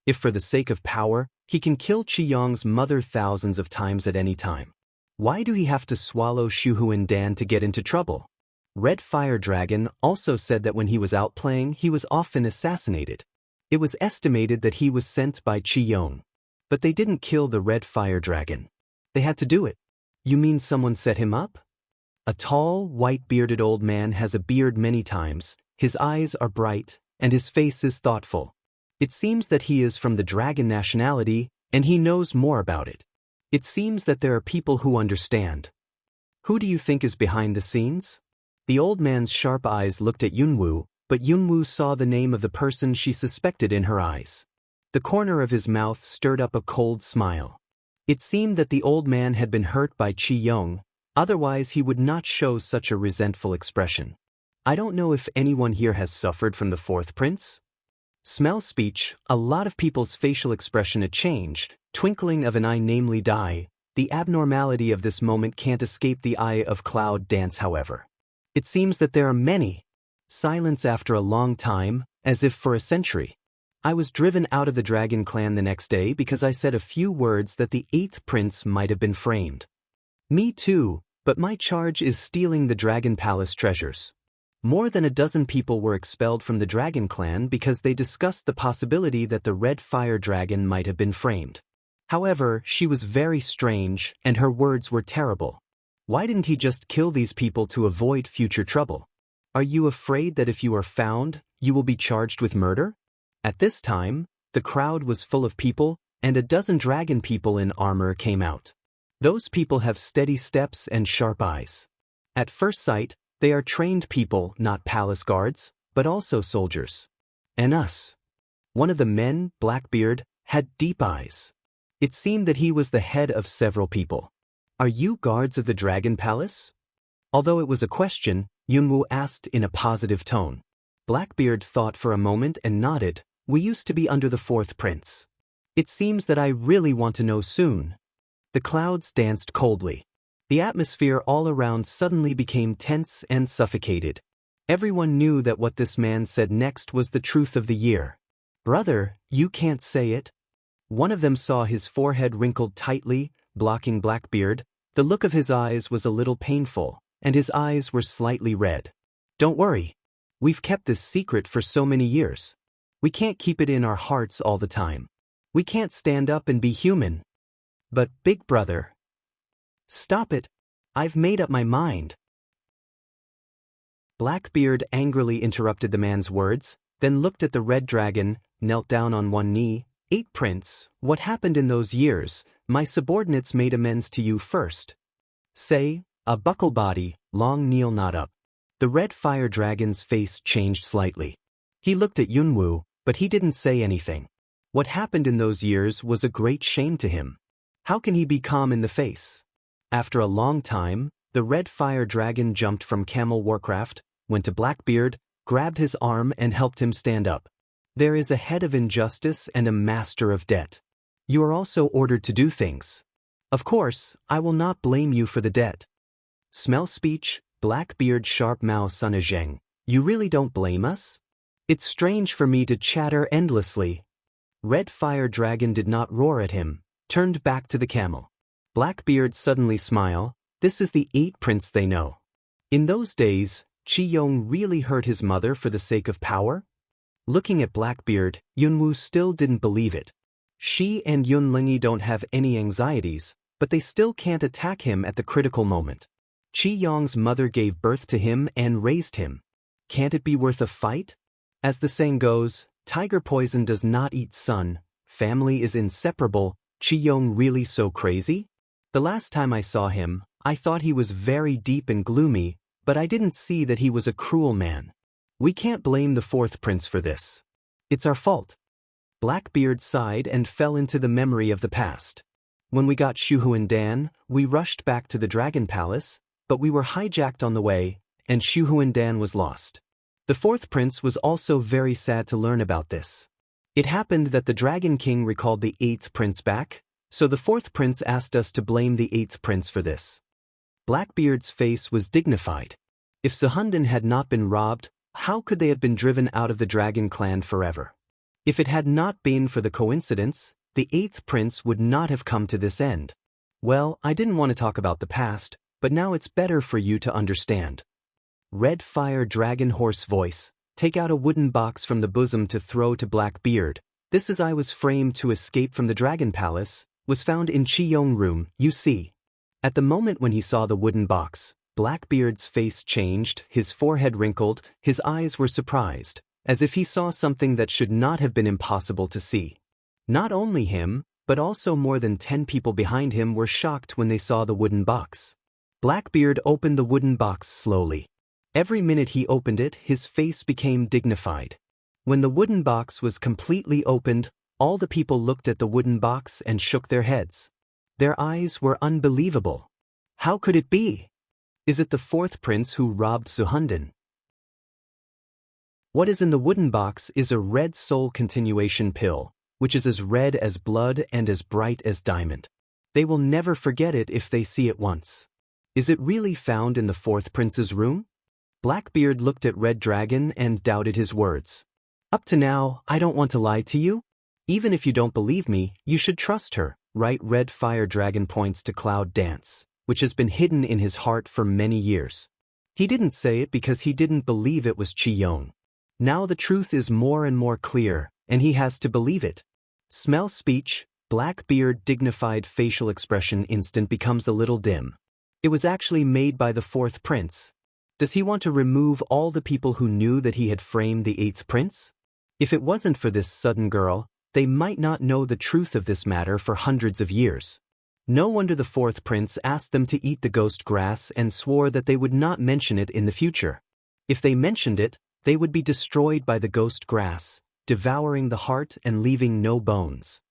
If for the sake of power, he can kill Qiyong's mother thousands of times at any time. Why do he have to swallow Shuhuan Dan to get into trouble? Red Fire Dragon also said that when he was out playing, he was often assassinated. It was estimated that he was sent by Qiyong. But they didn't kill the Red Fire Dragon. They had to do it. You mean someone set him up? A tall, white-bearded old man has a beard many times, his eyes are bright, and his face is thoughtful. It seems that he is from the dragon nationality, and he knows more about it. It seems that there are people who understand. Who do you think is behind the scenes? The old man's sharp eyes looked at Yunwu, but Yunwu saw the name of the person she suspected in her eyes. The corner of his mouth stirred up a cold smile. It seemed that the old man had been hurt by Qiyong, otherwise he would not show such a resentful expression. I don't know if anyone here has suffered from the fourth prince. Smell speech, a lot of people's facial expression had changed, twinkling of an eye namely die. The abnormality of this moment can't escape the eye of Cloud Dance however. It seems that there are many. Silence after a long time, as if for a century. I was driven out of the dragon clan the next day because I said a few words that the eighth prince might have been framed. Me too, but my charge is stealing the dragon palace treasures. More than a dozen people were expelled from the dragon clan because they discussed the possibility that the Red Fire Dragon might have been framed. However, she was very strange, and her words were terrible. Why didn't he just kill these people to avoid future trouble? Are you afraid that if you are found, you will be charged with murder? At this time, the crowd was full of people, and a dozen dragon people in armor came out. Those people have steady steps and sharp eyes. At first sight, they are trained people, not palace guards, but also soldiers. And us. One of the men, Blackbeard, had deep eyes. It seemed that he was the head of several people. Are you guards of the Dragon Palace? Although it was a question, Yunwu asked in a positive tone. Blackbeard thought for a moment and nodded. We used to be under the fourth prince. It seems that I really want to know soon. The clouds danced coldly. The atmosphere all around suddenly became tense and suffocated. Everyone knew that what this man said next was the truth of the year. Brother, you can't say it. One of them saw his forehead wrinkled tightly, blocking Blackbeard. The look of his eyes was a little painful, and his eyes were slightly red. Don't worry. We've kept this secret for so many years. We can't keep it in our hearts all the time. We can't stand up and be human. But, big brother. Stop it. I've made up my mind. Blackbeard angrily interrupted the man's words, then looked at the red dragon, knelt down on one knee. Eight Prince, what happened in those years? My subordinates made amends to you first. Say, a buckle body, long kneel not up. The red fire dragon's face changed slightly. He looked at Yunwu, but he didn't say anything. What happened in those years was a great shame to him. How can he be calm in the face? After a long time, the red fire dragon jumped from Camel Warcraft, went to Blackbeard, grabbed his arm and helped him stand up. There is a head of injustice and a master of debt. You are also ordered to do things. Of course, I will not blame you for the debt. Smell speech, Blackbeard sharp mouth son of Zheng. You really don't blame us? It's strange for me to chatter endlessly. Red Fire Dragon did not roar at him, turned back to the camel. Blackbeard suddenly smiled. This is the eight prince they know. In those days, Qiyong really hurt his mother for the sake of power? Looking at Blackbeard, Yunwu still didn't believe it. She and Yunlingi don't have any anxieties, but they still can't attack him at the critical moment. Qiyong's mother gave birth to him and raised him. Can't it be worth a fight? As the saying goes, tiger poison does not eat sun, family is inseparable. Qiyong really so crazy? The last time I saw him, I thought he was very deep and gloomy, but I didn't see that he was a cruel man. We can't blame the fourth prince for this. It's our fault. Blackbeard sighed and fell into the memory of the past. When we got Shuhuan Dan, we rushed back to the Dragon Palace, but we were hijacked on the way, and Shuhuan Dan was lost. The fourth prince was also very sad to learn about this. It happened that the Dragon King recalled the eighth prince back, so the fourth prince asked us to blame the eighth prince for this. Blackbeard's face was dignified. If Sahundan had not been robbed, how could they have been driven out of the Dragon Clan forever? If it had not been for the coincidence, the eighth prince would not have come to this end. Well, I didn't want to talk about the past, but now it's better for you to understand. Red Fire Dragon Hoarse Voice, take out a wooden box from the bosom to throw to Blackbeard. This as I was framed to escape from the Dragon Palace, was found in Chi-Yong room, you see. At the moment when he saw the wooden box, Blackbeard's face changed, his forehead wrinkled, his eyes were surprised, as if he saw something that should not have been impossible to see. Not only him, but also more than 10 people behind him were shocked when they saw the wooden box. Blackbeard opened the wooden box slowly. Every minute he opened it, his face became dignified. When the wooden box was completely opened, all the people looked at the wooden box and shook their heads. Their eyes were unbelievable. How could it be? Is it the fourth prince who robbed Suhundan? What is in the wooden box is a red soul continuation pill, which is as red as blood and as bright as diamond. They will never forget it if they see it once. Is it really found in the fourth prince's room? Blackbeard looked at Red Dragon and doubted his words. Up to now, I don't want to lie to you. Even if you don't believe me, you should trust her, right? Red Fire Dragon points to Cloud Dance, which has been hidden in his heart for many years. He didn't say it because he didn't believe it was Chi-Yong. Now the truth is more and more clear, and he has to believe it. Smell speech, Blackbeard dignified facial expression instant becomes a little dim. It was actually made by the fourth prince. Does he want to remove all the people who knew that he had framed the eighth prince? If it wasn't for this sudden girl, they might not know the truth of this matter for hundreds of years. No wonder the fourth prince asked them to eat the ghost grass and swore that they would not mention it in the future. If they mentioned it, they would be destroyed by the ghost grass, devouring the heart and leaving no bones.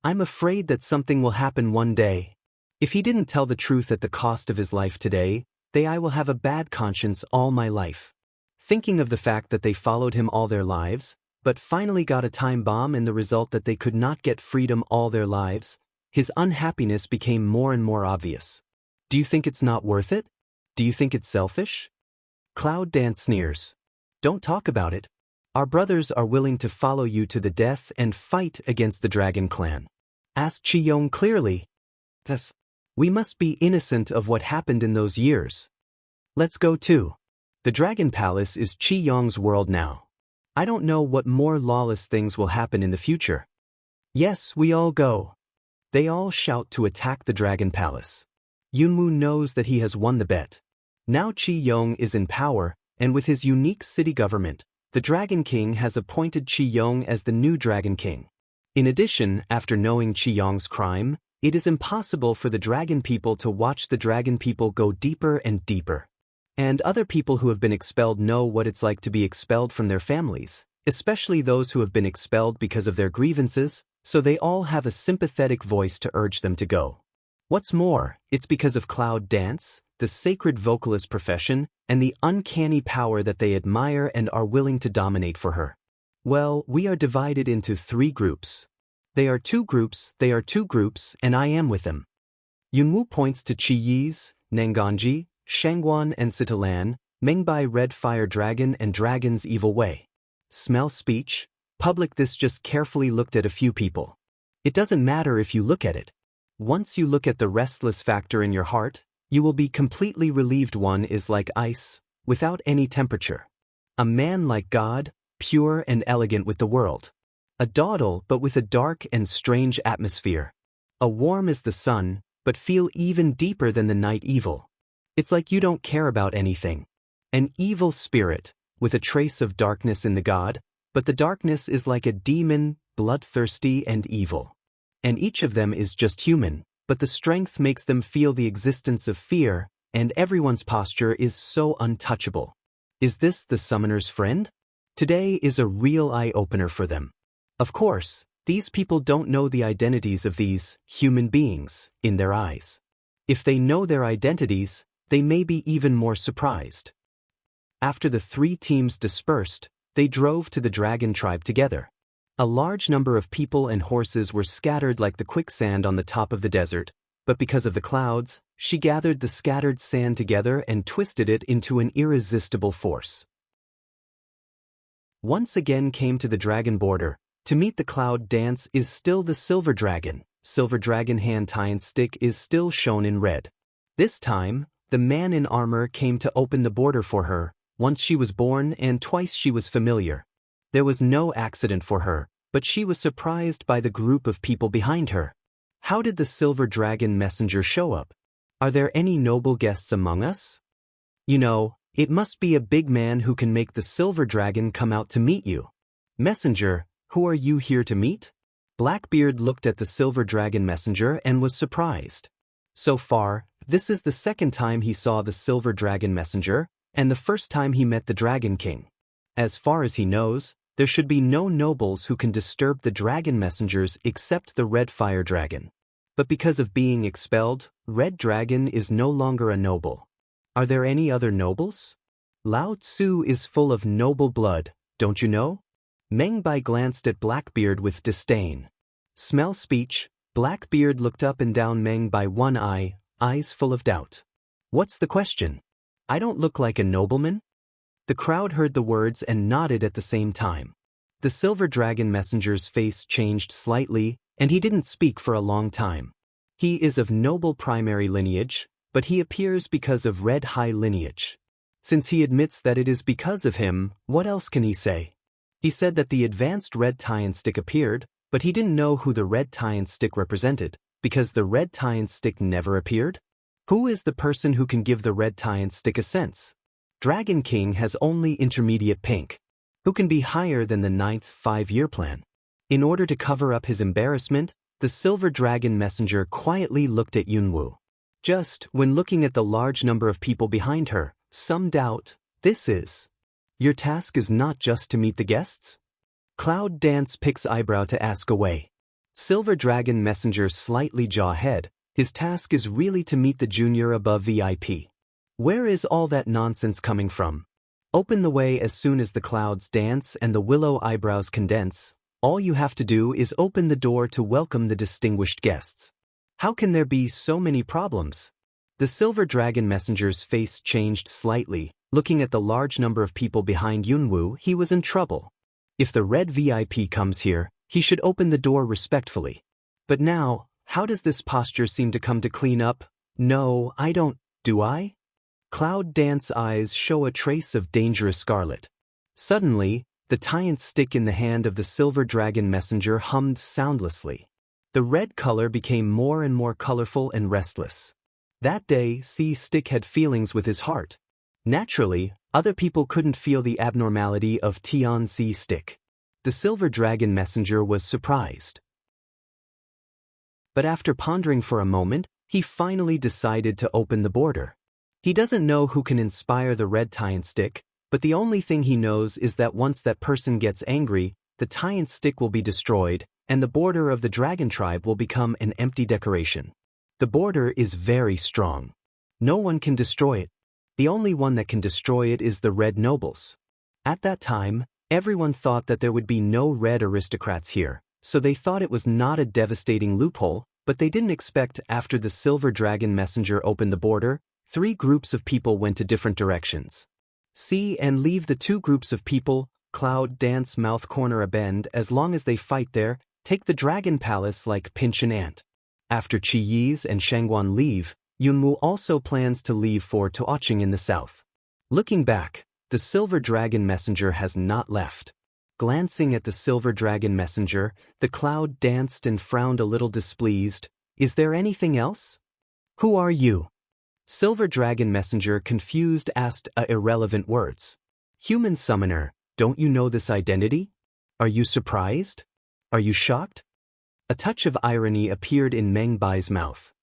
I'm afraid that something will happen one day. If he didn't tell the truth at the cost of his life today, I will have a bad conscience all my life. Thinking of the fact that they followed him all their lives, but finally got a time bomb and the result that they could not get freedom all their lives, his unhappiness became more and more obvious. Do you think it's not worth it? Do you think it's selfish? Cloud Dance sneers. Don't talk about it. Our brothers are willing to follow you to the death and fight against the Dragon Clan. Ask Chi-Yong clearly. Thus, we must be innocent of what happened in those years. Let's go too. The Dragon Palace is Chi-Yong's world now. I don't know what more lawless things will happen in the future. Yes, we all go. They all shout to attack the Dragon Palace. Yunmu knows that he has won the bet. Now Chi-Yong is in power, and with his unique city government, the Dragon King has appointed Chi-Yong as the new Dragon King. In addition, after knowing Chi-Yong's crime, it is impossible for the dragon people to watch the dragon people go deeper and deeper. And other people who have been expelled know what it's like to be expelled from their families, especially those who have been expelled because of their grievances, so they all have a sympathetic voice to urge them to go. What's more, it's because of Cloud Dance, the sacred vocalist profession, and the uncanny power that they admire and are willing to dominate for her. Well, we are divided into 3 groups. They are two groups, and I am with them. Yunwu points to Chi-Yi's, Nanganji, Shangguan and Sitalan, Mengbai Red Fire Dragon and Dragon's Evil Way. Smell speech, public. This just carefully looked at a few people. It doesn't matter if you look at it. Once you look at the restless factor in your heart, you will be completely relieved. One is like ice, without any temperature. A man like God, pure and elegant with the world. A dawdle but with a dark and strange atmosphere. A warm as the sun, but feel even deeper than the night evil. It's like you don't care about anything. An evil spirit, with a trace of darkness in the god, but the darkness is like a demon, bloodthirsty and evil. And each of them is just human, but the strength makes them feel the existence of fear, and everyone's posture is so untouchable. Is this the summoner's friend? Today is a real eye-opener for them. Of course, these people don't know the identities of these human beings in their eyes. If they know their identities, they may be even more surprised. After the 3 teams dispersed, they drove to the dragon tribe together. A large number of people and horses were scattered like the quicksand on the top of the desert, but because of the clouds, she gathered the scattered sand together and twisted it into an irresistible force. Once again came to the dragon border. To meet the cloud dance is still the silver dragon. Silver dragon hand tie stick is still shown in red. This time, the man in armor came to open the border for her. Once she was born and twice she was familiar. There was no accident for her, but she was surprised by the group of people behind her. How did the silver dragon messenger show up? Are there any noble guests among us? You know, it must be a big man who can make the silver dragon come out to meet you. Messenger, who are you here to meet? Blackbeard looked at the silver dragon messenger and was surprised. So far, this is the second time he saw the silver dragon messenger, and the first time he met the Dragon King. As far as he knows, there should be no nobles who can disturb the dragon messengers except the red fire dragon. But because of being expelled, Red Dragon is no longer a noble. Are there any other nobles? Lao Tzu is full of noble blood, don't you know? Meng Bai glanced at Blackbeard with disdain. Smell speech, Blackbeard looked up and down Meng Bai one eye, eyes full of doubt. What's the question? I don't look like a nobleman? The crowd heard the words and nodded at the same time. The silver dragon messenger's face changed slightly, and he didn't speak for a long time. He is of noble primary lineage, but he appears because of red high lineage. Since he admits that it is because of him, what else can he say? He said that the advanced red tie stick appeared, but he didn't know who the red tie stick represented, because the red tie stick never appeared? Who is the person who can give the red tie stick a sense? Dragon King has only intermediate pink. Who can be higher than the 9th 5-year plan? In order to cover up his embarrassment, the silver dragon messenger quietly looked at Yunwu. Just when looking at the large number of people behind her, some doubt, this is. Your task is not just to meet the guests? Cloud Dance picks eyebrow to ask away. Silver dragon messenger slightly jaw head, his task is really to meet the junior above VIP. Where is all that nonsense coming from? Open the way as soon as the clouds dance and the willow eyebrows condense. All you have to do is open the door to welcome the distinguished guests. How can there be so many problems? The silver dragon messenger's face changed slightly. Looking at the large number of people behind Yunwu, he was in trouble. If the red VIP comes here, he should open the door respectfully. But now, how does this posture seem to come to clean up? No, I don't, do I? Cloud Dance eyes show a trace of dangerous scarlet. Suddenly, the tie stick in the hand of the silver dragon messenger hummed soundlessly. The red color became more and more colorful and restless. That day, Stick had feelings with his heart. Naturally, other people couldn't feel the abnormality of Tian Stick. The silver dragon messenger was surprised. But after pondering for a moment, he finally decided to open the border. He doesn't know who can inspire the red tie stick, but the only thing he knows is that once that person gets angry, the tie stick will be destroyed, and the border of the dragon tribe will become an empty decoration. The border is very strong. No one can destroy it. The only one that can destroy it is the red nobles. At that time, everyone thought that there would be no red aristocrats here, so they thought it was not a devastating loophole, but they didn't expect after the silver dragon messenger opened the border, 3 groups of people went to different directions. See and leave the 2 groups of people, Cloud Dance mouth corner a bend as long as they fight there, take the dragon palace like pinch an ant. After Qi Yi's and Shangguan leave, Yunwu also plans to leave for Tuocheng in the south. Looking back, the silver dragon messenger has not left. Glancing at the silver dragon messenger, the cloud danced and frowned a little displeased. Is there anything else? Who are you? Silver dragon messenger confused asked irrelevant words. Human summoner, don't you know this identity? Are you surprised? Are you shocked? A touch of irony appeared in Meng Bai's mouth.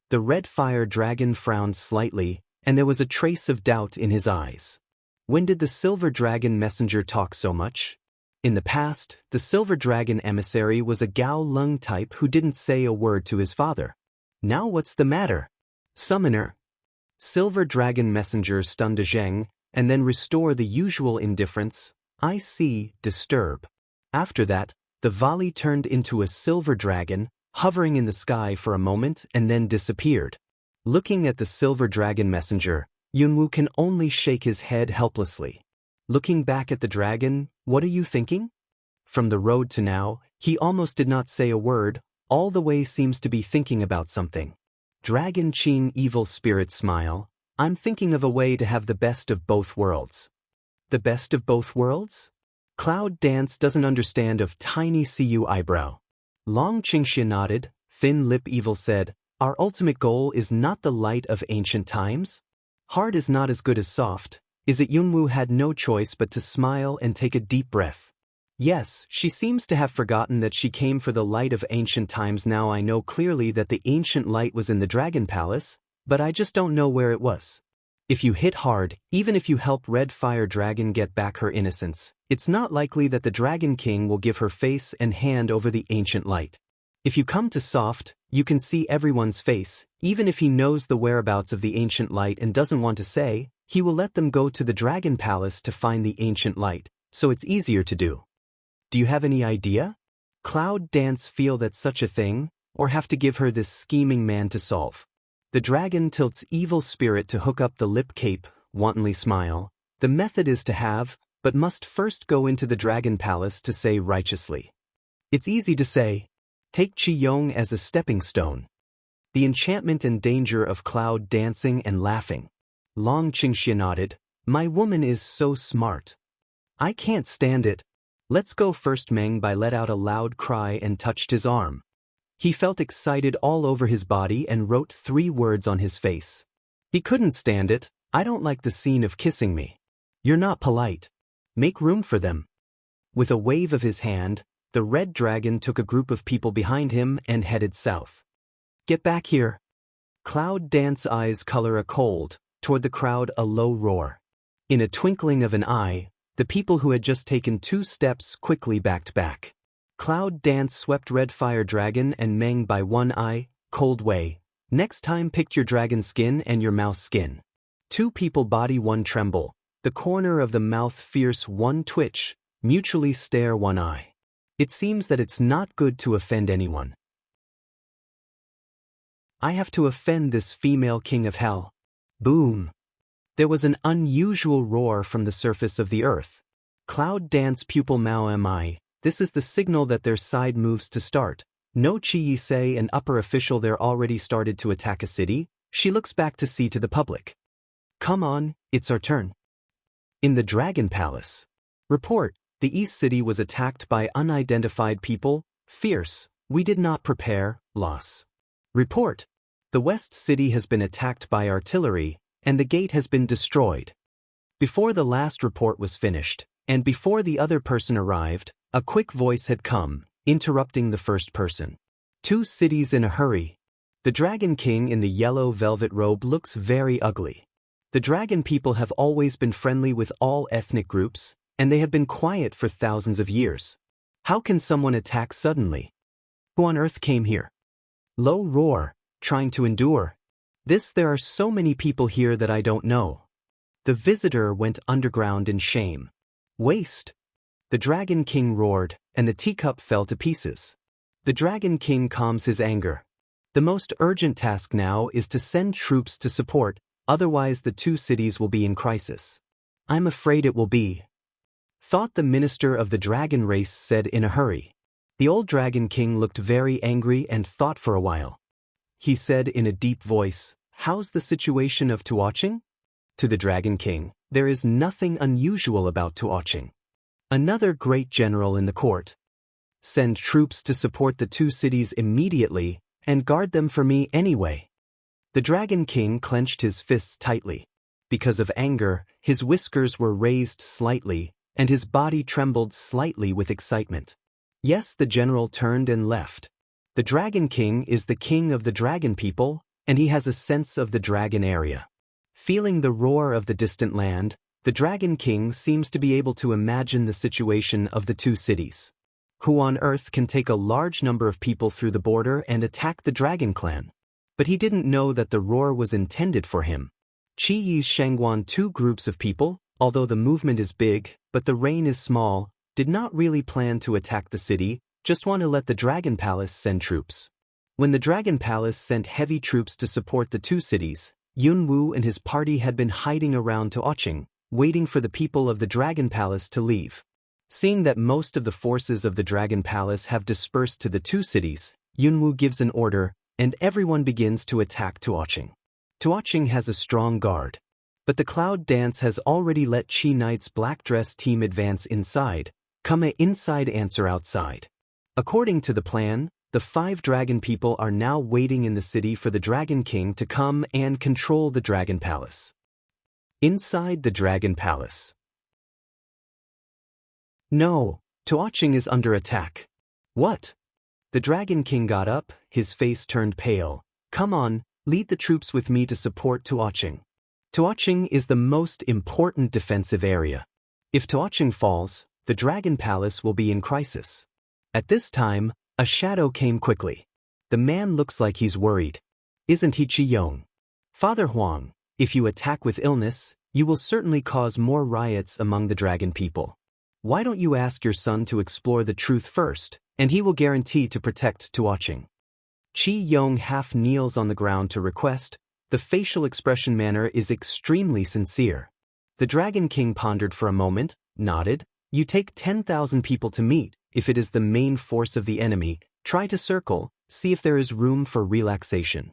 The red fire dragon frowned slightly, and there was a trace of doubt in his eyes. When did the silver dragon messenger talk so much? In the past, the silver dragon emissary was a Gao Lung type who didn't say a word to his father. Now what's the matter? Summoner. Silver dragon messenger stunned a Zheng, and then restore the usual indifference. I see, disturb. After that, the volley turned into a silver dragon, hovering in the sky for a moment and then disappeared. Looking at the silver dragon messenger, Yunwoo can only shake his head helplessly. Looking back at the dragon, what are you thinking? From the road to now, he almost did not say a word, all the way seems to be thinking about something. Dragon Qing evil spirit smile, I'm thinking of a way to have the best of both worlds. The best of both worlds? Cloud Dance doesn't understand of tiny Cu eyebrow. Long Qingxia nodded, thin lip evil said, our ultimate goal is not the light of ancient times? Hard is not as good as soft, is it? Yunwoo had no choice but to smile and take a deep breath. Yes, she seems to have forgotten that she came for the light of ancient times. Now I know clearly that the ancient light was in the Dragon Palace, but I just don't know where it was. If you hit hard, even if you help Red Fire Dragon get back her innocence, it's not likely that the Dragon King will give her face and hand over the ancient light. If you come to soft, you can see everyone's face, even if he knows the whereabouts of the ancient light and doesn't want to say, he will let them go to the Dragon Palace to find the ancient light, so it's easier to do. Do you have any idea? Cloud Dance feel that such a thing, or have to give her this scheming man to solve? The dragon tilts evil spirit to hook up the lip cape, wantonly smile. The method is to have, but must first go into the Dragon Palace to say righteously. It's easy to say. Take Qiyong as a stepping stone. The enchantment and danger of Cloud dancing and laughing. Long Qingxia nodded, my woman is so smart. I can't stand it. Let's go first. Meng Bai let out a loud cry and touched his arm. He felt excited all over his body and wrote 3 words on his face. He couldn't stand it, I don't like the scene of kissing me. You're not polite. Make room for them. With a wave of his hand, the red dragon took a group of people behind him and headed south. Get back here. Cloud Dance eyes color a cold, toward the crowd a low roar. In a twinkling of an eye, the people who had just taken 2 steps quickly backed back. Cloud Dance swept Red Fire Dragon and Meng by one eye, cold way. Next time pick your dragon skin and your mouse skin. 2 people body 1 tremble, the corner of the mouth fierce 1 twitch, mutually stare 1 eye. It seems that it's not good to offend anyone. I have to offend this female king of hell. Boom. There was an unusual roar from the surface of the earth. Cloud Dance pupil Mao Mi, this is the signal that their side moves to start. No Chi say an upper official there already started to attack a city. She looks back to see to the public. Come on, it's our turn. In the Dragon Palace. Report, the East City was attacked by unidentified people, fierce, we did not prepare, loss. Report, the West City has been attacked by artillery, and the gate has been destroyed. Before the last report was finished, and before the other person arrived, a quick voice had come, interrupting the first person. 2 cities in a hurry. The Dragon King in the yellow velvet robe looks very ugly. The dragon people have always been friendly with all ethnic groups, and they have been quiet for thousands of years. How can someone attack suddenly? Who on earth came here? Low roar, trying to endure. There are so many people here that I don't know. The visitor went underground in shame. Waste. The Dragon King roared, and the teacup fell to pieces. The Dragon King calms his anger. The most urgent task now is to send troops to support, otherwise the 2 cities will be in crisis. I'm afraid it will be. Thought the minister of the dragon race said in a hurry. The old Dragon King looked very angry and thought for a while. He said in a deep voice, how's the situation of Tuocheng? To the Dragon King, there is nothing unusual about Tuocheng. Another great general in the court. Send troops to support the 2 cities immediately, and guard them for me anyway. The Dragon King clenched his fists tightly. Because of anger, his whiskers were raised slightly, and his body trembled slightly with excitement. Yes, the general turned and left. The Dragon King is the king of the dragon people, and he has a sense of the dragon area. Feeling the roar of the distant land, the Dragon King seems to be able to imagine the situation of the 2 cities. Who on earth can take a large number of people through the border and attack the Dragon Clan? But he didn't know that the roar was intended for him. Qi Yi's Shangguan 2 groups of people, although the movement is big, but the reign is small, did not really plan to attack the city, just want to let the Dragon Palace send troops. When the Dragon Palace sent heavy troops to support the 2 cities, Yunwoo and his party had been hiding around Tuocheng, waiting for the people of the Dragon Palace to leave. Seeing that most of the forces of the Dragon Palace have dispersed to the two cities, Yunwoo gives an order, and everyone begins to attack Tuocheng. Tuocheng has a strong guard. But the Cloud Dance has already let Chi Knight's black dress team advance inside, inside answer outside. According to the plan, the 5 dragon people are now waiting in the city for the Dragon King to come and control the Dragon Palace. Inside the Dragon Palace. No, Tuocheng is under attack. What? The Dragon King got up, his face turned pale. Come on, lead the troops with me to support Tuocheng. Tuocheng is the most important defensive area. If Tuocheng falls, the Dragon Palace will be in crisis. At this time, a shadow came quickly. The man looks like he's worried. Isn't he Qiyong? Father Huang, if you attack with illness, you will certainly cause more riots among the dragon people. Why don't you ask your son to explore the truth first, and he will guarantee to protect Tuocheng. Qiyong half kneels on the ground to request. The facial expression manner is extremely sincere. The Dragon King pondered for a moment, nodded. You take 10,000 people to meet. If it is the main force of the enemy, try to circle, see if there is room for relaxation.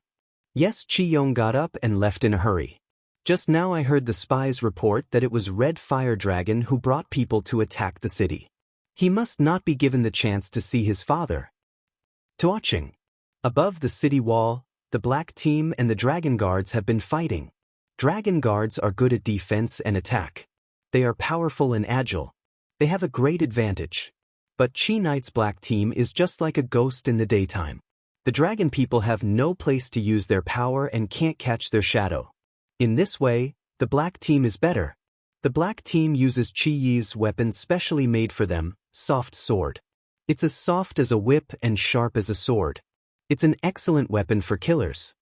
Yes, Qiyong got up and left in a hurry. Just now I heard the spies report that it was Red Fire Dragon who brought people to attack the city. He must not be given the chance to see his father. Tuocheng. Above the city wall, the Black Team and the Dragon Guards have been fighting. Dragon Guards are good at defense and attack. They are powerful and agile. They have a great advantage. But Chi Knight's Black Team is just like a ghost in the daytime. The Dragon people have no place to use their power and can't catch their shadow. In this way, the Black Team is better. The Black Team uses Chi Yi's weapon specially made for them, Soft Sword. It's as soft as a whip and sharp as a sword. It's an excellent weapon for killers.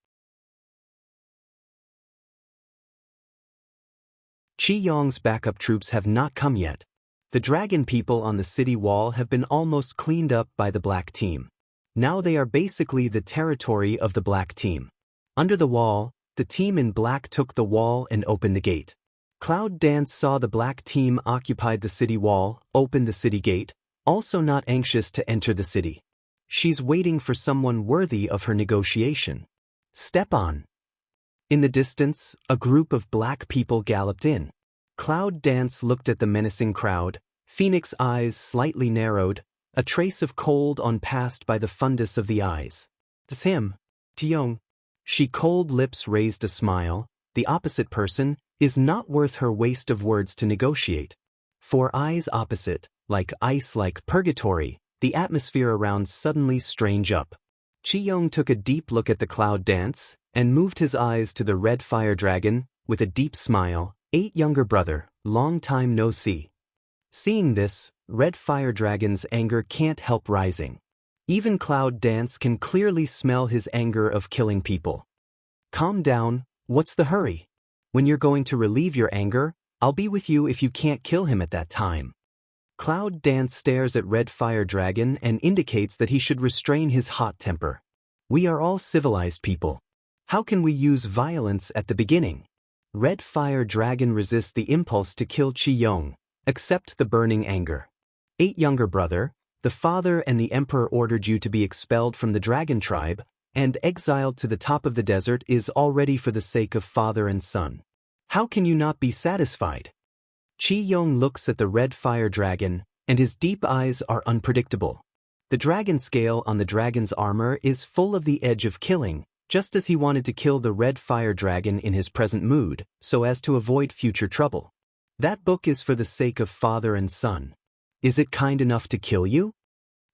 Qiyong's backup troops have not come yet. The dragon people on the city wall have been almost cleaned up by the Black Team. Now they are basically the territory of the Black Team. Under the wall, the team in black took the wall and opened the gate. Cloud Dance saw the Black Team occupied the city wall, opened the city gate, also not anxious to enter the city. She's waiting for someone worthy of her negotiation. Step on. In the distance, a group of black people galloped in. Cloud Dance looked at the menacing crowd, Phoenix eyes slightly narrowed, a trace of cold on passed by the fundus of the eyes. "'Tis him, Qiyong." She cold lips raised a smile. The opposite person is not worth her waste of words to negotiate. For eyes opposite, like ice like purgatory, the atmosphere around suddenly strange up. Qiyong took a deep look at the Cloud Dance, and moved his eyes to the Red Fire Dragon, with a deep smile. 8 younger brother, long time no see. Seeing this, Red Fire Dragon's anger can't help rising. Even Cloud Dance can clearly smell his anger of killing people. Calm down, what's the hurry? When you're going to relieve your anger, I'll be with you if you can't kill him at that time. Cloud Dance stares at Red Fire Dragon and indicates that he should restrain his hot temper. We are all civilized people. How can we use violence at the beginning? Red Fire Dragon resists the impulse to kill Qiyong, except the burning anger. 8 younger brother, the father and the emperor ordered you to be expelled from the dragon tribe, and exiled to the top of the desert is already for the sake of father and son. How can you not be satisfied? Qiyong looks at the Red Fire Dragon, and his deep eyes are unpredictable. The dragon scale on the dragon's armor is full of the edge of killing, just as he wanted to kill the Red Fire Dragon in his present mood, so as to avoid future trouble. That book is for the sake of father and son. Is it kind enough to kill you?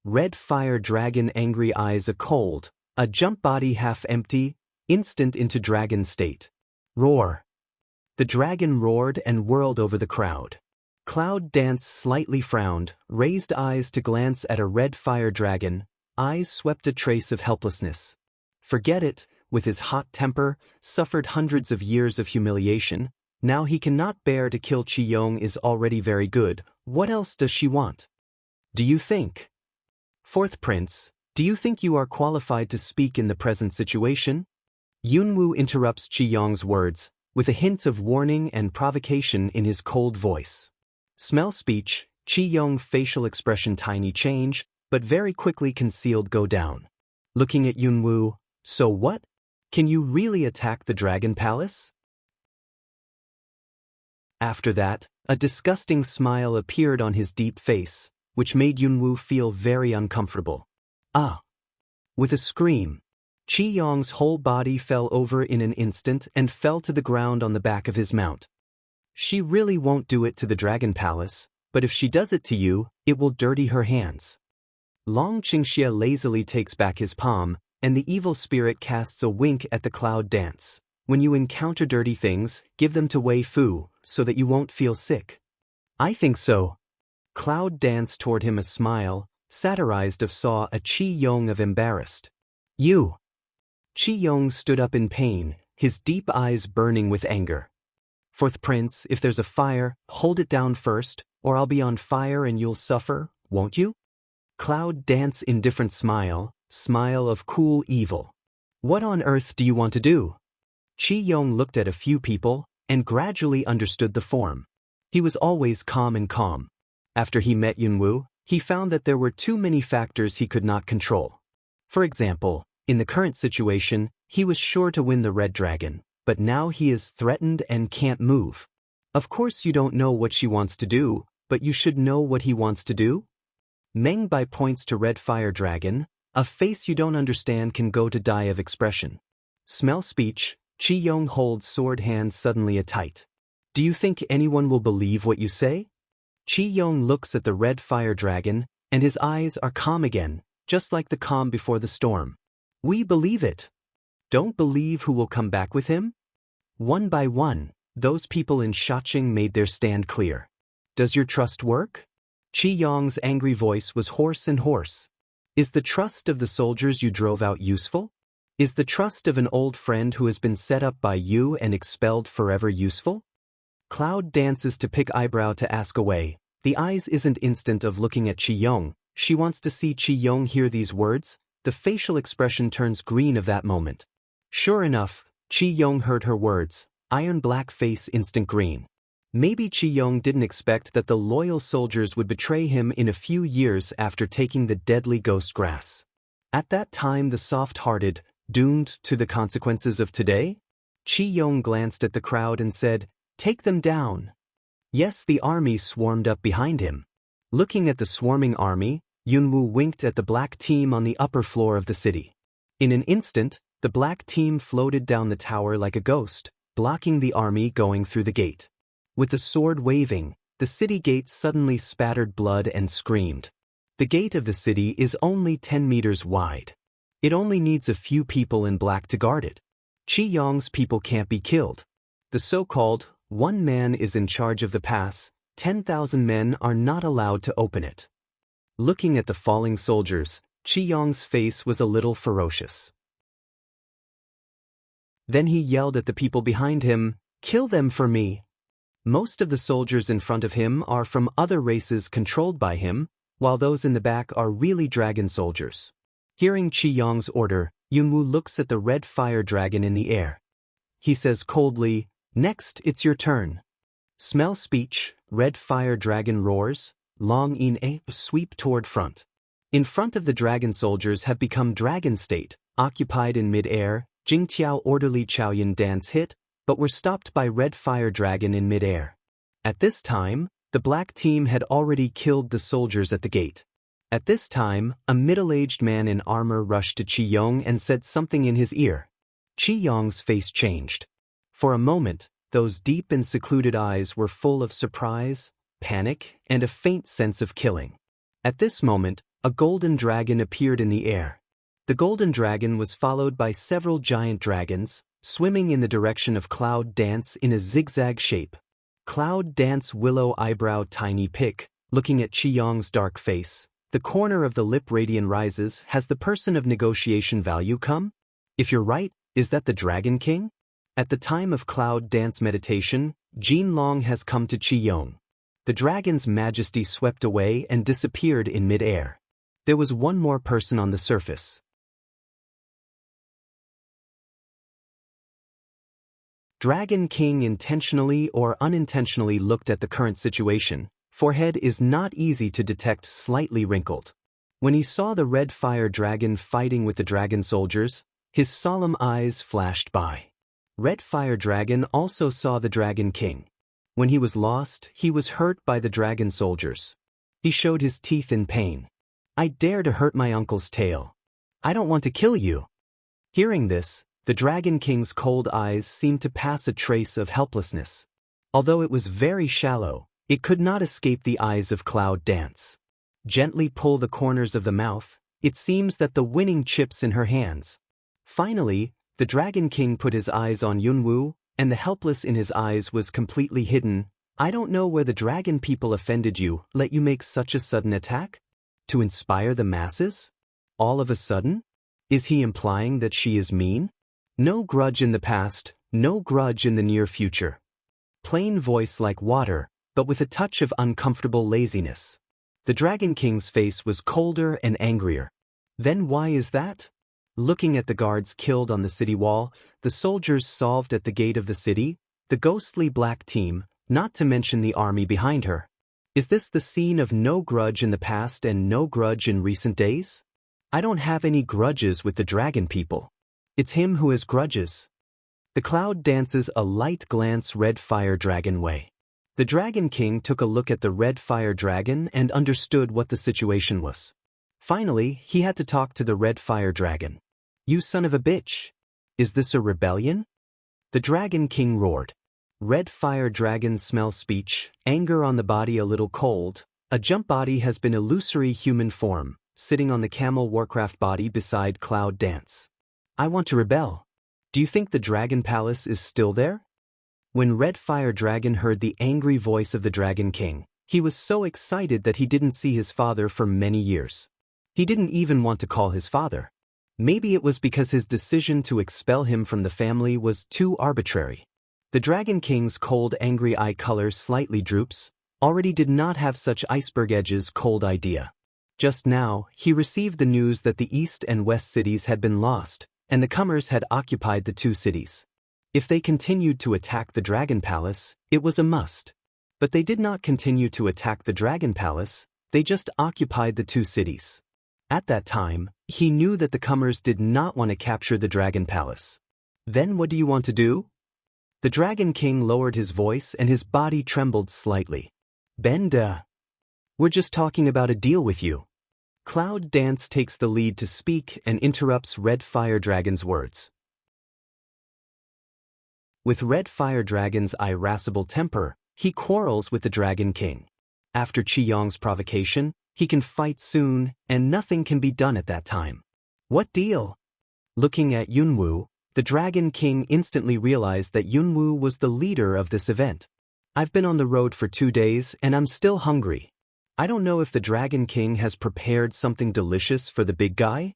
Red Fire Dragon angry eyes a cold, a jump body half empty, instant into dragon state. Roar. The dragon roared and whirled over the crowd. Cloud Dance slightly frowned, raised eyes to glance at a Red Fire Dragon, eyes swept a trace of helplessness. Forget it, with his hot temper, suffered hundreds of years of humiliation, now he cannot bear to kill Qiyong is already very good, what else does she want? Do you think? Fourth Prince, do you think you are qualified to speak in the present situation? Yunwoo interrupts Chi Yong's words, with a hint of warning and provocation in his cold voice. Smell speech, Chi Yong facial expression tiny change, but very quickly concealed go down. Looking at Yunwoo, so what? Can you really attack the Dragon Palace? After that, a disgusting smile appeared on his deep face, which made Yunwoo feel very uncomfortable. Ah! With a scream, Chi Yong's whole body fell over in an instant and fell to the ground on the back of his mount. She really won't do it to the Dragon Palace, but if she does it to you, it will dirty her hands. Long Qingxia lazily takes back his palm, and the evil spirit casts a wink at the cloud dance. When you encounter dirty things, give them to Wei Fu, so that you won't feel sick. I think so. Cloud danced toward him a smile, satirized of saw a Chi Yong of embarrassed. You! Chi Yong stood up in pain, his deep eyes burning with anger. Fourth Prince, if there's a fire, hold it down first, or I'll be on fire and you'll suffer, won't you? Cloud dance indifferent smile, smile of cool evil. What on earth do you want to do? Chi Yong looked at a few people, and gradually understood the form. He was always calm and calm. After he met Yunwoo, he found that there were too many factors he could not control. For example, in the current situation, he was sure to win the Red Dragon, but now he is threatened and can't move. Of course you don't know what she wants to do, but you should know what he wants to do? Meng Bai points to Red Fire Dragon, a face you don't understand can go to die of expression. Smell speech, Chi Yong holds sword hand suddenly a tight. Do you think anyone will believe what you say? Chi Yong looks at the Red Fire Dragon, and his eyes are calm again, just like the calm before the storm. We believe it. Don't believe who will come back with him? One by one, those people in Shaching made their stand clear. Does your trust work? Chi Yong's angry voice was hoarse and hoarse. Is the trust of the soldiers you drove out useful? Is the trust of an old friend who has been set up by you and expelled forever useful? Cloud dances to pick eyebrow to ask away. The eyes isn't instant of looking at Chi Yong. She wants to see Chi Yong hear these words. The facial expression turns green of that moment. Sure enough, Chi Yong heard her words, iron black face instant green. Maybe Chi Yong didn't expect that the loyal soldiers would betray him in a few years after taking the deadly ghost grass. At that time the soft-hearted, doomed to the consequences of today? Chi Yong glanced at the crowd and said, "Take them down." Yes, the army swarmed up behind him. Looking at the swarming army, Yunwoo winked at the black team on the upper floor of the city. In an instant, the black team floated down the tower like a ghost, blocking the army going through the gate. With the sword waving, the city gate suddenly spattered blood and screamed. The gate of the city is only 10 meters wide. It only needs a few people in black to guard it. Chi Yong's people can't be killed. The so-called one man is in charge of the pass, 10,000 men are not allowed to open it. Looking at the falling soldiers, Chi Yong's face was a little ferocious. Then he yelled at the people behind him, "Kill them for me." Most of the soldiers in front of him are from other races controlled by him, while those in the back are really dragon soldiers. Hearing Chi Yong's order, Yunwoo looks at the Red Fire Dragon in the air. He says coldly, "Next, it's your turn." Smell speech, Red Fire Dragon roars, long in a sweep toward front. In front of the dragon soldiers have become dragon state, occupied in mid-air. Jingtiao orderly Chaoyan dance hit, but were stopped by Red Fire Dragon in mid-air. At this time, the black team had already killed the soldiers at the gate. At this time, a middle-aged man in armor rushed to Chi Yong and said something in his ear. Chi Yong's face changed. For a moment, those deep and secluded eyes were full of surprise, panic, and a faint sense of killing. At this moment, a golden dragon appeared in the air. The golden dragon was followed by several giant dragons, swimming in the direction of Cloud Dance in a zigzag shape. Cloud Dance willow eyebrow tiny pick, looking at Chi Yong's dark face. The corner of the lip radian rises. Has the person of negotiation value come? If you're right, is that the Dragon King? At the time of Cloud Dance meditation, Jin Long has come to Chi Yong. The dragon's majesty swept away and disappeared in mid-air. There was one more person on the surface. Dragon King intentionally or unintentionally looked at the current situation. Forehead is not easy to detect, slightly wrinkled. When he saw the red fire dragon fighting with the dragon soldiers, his solemn eyes flashed by. Red fire dragon also saw the Dragon King. When he was lost, he was hurt by the dragon soldiers. He showed his teeth in pain. I dare to hurt my uncle's tail. I don't want to kill you. Hearing this, the Dragon King's cold eyes seemed to pass a trace of helplessness. Although it was very shallow, it could not escape the eyes of Cloud Dance. Gently pull the corners of the mouth, it seems that the winning chips in her hands. Finally, the Dragon King put his eyes on Yunwu, and the helpless in his eyes was completely hidden. I don't know where the dragon people offended you, let you make such a sudden attack? To inspire the masses? All of a sudden? Is he implying that she is mean? No grudge in the past, no grudge in the near future. Plain voice like water, but with a touch of uncomfortable laziness. The Dragon King's face was colder and angrier. Then why is that? Looking at the guards killed on the city wall, the soldiers solved at the gate of the city, the ghostly black team, not to mention the army behind her. Is this the scene of no grudge in the past and no grudge in recent days? I don't have any grudges with the dragon people. It's him who has grudges. The Cloud dances a light glance red fire dragon way. The Dragon King took a look at the red fire dragon and understood what the situation was. Finally, he had to talk to the red fire dragon. You son of a bitch! Is this a rebellion? The Dragon King roared. Red fire dragon smell speech, anger on the body a little cold. A jump body has been illusory human form, sitting on the camel Warcraft body beside Cloud Dance. I want to rebel. Do you think the Dragon Palace is still there? When Red Fire Dragon heard the angry voice of the Dragon King, he was so excited that he didn't see his father for many years. He didn't even want to call his father. Maybe it was because his decision to expel him from the family was too arbitrary. The Dragon King's cold angry eye color slightly droops, already did not have such iceberg edges cold idea. Just now, he received the news that the east and west cities had been lost, and the comers had occupied the two cities. If they continued to attack the Dragon Palace, it was a must. But they did not continue to attack the Dragon Palace, they just occupied the two cities. At that time, he knew that the comers did not want to capture the Dragon Palace. Then what do you want to do? The Dragon King lowered his voice and his body trembled slightly. Benda. We're just talking about a deal with you. Cloud Dance takes the lead to speak and interrupts Red Fire Dragon's words. With Red Fire Dragon's irascible temper, he quarrels with the Dragon King. After Qi Yong's provocation, he can fight soon, and nothing can be done at that time. What deal? Looking at Yunwu, the Dragon King instantly realized that Yunwu was the leader of this event. I've been on the road for 2 days, and I'm still hungry. I don't know if the Dragon King has prepared something delicious for the big guy.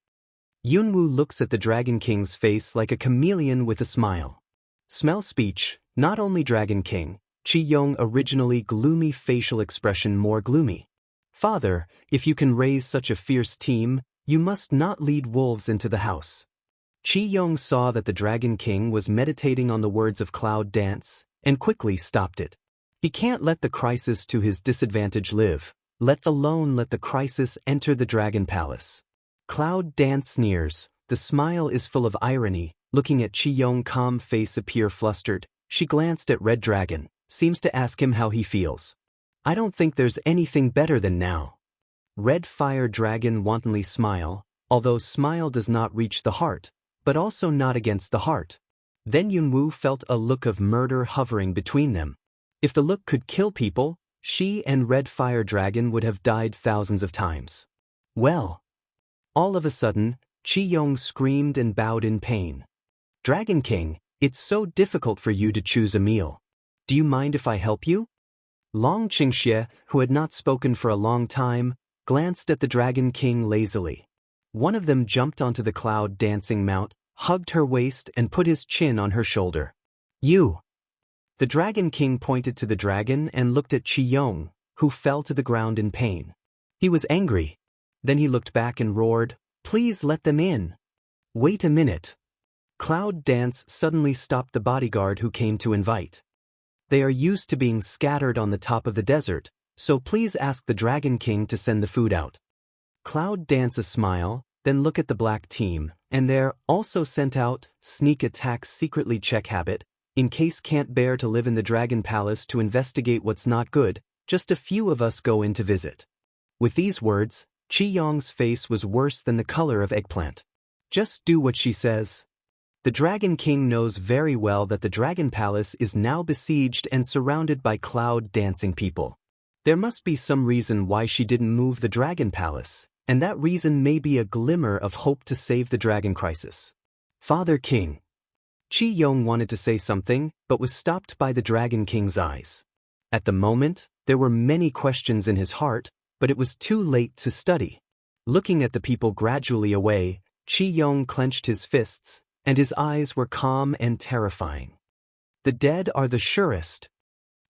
Yunwu looks at the Dragon King's face like a chameleon with a smile. Smell speech, not only Dragon King, Qi Yong originally gloomy facial expression more gloomy. Father, if you can raise such a fierce team, you must not lead wolves into the house. Qi Yong saw that the Dragon King was meditating on the words of Cloud Dance, and quickly stopped it. He can't let the crisis to his disadvantage live, let the crisis enter the Dragon Palace. Cloud Dance sneers, the smile is full of irony, looking at Qi Yong's calm face appear flustered, she glanced at Red Dragon, seems to ask him how he feels. I don't think there's anything better than now. Red Fire Dragon wantonly smile, although smile does not reach the heart, but also not against the heart. Then Yunwu felt a look of murder hovering between them. If the look could kill people, she and Red Fire Dragon would have died thousands of times. Well. All of a sudden, Qi Yong screamed and bowed in pain. Dragon King, it's so difficult for you to choose a meal. Do you mind if I help you? Long Qingxie, who had not spoken for a long time, glanced at the Dragon King lazily. One of them jumped onto the Cloud Dancing mount, hugged her waist and put his chin on her shoulder. You! The Dragon King pointed to the dragon and looked at Qi Yong, who fell to the ground in pain. He was angry. Then he looked back and roared, Please let them in. Wait a minute. Cloud Dance suddenly stopped the bodyguard who came to invite. They are used to being scattered on the top of the desert, so please ask the Dragon King to send the food out. Cloud Dance a smile, then look at the black team, and they're also sent out, sneak attack secretly check habit, in case can't bear to live in the Dragon Palace to investigate what's not good, just a few of us go in to visit. With these words, Chi Yong's face was worse than the color of eggplant. Just do what she says. The Dragon King knows very well that the Dragon Palace is now besieged and surrounded by cloud dancing people. There must be some reason why she didn't move the Dragon Palace, and that reason may be a glimmer of hope to save the Dragon Crisis. Father King. Chi Yong wanted to say something, but was stopped by the Dragon King's eyes. At the moment, there were many questions in his heart, but it was too late to study. Looking at the people gradually away, Chi Yong clenched his fists, and his eyes were calm and terrifying. The dead are the surest.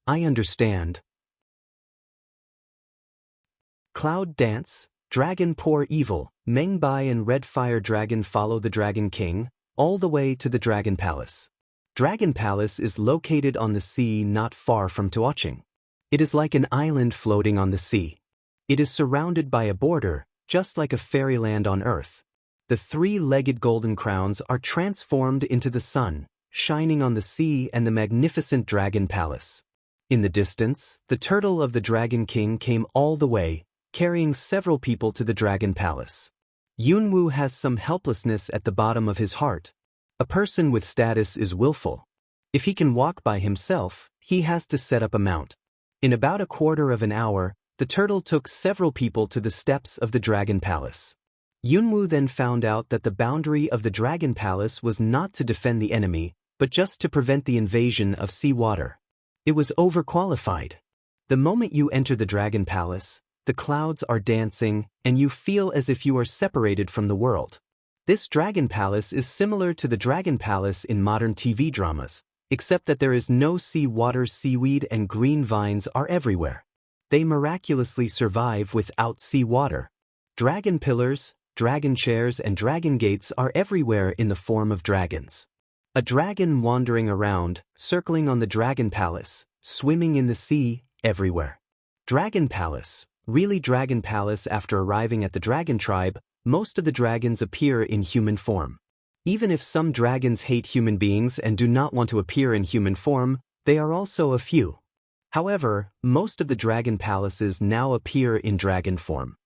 I understand. Cloud Dance, Dragon Poor Evil, Meng Bai and Red Fire Dragon follow the Dragon King, all the way to the Dragon Palace. Dragon Palace is located on the sea not far from Tuocheng. It is like an island floating on the sea. It is surrounded by a border, just like a fairyland on Earth. The three-legged golden crowns are transformed into the sun, shining on the sea and the magnificent Dragon Palace. In the distance, the turtle of the Dragon King came all the way, carrying several people to the Dragon Palace. Yunwu has some helplessness at the bottom of his heart. A person with status is willful. If he can walk by himself, he has to set up a mount. In about a quarter of an hour, the turtle took several people to the steps of the Dragon Palace. Yunwu then found out that the boundary of the Dragon Palace was not to defend the enemy, but just to prevent the invasion of seawater. It was overqualified. The moment you enter the Dragon Palace, the clouds are dancing, and you feel as if you are separated from the world. This Dragon Palace is similar to the Dragon Palace in modern TV dramas, except that there is no sea water. Seaweed and green vines are everywhere. They miraculously survive without sea water. Dragon pillars, dragon chairs and dragon gates are everywhere in the form of dragons. A dragon wandering around, circling on the Dragon Palace, swimming in the sea, everywhere. Dragon Palace. Really Dragon Palace. After arriving at the Dragon Tribe, most of the dragons appear in human form. Even if some dragons hate human beings and do not want to appear in human form, they are also a few. However, most of the Dragon Palaces now appear in dragon form.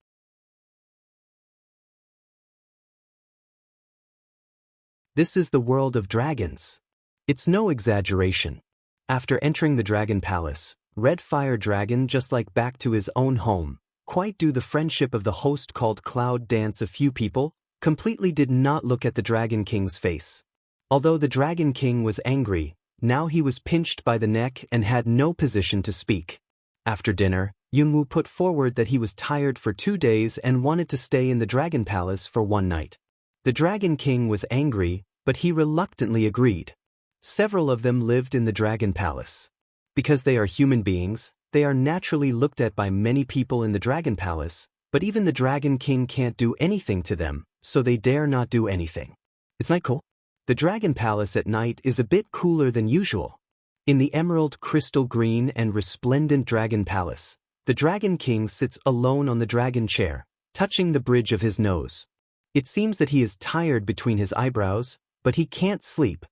This is the world of dragons. It's no exaggeration. After entering the Dragon Palace, Red Fire Dragon just like back to his own home, quite due the friendship of the host called Cloud Dance. A few people completely did not look at the Dragon King's face. Although the Dragon King was angry, now he was pinched by the neck and had no position to speak. After dinner, Yunwu put forward that he was tired for 2 days and wanted to stay in the Dragon Palace for one night. The Dragon King was angry, but he reluctantly agreed. Several of them lived in the Dragon Palace. Because they are human beings, they are naturally looked at by many people in the Dragon Palace, but even the Dragon King can't do anything to them, so they dare not do anything. It's not cool. The Dragon Palace at night is a bit cooler than usual. In the emerald crystal green and resplendent Dragon Palace, the Dragon King sits alone on the dragon chair, touching the bridge of his nose. It seems that he is tired between his eyebrows, but he can't sleep.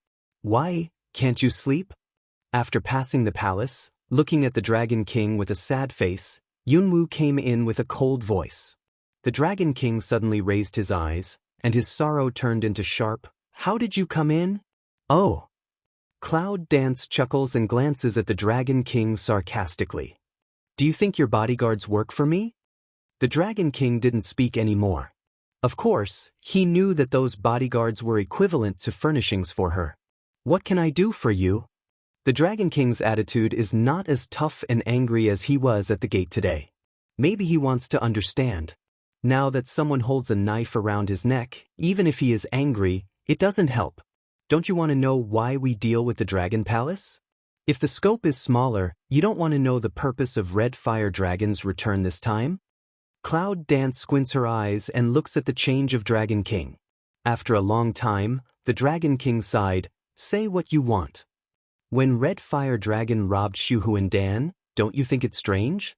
Why can't you sleep? After passing the palace, looking at the Dragon King with a sad face, Yunwu came in with a cold voice. The Dragon King suddenly raised his eyes, and his sorrow turned into sharp, "How did you come in?" "Oh." Cloud Dance chuckles and glances at the Dragon King sarcastically. "Do you think your bodyguards work for me?" The Dragon King didn't speak anymore. Of course, he knew that those bodyguards were equivalent to furnishings for her. "What can I do for you?" The Dragon King's attitude is not as tough and angry as he was at the gate today. Maybe he wants to understand. Now that someone holds a knife around his neck, even if he is angry, it doesn't help. Don't you want to know why we deal with the Dragon Palace? If the scope is smaller, you don't want to know the purpose of Red Fire Dragon's return this time? Cloud Dance squints her eyes and looks at the change of Dragon King. After a long time, The Dragon King sighed, "Say what you want." When Red Fire Dragon robbed Shuhu and Dan, don't you think it's strange?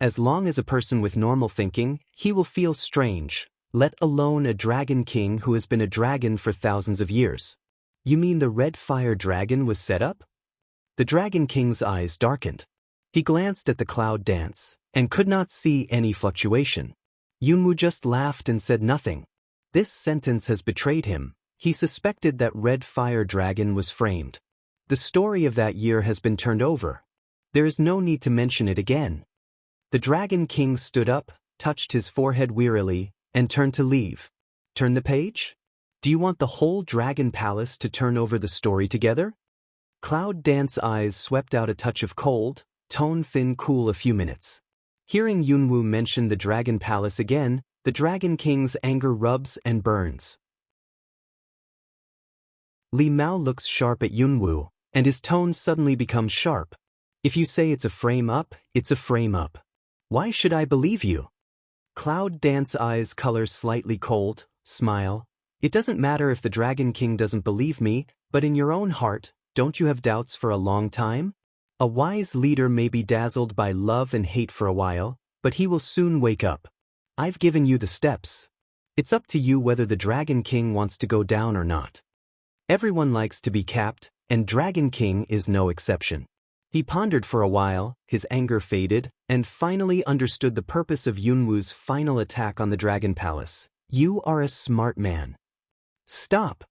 As long as a person with normal thinking, he will feel strange, let alone a Dragon King who has been a dragon for thousands of years. You mean the Red Fire Dragon was set up? The Dragon King's eyes darkened. He glanced at the cloud dance, and could not see any fluctuation. Yunwu just laughed and said nothing. This sentence has betrayed him. He suspected that Red Fire Dragon was framed. The story of that year has been turned over. There is no need to mention it again. The Dragon King stood up, touched his forehead wearily, and turned to leave. Turn the page? Do you want the whole Dragon Palace to turn over the story together? Cloud Dance's eyes swept out a touch of cold, tone thin cool a few minutes. Hearing Yunwu mention the Dragon Palace again, the Dragon King's anger rubs and burns. Li Mao looks sharp at Yunwu, and his tone suddenly becomes sharp. If you say it's a frame up, it's a frame up. Why should I believe you? Cloud Dance's eyes color slightly cold, smile. It doesn't matter if the Dragon King doesn't believe me, but in your own heart, don't you have doubts for a long time? A wise leader may be dazzled by love and hate for a while, but he will soon wake up. I've given you the steps. It's up to you whether the Dragon King wants to go down or not. Everyone likes to be capped, and Dragon King is no exception. He pondered for a while, his anger faded, and finally understood the purpose of Yunwu's final attack on the Dragon Palace. You are a smart man. Stop!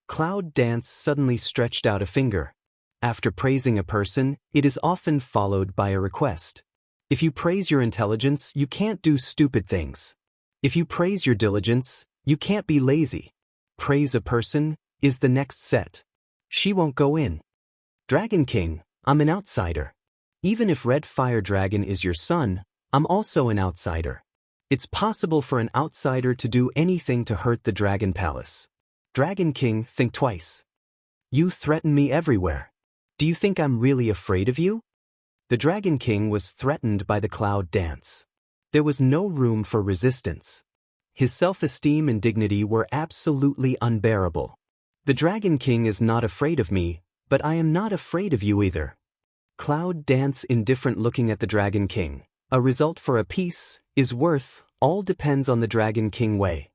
Cloud Dance suddenly stretched out a finger. After praising a person, it is often followed by a request. If you praise your intelligence, you can't do stupid things. If you praise your diligence, you can't be lazy. Praise a person is the next set. She won't go in. Dragon King, I'm an outsider. Even if Red Fire Dragon is your son, I'm also an outsider. It's possible for an outsider to do anything to hurt the Dragon Palace. Dragon King, think twice. You threaten me everywhere. Do you think I'm really afraid of you? The Dragon King was threatened by the cloud dance. There was no room for resistance. His self-esteem and dignity were absolutely unbearable. The Dragon King is not afraid of me, but I am not afraid of you either. Cloud Dance indifferent looking at the Dragon King. A result for a piece is worth, all depends on the Dragon King way.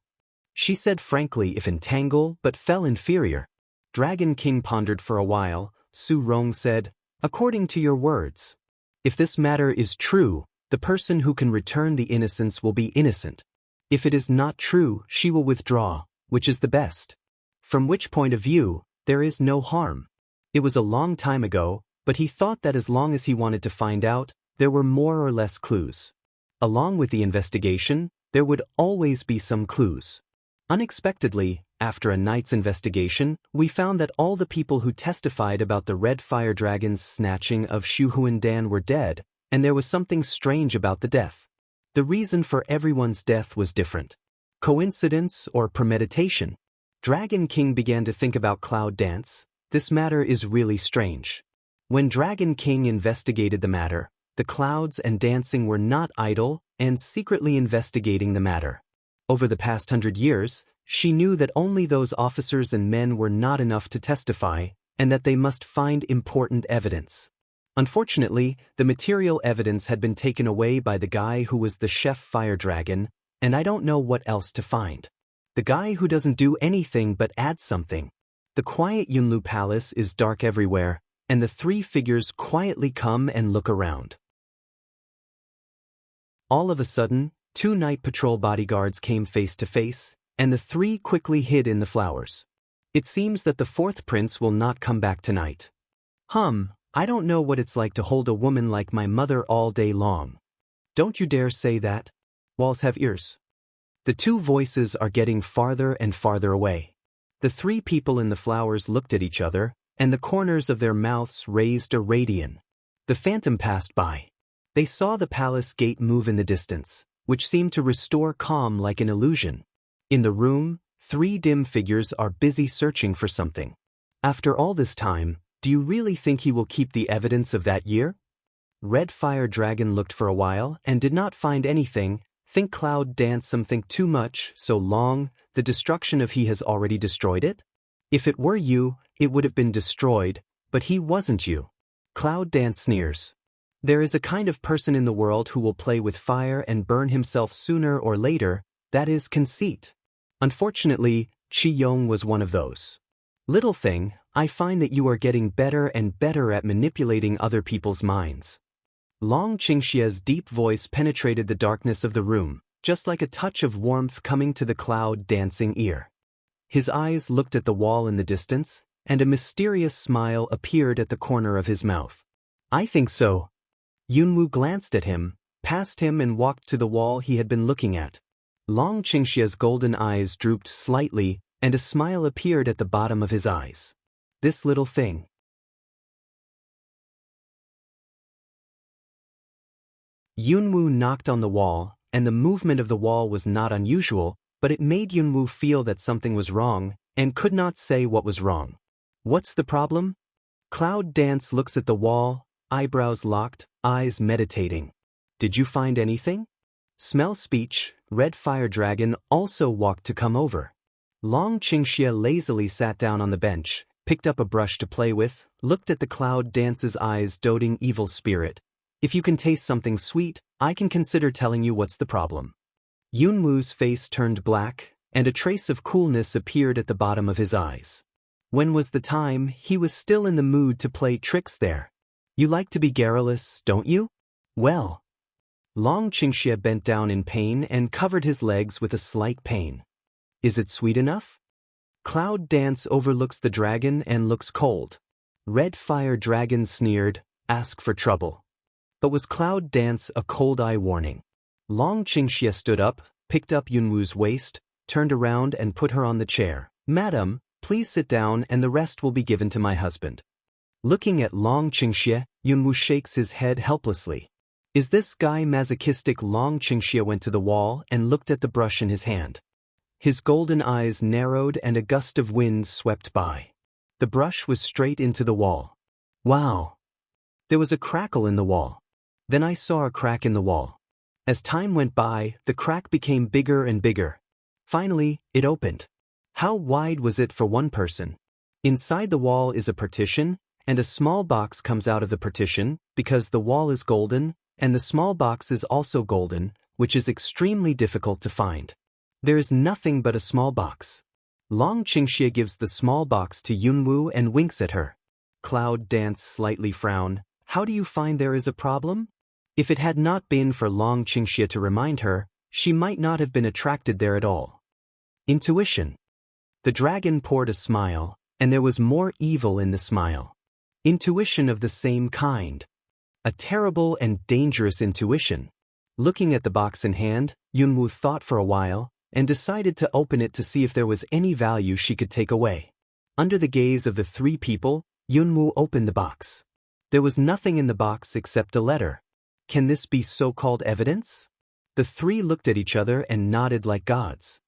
She said frankly if entangle but fell inferior. Dragon King pondered for a while. Su Rong said, according to your words. If this matter is true, the person who can return the innocence will be innocent. If it is not true, she will withdraw, which is the best. From which point of view, there is no harm. It was a long time ago, but he thought that as long as he wanted to find out, there were more or less clues. Along with the investigation, there would always be some clues. Unexpectedly, after a night's investigation, we found that all the people who testified about the Red Fire Dragon's snatching of Shu Huandan were dead, and there was something strange about the death. The reason for everyone's death was different. Coincidence or premeditation? Dragon King began to think about Cloud Dance. This matter is really strange. When Dragon King investigated the matter, the clouds and dancing were not idle and secretly investigating the matter. Over the past 100 years, she knew that only those officers and men were not enough to testify, and that they must find important evidence. Unfortunately, the material evidence had been taken away by the guy who was the chef fire dragon, and I don't know what else to find. The guy who doesn't do anything but add something. The quiet Yunlu Palace is dark everywhere, and the three figures quietly come and look around. All of a sudden, 2 night patrol bodyguards came face to face, and the 3 quickly hid in the flowers. It seems that the 4th prince will not come back tonight. I don't know what it's like to hold a woman like my mother all day long. Don't you dare say that. Walls have ears. The 2 voices are getting farther and farther away. The 3 people in the flowers looked at each other, and the corners of their mouths raised a radian. The phantom passed by. They saw the palace gate move in the distance, which seemed to restore calm like an illusion. In the room, 3 dim figures are busy searching for something. After all this time, do you really think he will keep the evidence of that year? Red Fire Dragon looked for a while and did not find anything. Think Cloud Dance something too much, so long, the destruction of he has already destroyed it? If it were you, it would have been destroyed, but he wasn't you. Cloud Dance sneers. There is a kind of person in the world who will play with fire and burn himself sooner or later, that is conceit. Unfortunately, Chi-Yong was one of those. Little thing, I find that you are getting better and better at manipulating other people's minds. Long Qingxia's deep voice penetrated the darkness of the room, just like a touch of warmth coming to the Cloud Dancing ear. His eyes looked at the wall in the distance, and a mysterious smile appeared at the corner of his mouth. I think so. Yunwu glanced at him, passed him and walked to the wall he had been looking at. Long Qingxia's golden eyes drooped slightly, and a smile appeared at the bottom of his eyes. This little thing. Yunwu knocked on the wall, and the movement of the wall was not unusual, but it made Yunwu feel that something was wrong, and could not say what was wrong. What's the problem? Cloud Dance looks at the wall, eyebrows locked, eyes meditating. Did you find anything? Smell speech, Red Fire Dragon also walked to come over. Long Qingxia lazily sat down on the bench, picked up a brush to play with, looked at the Cloud Dance's eyes, doting evil spirit. If you can taste something sweet, I can consider telling you what's the problem. Yunwu's face turned black, and a trace of coolness appeared at the bottom of his eyes. When was the time he was still in the mood to play tricks there? You like to be garrulous, don't you? Well. Long Qingxia bent down in pain and covered his legs with a slight pain. Is it sweet enough? Cloud Dance overlooks the dragon and looks cold. Red Fire Dragon sneered, ask for trouble. But was Cloud Dance a cold eye warning? Long Qingxia stood up, picked up Yunwu's waist, turned around and put her on the chair. Madam, please sit down and the rest will be given to my husband. Looking at Long Qingxia, Yunwu shakes his head helplessly. Is this guy masochistic? Long Qingxia went to the wall and looked at the brush in his hand. His golden eyes narrowed and a gust of wind swept by. The brush was straight into the wall. Wow! There was a crackle in the wall. Then I saw a crack in the wall. As time went by, the crack became bigger and bigger. Finally, it opened. How wide was it for one person? Inside the wall is a partition, and a small box comes out of the partition, because the wall is golden, and the small box is also golden, which is extremely difficult to find. There is nothing but a small box. Long Qingxia gives the small box to Yunwu and winks at her. Cloud Dance slightly frowned. How do you find there is a problem? If it had not been for Long Qingxia to remind her, she might not have been attracted there at all. Intuition. The dragon poured a smile, and there was more evil in the smile. Intuition of the same kind. A terrible and dangerous intuition. Looking at the box in hand, Yunwu thought for a while, and decided to open it to see if there was any value she could take away. Under the gaze of the three people, Yunwu opened the box. There was nothing in the box except a letter. Can this be so-called evidence? The three looked at each other and nodded like gods.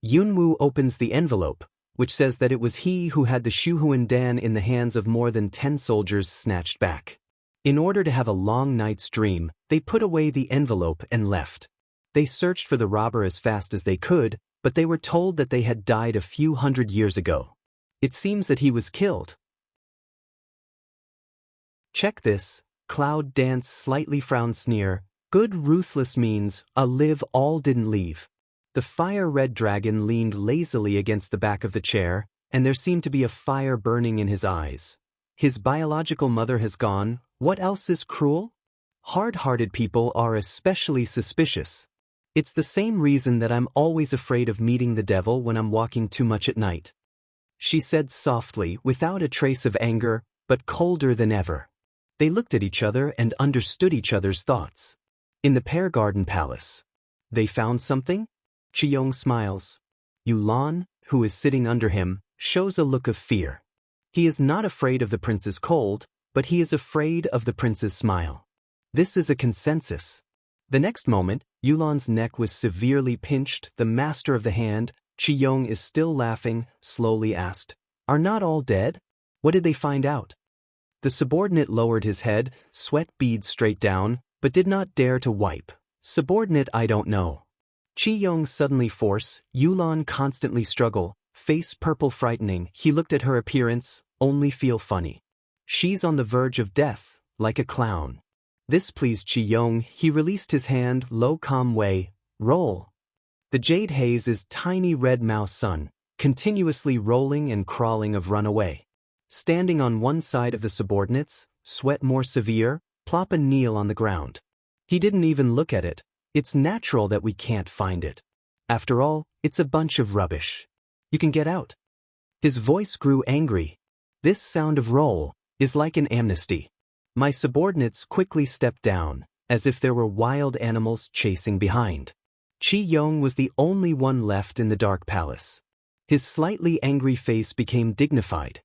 Yunwu opens the envelope, which says that it was he who had the Shuhuan Dan in the hands of more than 10 soldiers snatched back. In order to have a long night's dream, they put away the envelope and left. They searched for the robber as fast as they could, but they were told that they had died a few hundred years ago. It seems that he was killed. Check this. Cloud Dance slightly frowned sneer. Good ruthless means, a live all didn't leave. The fire-red dragon leaned lazily against the back of the chair, and there seemed to be a fire burning in his eyes. His biological mother has gone. What else is cruel? Hard-hearted people are especially suspicious. It's the same reason that I'm always afraid of meeting the devil when I'm walking too much at night. She said softly, without a trace of anger, but colder than ever. They looked at each other and understood each other's thoughts. In the Pear Garden Palace. They found something? Chi-Yong smiles. Yulan, who is sitting under him, shows a look of fear. He is not afraid of the prince's cold, but he is afraid of the prince's smile. This is a consensus. The next moment, Yulan's neck was severely pinched. The master of the hand, Chi-Yong, is still laughing, slowly asked, Are not all dead? What did they find out? The subordinate lowered his head, sweat beads straight down, but did not dare to wipe. Subordinate, I don't know. Chi-Yong suddenly force, Yulan constantly struggle, face purple frightening. He looked at her appearance, only feel funny. She's on the verge of death, like a clown. This pleased Chi-Yong. He released his hand, low calm way, roll. The jade haze is tiny red mouse sun, continuously rolling and crawling of run away. Standing on one side of the subordinates, sweat more severe, plop and kneel on the ground. He didn't even look at it. It's natural that we can't find it. After all, it's a bunch of rubbish. You can get out. His voice grew angry. This sound of roll is like an amnesty. My subordinates quickly stepped down, as if there were wild animals chasing behind. Chi-Yong was the only one left in the dark palace. His slightly angry face became dignified.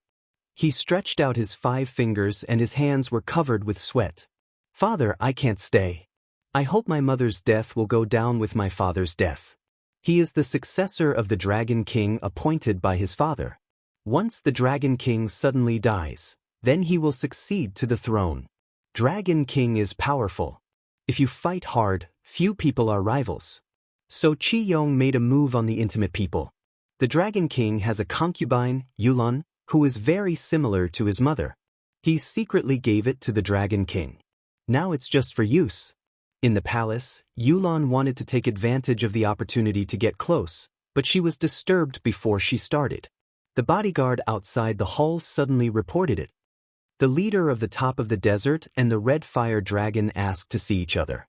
He stretched out his 5 fingers and his hands were covered with sweat. Father, I can't stay. I hope my mother's death will go down with my father's death. He is the successor of the Dragon King appointed by his father. Once the Dragon King suddenly dies, then he will succeed to the throne. Dragon King is powerful. If you fight hard, few people are rivals. So Chi-Yong made a move on the intimate people. The Dragon King has a concubine, Yulan, who is very similar to his mother. He secretly gave it to the Dragon King. Now it's just for use. In the palace, Yulan wanted to take advantage of the opportunity to get close, but she was disturbed before she started. The bodyguard outside the hall suddenly reported it. The leader of the top of the desert and the red fire dragon asked to see each other.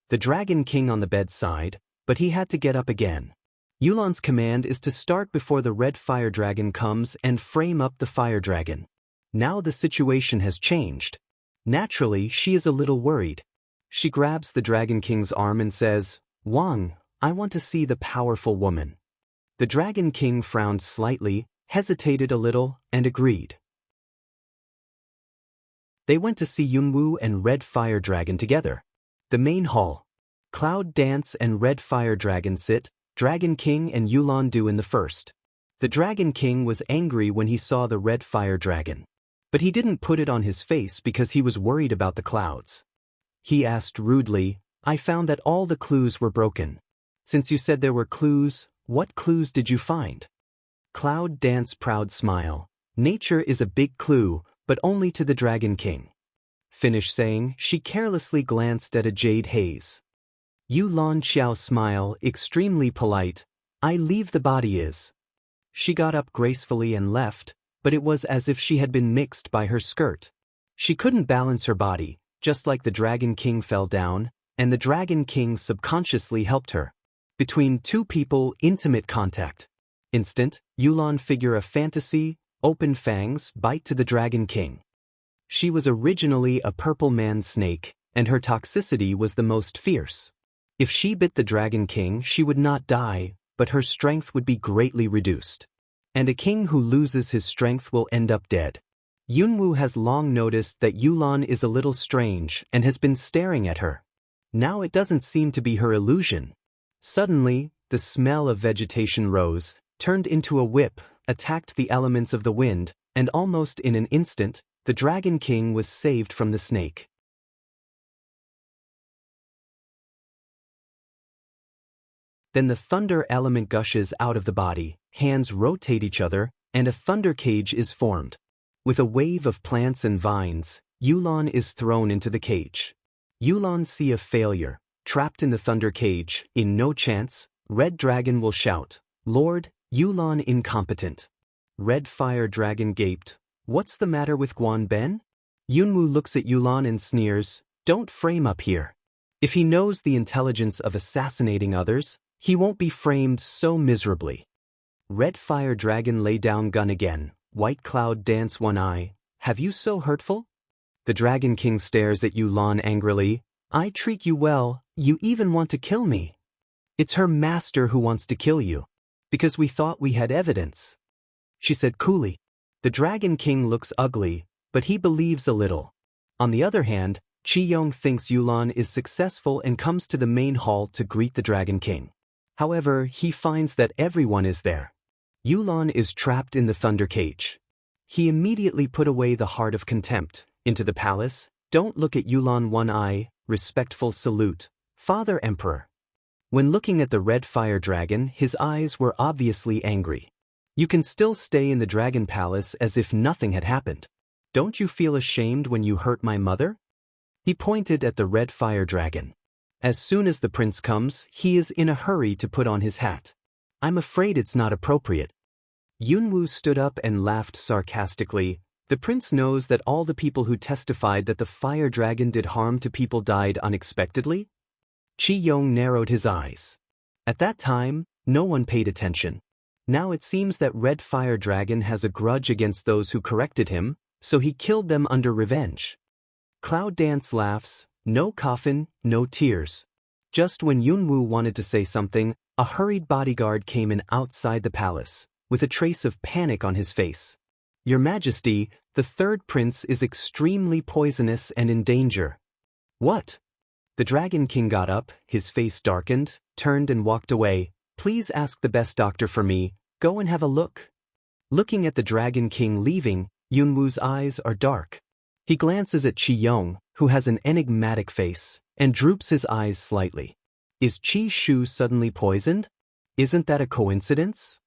The Dragon King on the bedside, but he had to get up again. Yulan's command is to start before the red fire dragon comes and frame up the fire dragon. Now the situation has changed. Naturally, she is a little worried. She grabs the Dragon King's arm and says, "Wang, I want to see the powerful woman." The Dragon King frowned slightly, hesitated a little, and agreed. They went to see Yunwu and Red Fire Dragon together. The main hall. Cloud Dance and Red Fire Dragon sit, Dragon King and Yulan do in the first. The Dragon King was angry when he saw the Red Fire Dragon. But he didn't put it on his face because he was worried about the clouds. He asked rudely, "I found that all the clues were broken. Since you said there were clues, what clues did you find?" Cloud Dance proud smile. "Nature is a big clue, but only to the Dragon King." Finish saying, she carelessly glanced at a jade haze. Yulan Xiao smile, extremely polite. "I leave the body is." She got up gracefully and left, but it was as if she had been mixed by her skirt. She couldn't balance her body, just like the Dragon King fell down, and the Dragon King subconsciously helped her. Between two people, intimate contact. Instant, Yulan figure a fantasy, open fangs, bite to the Dragon King. She was originally a purple man snake, and her toxicity was the most fierce. If she bit the Dragon King, she would not die, but her strength would be greatly reduced. And a king who loses his strength will end up dead. Yunwu has long noticed that Yulan is a little strange and has been staring at her. Now it doesn't seem to be her illusion. Suddenly, the smell of vegetation rose, turned into a whip, attacked the elements of the wind, and almost in an instant, the Dragon King was saved from the snake. Then the thunder element gushes out of the body, hands rotate each other, and a thunder cage is formed. With a wave of plants and vines, Yulan is thrown into the cage. Yulan see a failure, trapped in the thunder cage, in no chance, Red Dragon will shout, "Lord, Yulan incompetent." Red Fire Dragon gaped, "What's the matter with Guan Ben?" Yunwu looks at Yulan and sneers, "Don't frame up here. If he knows the intelligence of assassinating others, he won't be framed so miserably." Red Fire Dragon lay down gun again, White Cloud Dance one eye, "Have you so hurtful?" The Dragon King stares at Yulan angrily, "I treat you well, you even want to kill me." "It's her master who wants to kill you. Because we thought we had evidence," she said coolly. The Dragon King looks ugly, but he believes a little. On the other hand, Chi-Yong thinks Yulan is successful and comes to the main hall to greet the Dragon King. However, he finds that everyone is there. Yulan is trapped in the thunder cage. He immediately put away the heart of contempt, into the palace, "Don't look at Yulan one eye, respectful salute, Father Emperor." When looking at the red fire dragon, his eyes were obviously angry. You can still stay in the Dragon Palace as if nothing had happened. Don't you feel ashamed when you hurt my mother? He pointed at the red fire dragon. As soon as the prince comes, he is in a hurry to put on his hat. I'm afraid it's not appropriate. Yunwoo stood up and laughed sarcastically. The prince knows that all the people who testified that the fire dragon did harm to people died unexpectedly? Chi Yong narrowed his eyes. At that time, no one paid attention. Now it seems that Red Fire Dragon has a grudge against those who corrected him, so he killed them under revenge. Cloud Dance laughs, no coffin, no tears. Just when Yunwoo wanted to say something, a hurried bodyguard came in outside the palace, with a trace of panic on his face. Your Majesty, the third prince is extremely poisonous and in danger. What? The Dragon King got up, his face darkened, turned and walked away. Please ask the best doctor for me, go and have a look. Looking at the Dragon King leaving, Yunwoo's eyes are dark. He glances at Chi Yong, who has an enigmatic face, and droops his eyes slightly. Is Chi Shu suddenly poisoned? Isn't that a coincidence?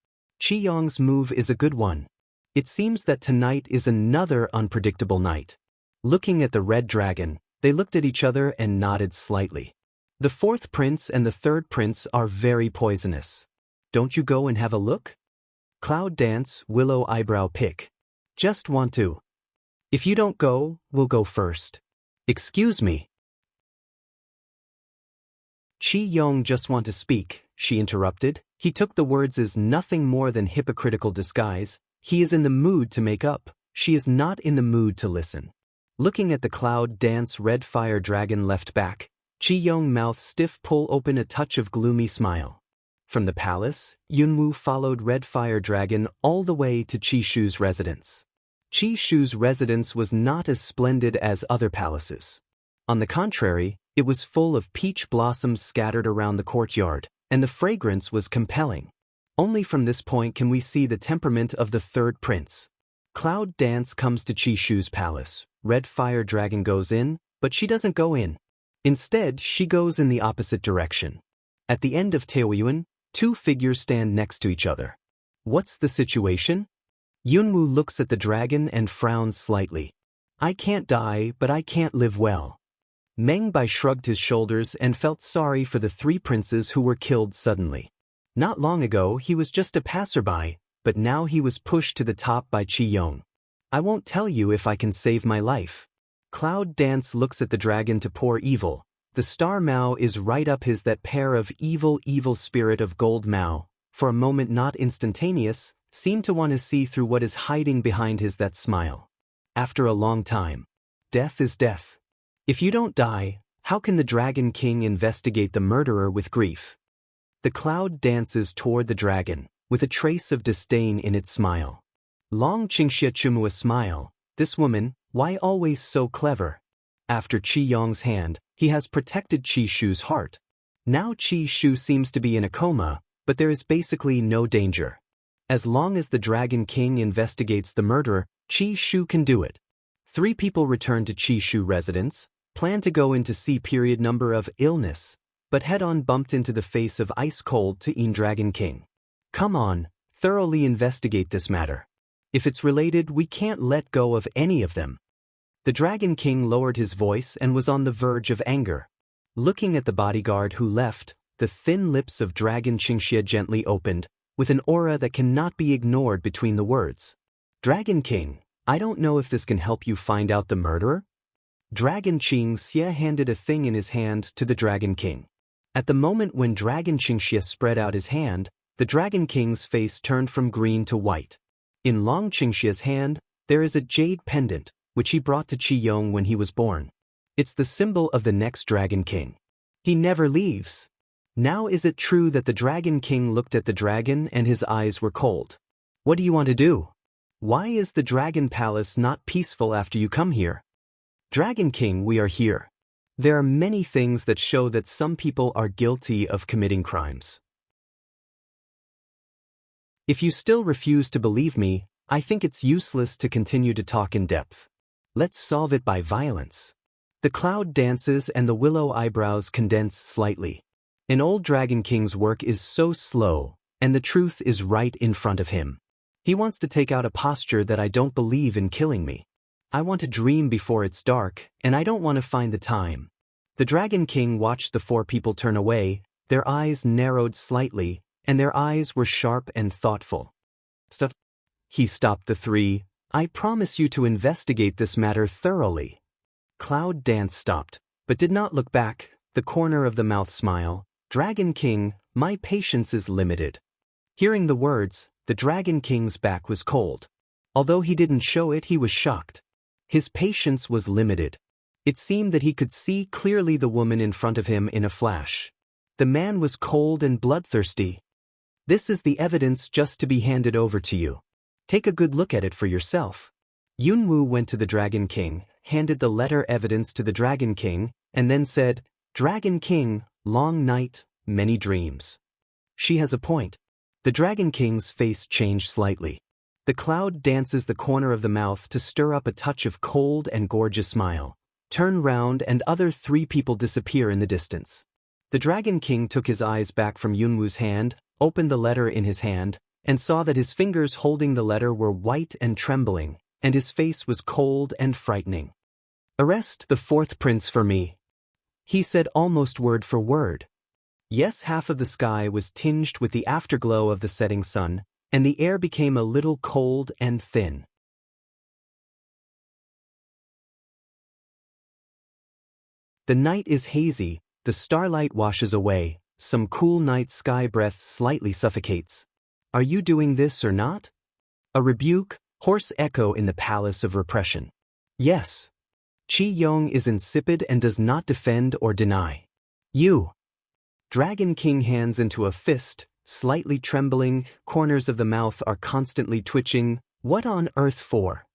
Chi Yong's move is a good one. It seems that tonight is another unpredictable night. Looking at the red dragon, they looked at each other and nodded slightly. The fourth prince and the third prince are very poisonous. Don't you go and have a look? Cloud Dance, Willow Eyebrow Pick. Just want to. If you don't go, we'll go first. Excuse me. Chi Yong just want to speak, she interrupted. He took the words as nothing more than hypocritical disguise. He is in the mood to make up. She is not in the mood to listen. Looking at the Cloud Dance Red Fire Dragon left back, Chi Yong mouth stiff pull open a touch of gloomy smile. From the palace, Yunwoo followed Red Fire Dragon all the way to Chi Shu's residence. Chi Shu's residence was not as splendid as other palaces. On the contrary, it was full of peach blossoms scattered around the courtyard, and the fragrance was compelling. Only from this point can we see the temperament of the third prince. Cloud Dance comes to Chi Shu's palace. Red Fire Dragon goes in, but she doesn't go in. Instead, she goes in the opposite direction. At the end of Taoyuan, two figures stand next to each other. What's the situation? Yunwoo looks at the dragon and frowns slightly. I can't die, but I can't live well. Meng Bai shrugged his shoulders and felt sorry for the three princes who were killed suddenly. Not long ago, he was just a passerby, but now he was pushed to the top by Chi Yong. I won't tell you if I can save my life. Cloud Dance looks at the dragon to pour evil. The star Mao is right up his that pair of evil spirit of gold Mao, for a moment not instantaneous, seemed to want to see through what is hiding behind his that smile. After a long time. Death is death. If you don't die, how can the Dragon King investigate the murderer with grief? The cloud dances toward the dragon, with a trace of disdain in its smile. Long Qingxia Chumua smile. This woman, why always so clever? After Chi Yong's hand, he has protected Chi Shu's heart. Now Chi Shu seems to be in a coma, but there is basically no danger. As long as the Dragon King investigates the murderer, Chi Shu can do it. Three people return to Chi Shu residence, plan to go into C period number of illness, but head-on bumped into the face of ice-cold to In Dragon King. Come on, thoroughly investigate this matter. If it's related, we can't let go of any of them. The Dragon King lowered his voice and was on the verge of anger. Looking at the bodyguard who left, the thin lips of Dragon Qingxia gently opened, with an aura that cannot be ignored between the words. Dragon King, I don't know if this can help you find out the murderer? Dragon Qingxia handed a thing in his hand to the Dragon King. At the moment when Dragon Qingxia spread out his hand, the Dragon King's face turned from green to white. In Long Qingxia's hand, there is a jade pendant, which he brought to Chi Yong when he was born. It's the symbol of the next Dragon King. He never leaves. Now is it true that the Dragon King looked at the dragon and his eyes were cold? What do you want to do? Why is the Dragon Palace not peaceful after you come here? Dragon King, we are here. There are many things that show that some people are guilty of committing crimes. If you still refuse to believe me, I think it's useless to continue to talk in depth. Let's solve it by violence. The cloud dances and the willow eyebrows condense slightly. An old Dragon King's work is so slow, and the truth is right in front of him. He wants to take out a posture that I don't believe in killing me. I want to dream before it's dark, and I don't want to find the time. The Dragon King watched the four people turn away, their eyes narrowed slightly, and their eyes were sharp and thoughtful. Stop. He stopped the three. I promise you to investigate this matter thoroughly. Cloud Dance stopped, but did not look back, the corner of the mouth smile. Dragon King, my patience is limited. Hearing the words, the Dragon King's back was cold. Although he didn't show it, he was shocked. His patience was limited. It seemed that he could see clearly the woman in front of him in a flash. The man was cold and bloodthirsty. This is the evidence just to be handed over to you. Take a good look at it for yourself. Yunwu went to the Dragon King, handed the letter evidence to the Dragon King, and then said, Dragon King, long night, many dreams. She has a point. The Dragon King's face changed slightly. The cloud dances the corner of the mouth to stir up a touch of cold and gorgeous smile. Turn round and other three people disappear in the distance. The Dragon King took his eyes back from Yunwu's hand, opened the letter in his hand, and saw that his fingers holding the letter were white and trembling, and his face was cold and frightening. Arrest the fourth prince for me, he said almost word for word. Yes, half of the sky was tinged with the afterglow of the setting sun, and the air became a little cold and thin. The night is hazy, the starlight washes away, some cool night sky breath slightly suffocates. Are you doing this or not? A rebuke, hoarse echo in the palace of repression. Yes. Chi Yong is insipid and does not defend or deny. You. Dragon King hands into a fist, slightly trembling, corners of the mouth are constantly twitching. What on earth for?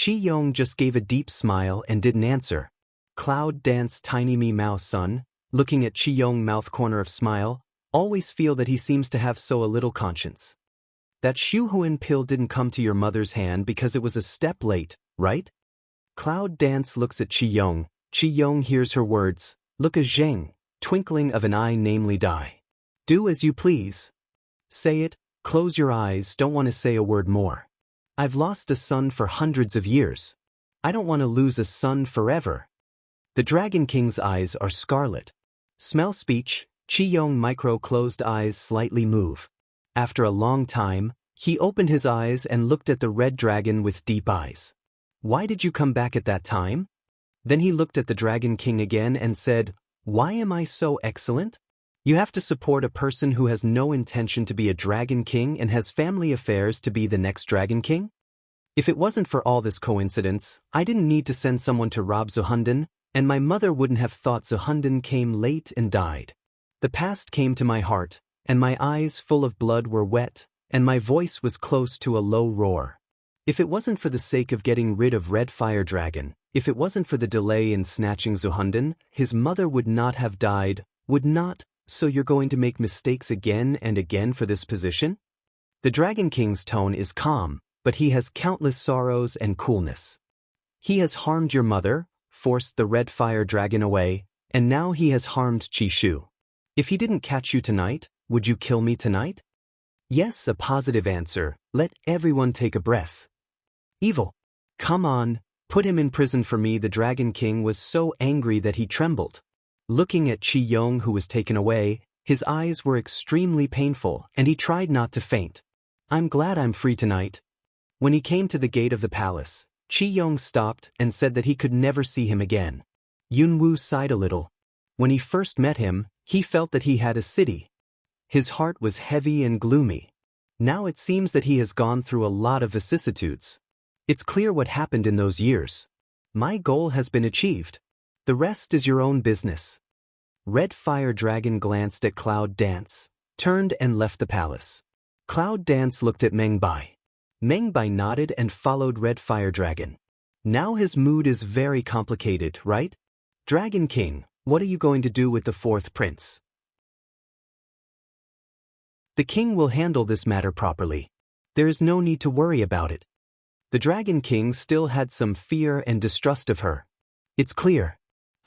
Chi Yong just gave a deep smile and didn't answer. Cloud Dance Tiny Me Mouse Son, looking at Chi Yong mouth corner of smile, always feel that he seems to have so a little conscience. That Shuhuan pill didn't come to your mother's hand because it was a step late, right? Cloud Dance looks at Chi Yong. Chi Yong hears her words. Look at Zheng, twinkling of an eye namely die. Do as you please. Say it, close your eyes, don't want to say a word more. I've lost a son for hundreds of years. I don't want to lose a son forever. The Dragon King's eyes are scarlet. Smell speech, Chi Yong micro closed eyes slightly move. After a long time, he opened his eyes and looked at the red dragon with deep eyes. Why did you come back at that time? Then he looked at the Dragon King again and said, Why am I so excellent? You have to support a person who has no intention to be a Dragon King and has family affairs to be the next Dragon King? If it wasn't for all this coincidence, I didn't need to send someone to rob Zuhunden, and my mother wouldn't have thought Zuhunden came late and died. The past came to my heart, and my eyes full of blood were wet, and my voice was close to a low roar. If it wasn't for the sake of getting rid of Red Fire Dragon, if it wasn't for the delay in snatching Zuhunden, his mother would not have died, would not, so you're going to make mistakes again and again for this position? The Dragon King's tone is calm, but he has countless sorrows and coolness. He has harmed your mother, forced the Red Fire Dragon away, and now he has harmed Chishu. If he didn't catch you tonight, would you kill me tonight? Yes, a positive answer. Let everyone take a breath. Evil. Come on, put him in prison for me. The Dragon King was so angry that he trembled. Looking at Chi Yong who was taken away, his eyes were extremely painful and he tried not to faint. I'm glad I'm free tonight. When he came to the gate of the palace, Chi Yong stopped and said that he could never see him again. Yunwu sighed a little. When he first met him, he felt that he had a city. His heart was heavy and gloomy. Now it seems that he has gone through a lot of vicissitudes. It's clear what happened in those years. My goal has been achieved. The rest is your own business. Red Fire Dragon glanced at Cloud Dance, turned and left the palace. Cloud Dance looked at Meng Bai. Meng Bai nodded and followed Red Fire Dragon. Now his mood is very complicated, right? Dragon King, what are you going to do with the fourth prince? The king will handle this matter properly. There is no need to worry about it. The Dragon King still had some fear and distrust of her. It's clear.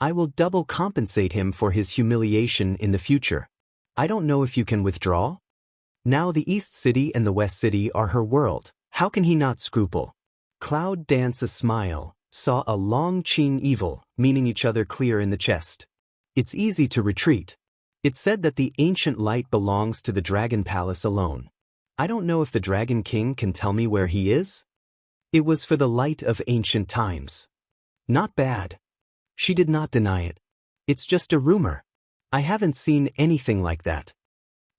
I will double compensate him for his humiliation in the future. I don't know if you can withdraw? Now the East City and the West City are her world. How can he not scruple? Cloud Dance a smile, saw a long Qing evil, meaning each other clear in the chest. It's easy to retreat. It's said that the ancient light belongs to the Dragon Palace alone. I don't know if the Dragon King can tell me where he is. It was for the light of ancient times. Not bad. She did not deny it. It's just a rumor. I haven't seen anything like that.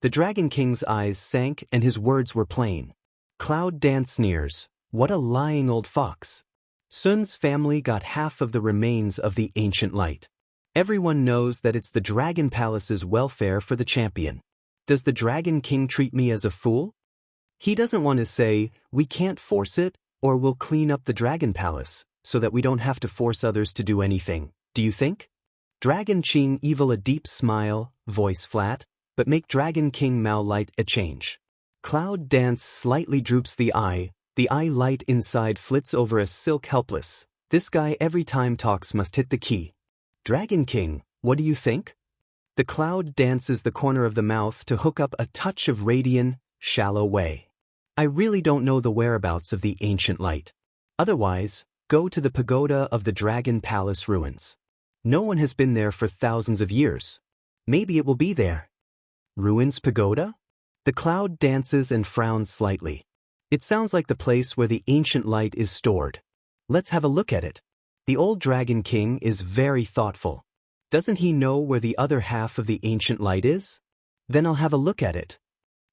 The Dragon King's eyes sank and his words were plain. Cloud Dance sneers, what a lying old fox. Sun's family got half of the remains of the ancient light. Everyone knows that it's the Dragon Palace's welfare for the champion. Does the Dragon King treat me as a fool? He doesn't want to say, we can't force it, or we'll clean up the Dragon Palace, so that we don't have to force others to do anything, do you think? Dragon Qing evil a deep smile, voice flat, but make Dragon King Mao light a change. Cloud Dance slightly droops the eye light inside flits over a silk helpless. This guy every time talks must hit the key. Dragon King, what do you think? The cloud dances the corner of the mouth to hook up a touch of radiant, shallow way. I really don't know the whereabouts of the ancient light. Otherwise, go to the pagoda of the Dragon Palace ruins. No one has been there for thousands of years. Maybe it will be there. Ruins pagoda? The cloud dances and frowns slightly. It sounds like the place where the ancient light is stored. Let's have a look at it. The old Dragon King is very thoughtful. Doesn't he know where the other half of the ancient light is? Then I'll have a look at it.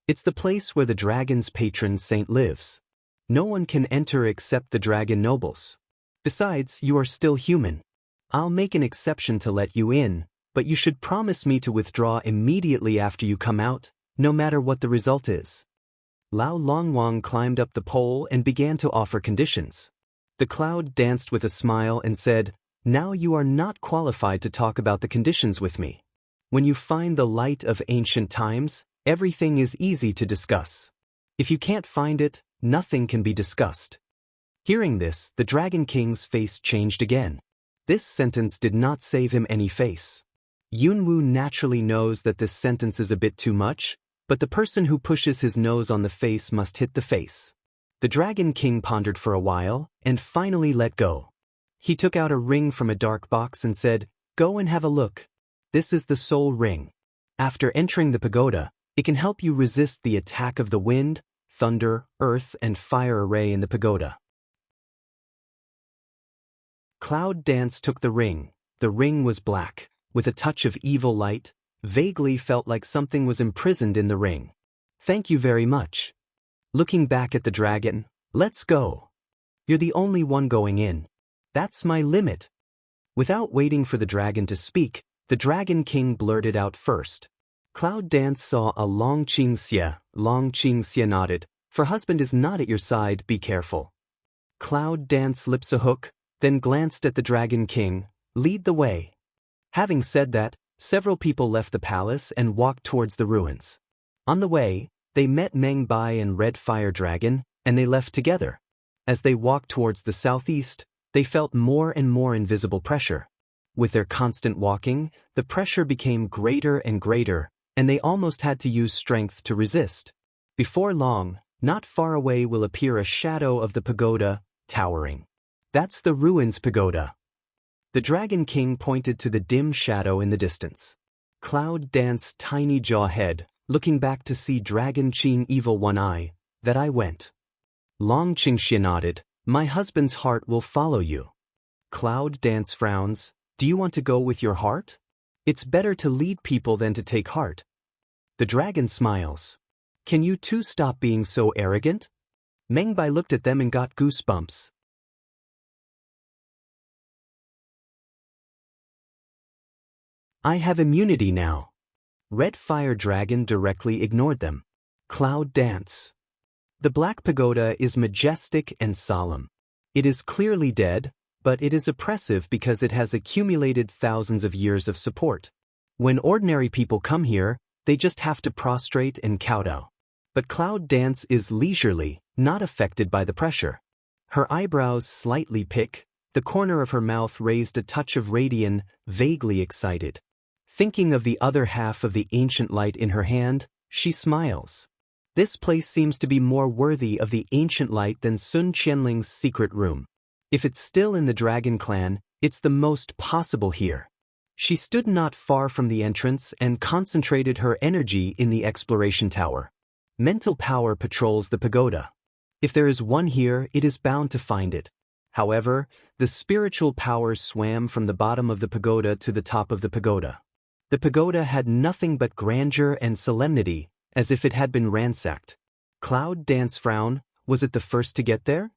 It's the place where the dragon's patron saint lives. No one can enter except the dragon nobles. Besides, you are still human. I'll make an exception to let you in, but you should promise me to withdraw immediately after you come out, no matter what the result is. Lao Longwang climbed up the pole and began to offer conditions. The cloud danced with a smile and said, now you are not qualified to talk about the conditions with me. When you find the light of ancient times, everything is easy to discuss. If you can't find it, nothing can be discussed. Hearing this, the Dragon King's face changed again. This sentence did not save him any face. Yunwu naturally knows that this sentence is a bit too much, but the person who pushes his nose on the face must hit the face. The Dragon King pondered for a while, and finally let go. He took out a ring from a dark box and said, go and have a look. This is the soul ring. After entering the pagoda, it can help you resist the attack of the wind, thunder, earth, and fire array in the pagoda. Cloud Dance took the ring. The ring was black, with a touch of evil light, vaguely felt like something was imprisoned in the ring. Thank you very much. Looking back at the dragon, let's go. You're the only one going in. That's my limit. Without waiting for the dragon to speak, the Dragon King blurted out first. Cloud Dance saw a Long Qingxia nodded. For husband is not at your side, be careful. Cloud Dance lips a hook, then glanced at the Dragon King, lead the way. Having said that, several people left the palace and walked towards the ruins. On the way, they met Meng Bai and Red Fire Dragon, and they left together. As they walked towards the southeast, they felt more and more invisible pressure. With their constant walking, the pressure became greater and greater, and they almost had to use strength to resist. Before long, not far away will appear a shadow of the pagoda, towering. That's the ruins pagoda. The Dragon King pointed to the dim shadow in the distance. Cloud Dance's tiny jaw head, looking back to see Dragon Qing evil one eye, that I went. Long Qingxia nodded, my husband's heart will follow you. Cloud Dance frowns, do you want to go with your heart? It's better to lead people than to take heart. The dragon smiles. Can you two stop being so arrogant? Meng Bai looked at them and got goosebumps. I have immunity now. Red Fire Dragon directly ignored them. Cloud Dance. The Black Pagoda is majestic and solemn. It is clearly dead, but it is oppressive because it has accumulated thousands of years of support. When ordinary people come here, they just have to prostrate and kowtow. But Cloud Dance is leisurely, not affected by the pressure. Her eyebrows slightly pick, the corner of her mouth raised a touch of radiance, vaguely excited. Thinking of the other half of the ancient light in her hand, she smiles. This place seems to be more worthy of the ancient light than Sun Qianling's secret room. If it's still in the Dragon Clan, it's the most possible here. She stood not far from the entrance and concentrated her energy in the exploration tower. Mental power patrols the pagoda. If there is one here, it is bound to find it. However, the spiritual power swam from the bottom of the pagoda to the top of the pagoda. The pagoda had nothing but grandeur and solemnity, as if it had been ransacked. Cloud Dance frown, was it the first to get there?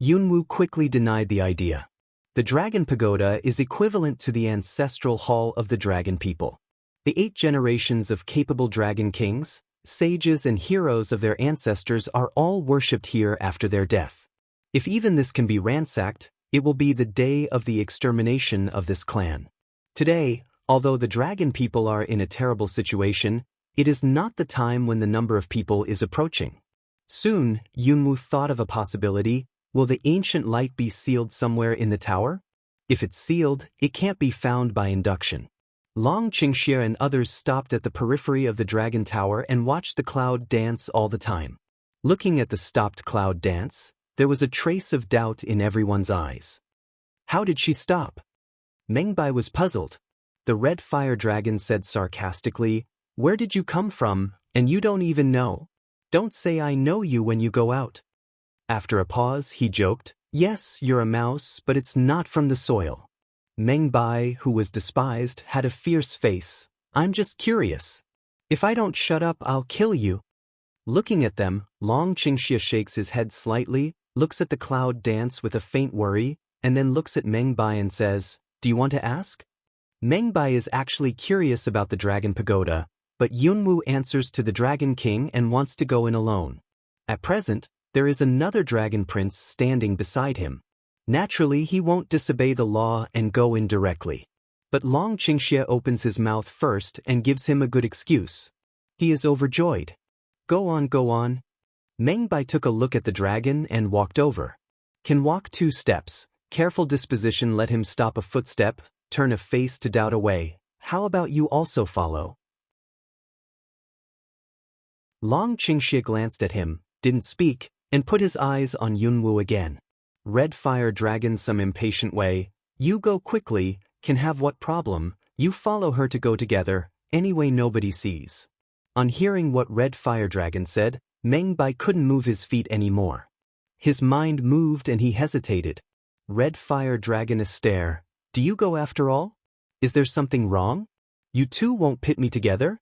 Yunwu quickly denied the idea. The Dragon Pagoda is equivalent to the ancestral hall of the dragon people. The 8 generations of capable dragon kings, sages and heroes of their ancestors are all worshipped here after their death. If even this can be ransacked, it will be the day of the extermination of this clan. Today, although the dragon people are in a terrible situation, it is not the time when the number of people is approaching. Soon, Yunwu thought of a possibility. Will the ancient light be sealed somewhere in the tower? If it's sealed, it can't be found by induction. Long Qingxie and others stopped at the periphery of the dragon tower and watched the cloud dance all the time. Looking at the stopped cloud dance, there was a trace of doubt in everyone's eyes. How did she stop? Mengbai was puzzled. The red fire dragon said sarcastically, "Where did you come from, and you don't even know? Don't say I know you when you go out." After a pause, he joked, "Yes, you're a mouse, but it's not from the soil." Mengbai, who was despised, had a fierce face. "I'm just curious. If I don't shut up, I'll kill you." Looking at them, Long Qingxie shakes his head slightly, looks at the cloud dance with a faint worry, and then looks at Mengbai and says, "Do you want to ask?" Mengbai is actually curious about the Dragon Pagoda, but Yunwu answers to the Dragon King and wants to go in alone. At present, there is another dragon prince standing beside him. Naturally, he won't disobey the law and go in directly. But Long Qingxie opens his mouth first and gives him a good excuse. He is overjoyed. Go on, go on." Mengbai took a look at the dragon and walked over. Can walk 2 steps. Careful disposition let him stop a footstep, turn a face to doubt away. How about you also follow? Long Qingxie glanced at him, didn't speak, and put his eyes on Yunwu again. Red fire dragon some impatient way. "You go quickly, can have what problem, you follow her to go together, anyway nobody sees." On hearing what red fire dragon said, Mengbai couldn't move his feet anymore. His mind moved and he hesitated. Red fire dragon a stare. "Do you go after all? Is there something wrong? You two won't pit me together?"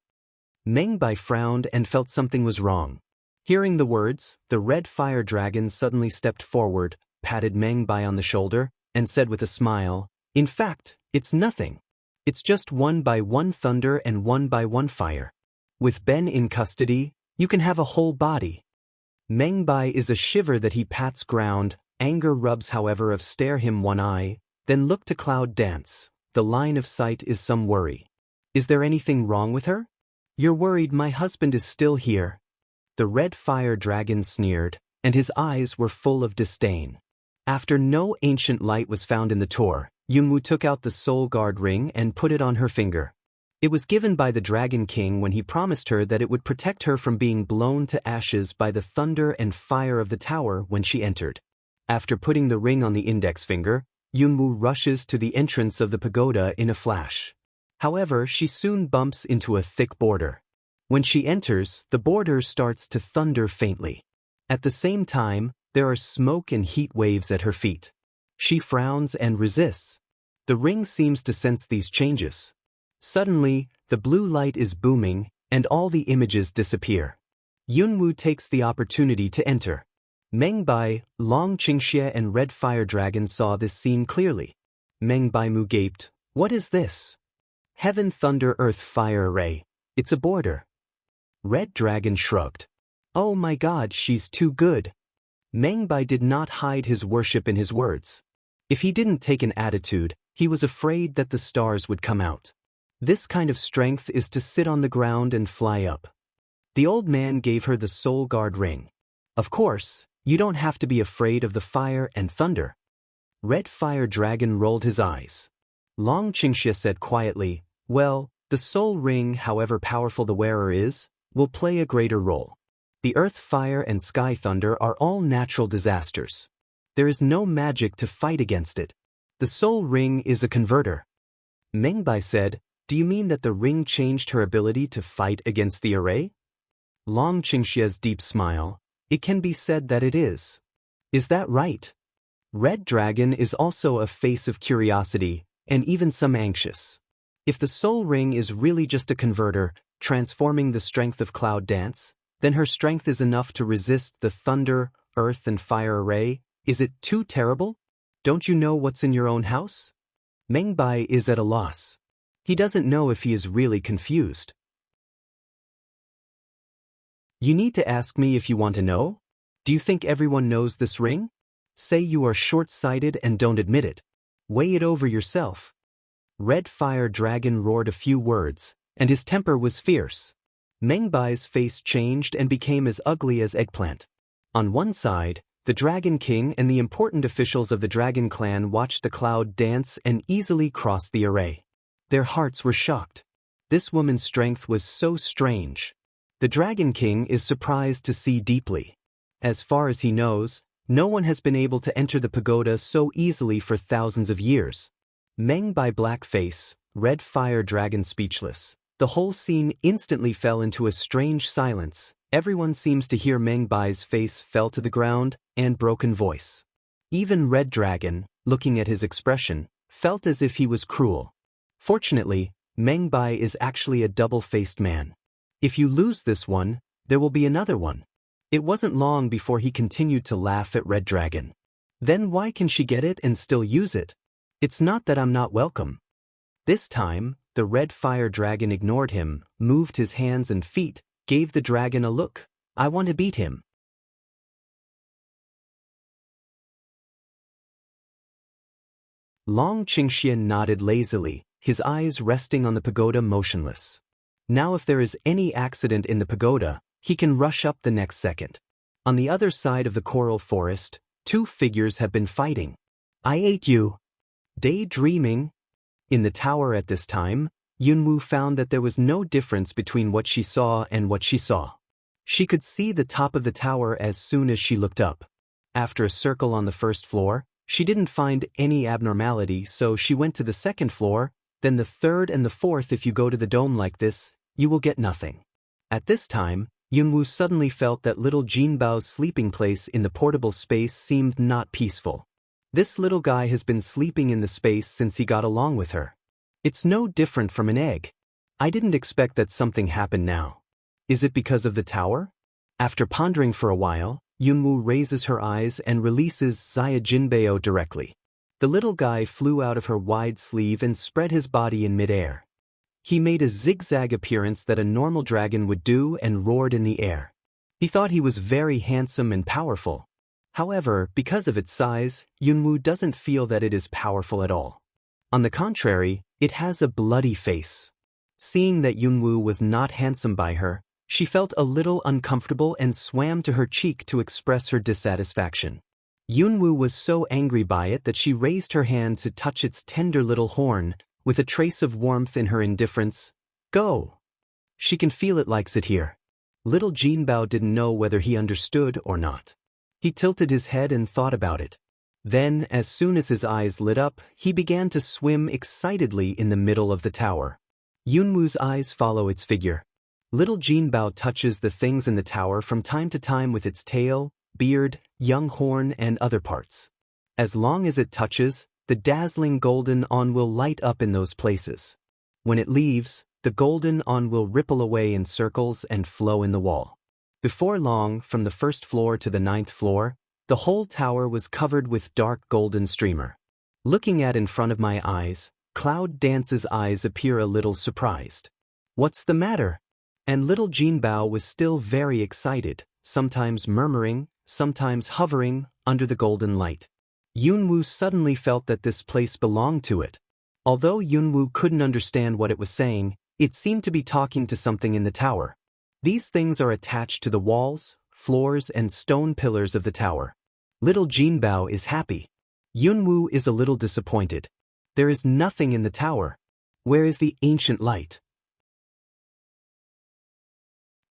Mengbai frowned and felt something was wrong. Hearing the words, the red fire dragon suddenly stepped forward, patted Mengbai on the shoulder, and said with a smile, "In fact, it's nothing. It's just 1 by 1 thunder and 1 by 1 fire. With Ben in custody, you can have a whole body." Mengbai is a shiver that he pats ground, anger rubs however of stare him one eye, then look to cloud dance. The line of sight is some worry. Is there anything wrong with her? "You're worried my husband is still here." The red fire dragon sneered, and his eyes were full of disdain. After no ancient light was found in the tour, Yunwu took out the soul guard ring and put it on her finger. It was given by the Dragon King when he promised her that it would protect her from being blown to ashes by the thunder and fire of the tower when she entered. After putting the ring on the index finger, Yunwu rushes to the entrance of the pagoda in a flash. However, she soon bumps into a thick border. When she enters, the border starts to thunder faintly. At the same time, there are smoke and heat waves at her feet. She frowns and resists. The ring seems to sense these changes. Suddenly, the blue light is booming, and all the images disappear. Yunwu takes the opportunity to enter. Mengbai, Long Qingxie and Red Fire Dragon saw this scene clearly. Mengbai Mu gaped, "What is this?" "Heaven Thunder Earth Fire Array. It's a border." Red Dragon shrugged. "Oh my god, she's too good." Mengbai did not hide his worship in his words. If he didn't take an attitude, he was afraid that the stars would come out. This kind of strength is to sit on the ground and fly up. The old man gave her the soul guard ring. Of course, you don't have to be afraid of the fire and thunder. Red Fire Dragon rolled his eyes. Long Qingxie said quietly, "Well, the soul ring, however powerful the wearer is, will play a greater role. The earth fire and sky thunder are all natural disasters. There is no magic to fight against it. The soul ring is a converter. Mengbai said, "Do you mean that the ring changed her ability to fight against the array?" Long Qingxia's deep smile, "It can be said that it is." "Is that right?" Red Dragon is also a face of curiosity, and even some anxious. If the soul ring is really just a converter, transforming the strength of Cloud Dance, then her strength is enough to resist the thunder, earth and fire array. Is it too terrible? Don't you know what's in your own house? Mengbai is at a loss. He doesn't know if he is really confused. You need to ask me if you want to know? Do you think everyone knows this ring? Say you are short-sighted and don't admit it. Weigh it over yourself. Red Fire Dragon roared a few words, and his temper was fierce. Mengbai's face changed and became as ugly as eggplant. On one side, the Dragon King and the important officials of the Dragon Clan watched the cloud dance and easily crossed the array. Their hearts were shocked. This woman's strength was so strange. The Dragon King is surprised to see deeply. As far as he knows, no one has been able to enter the pagoda so easily for thousands of years. Mengbai Blackface, Red Fire Dragon speechless. The whole scene instantly fell into a strange silence. Everyone seems to hear Mengbai's face fell to the ground and broken voice. Even Red Dragon, looking at his expression, felt as if he was cruel. Fortunately, Mengbai is actually a double-faced man. If you lose this one, there will be another one. It wasn't long before he continued to laugh at Red Dragon. Then why can she get it and still use it? It's not that I'm not welcome. This time, the Red Fire Dragon ignored him, moved his hands and feet, gave the dragon a look. I want to beat him. Long Qingxian nodded lazily, his eyes resting on the pagoda motionless. Now if there is any accident in the pagoda, he can rush up the next second. On the other side of the coral forest, two figures have been fighting. I ate you. Daydreaming. In the tower at this time, Yunwu found that there was no difference between what she saw and what she saw. She could see the top of the tower as soon as she looked up. After a circle on the first floor, she didn't find any abnormality, so she went to the second floor, then the third and the fourth. If you go to the dome like this, you will get nothing. At this time, Yunwu suddenly felt that little Jinbao's sleeping place in the portable space seemed not peaceful. This little guy has been sleeping in the space since he got along with her. It's no different from an egg. I didn't expect that something happened now. Is it because of the tower? After pondering for a while, Yunwu raises her eyes and releases Xia Jinbao directly. The little guy flew out of her wide sleeve and spread his body in midair. He made a zigzag appearance that a normal dragon would do and roared in the air. He thought he was very handsome and powerful. However, because of its size, Yunwu doesn't feel that it is powerful at all. On the contrary, it has a bloody face. Seeing that Yunwu was not handsome by her, she felt a little uncomfortable and swam to her cheek to express her dissatisfaction. Yunwu was so angry by it that she raised her hand to touch its tender little horn, with a trace of warmth in her indifference. Go! She can feel it likes it here. Little Jinbao didn't know whether he understood or not. He tilted his head and thought about it. Then, as soon as his eyes lit up, he began to swim excitedly in the middle of the tower. Yunwu's eyes follow its figure. Little Jinbao touches the things in the tower from time to time with its tail, beard, young horn and other parts. As long as it touches, the dazzling golden on will light up in those places. When it leaves, the golden on will ripple away in circles and flow in the wall. Before long, from the first floor to the 9th floor, the whole tower was covered with dark golden streamer. Looking at in front of my eyes, Cloud Dance's eyes appear a little surprised. What's the matter? And little Jinbao was still very excited, sometimes murmuring, sometimes hovering, under the golden light. Yunwu suddenly felt that this place belonged to it. Although Yunwu couldn't understand what it was saying, it seemed to be talking to something in the tower. These things are attached to the walls, floors and stone pillars of the tower. Little Jinbao is happy. Yunwu is a little disappointed. There is nothing in the tower. Where is the ancient light?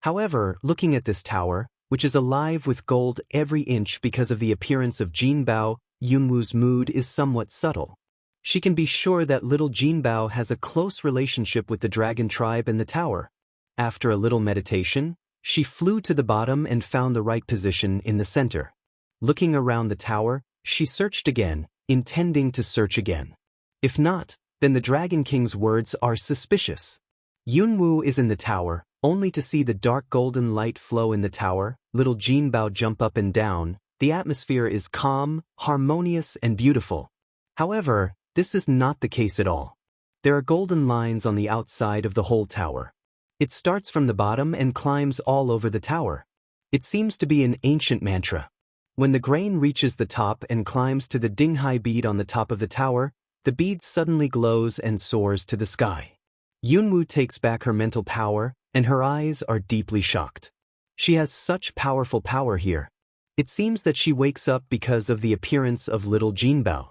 However, looking at this tower, which is alive with gold every inch because of the appearance of Jinbao. Yunwu's mood is somewhat subtle. She can be sure that little Jinbao has a close relationship with the dragon tribe and the tower. After a little meditation, she flew to the bottom and found the right position in the center. Looking around the tower, she searched again, intending to search again. If not, then the Dragon King's words are suspicious. Yunwu is in the tower, only to see the dark golden light flow in the tower, little Jinbao jump up and down. The atmosphere is calm, harmonious, and beautiful. However, this is not the case at all. There are golden lines on the outside of the whole tower. It starts from the bottom and climbs all over the tower. It seems to be an ancient mantra. When the grain reaches the top and climbs to the Dinghai bead on the top of the tower, the bead suddenly glows and soars to the sky. Yunwu takes back her mental power, and her eyes are deeply shocked. She has such powerful power here. It seems that she wakes up because of the appearance of little Jinbao.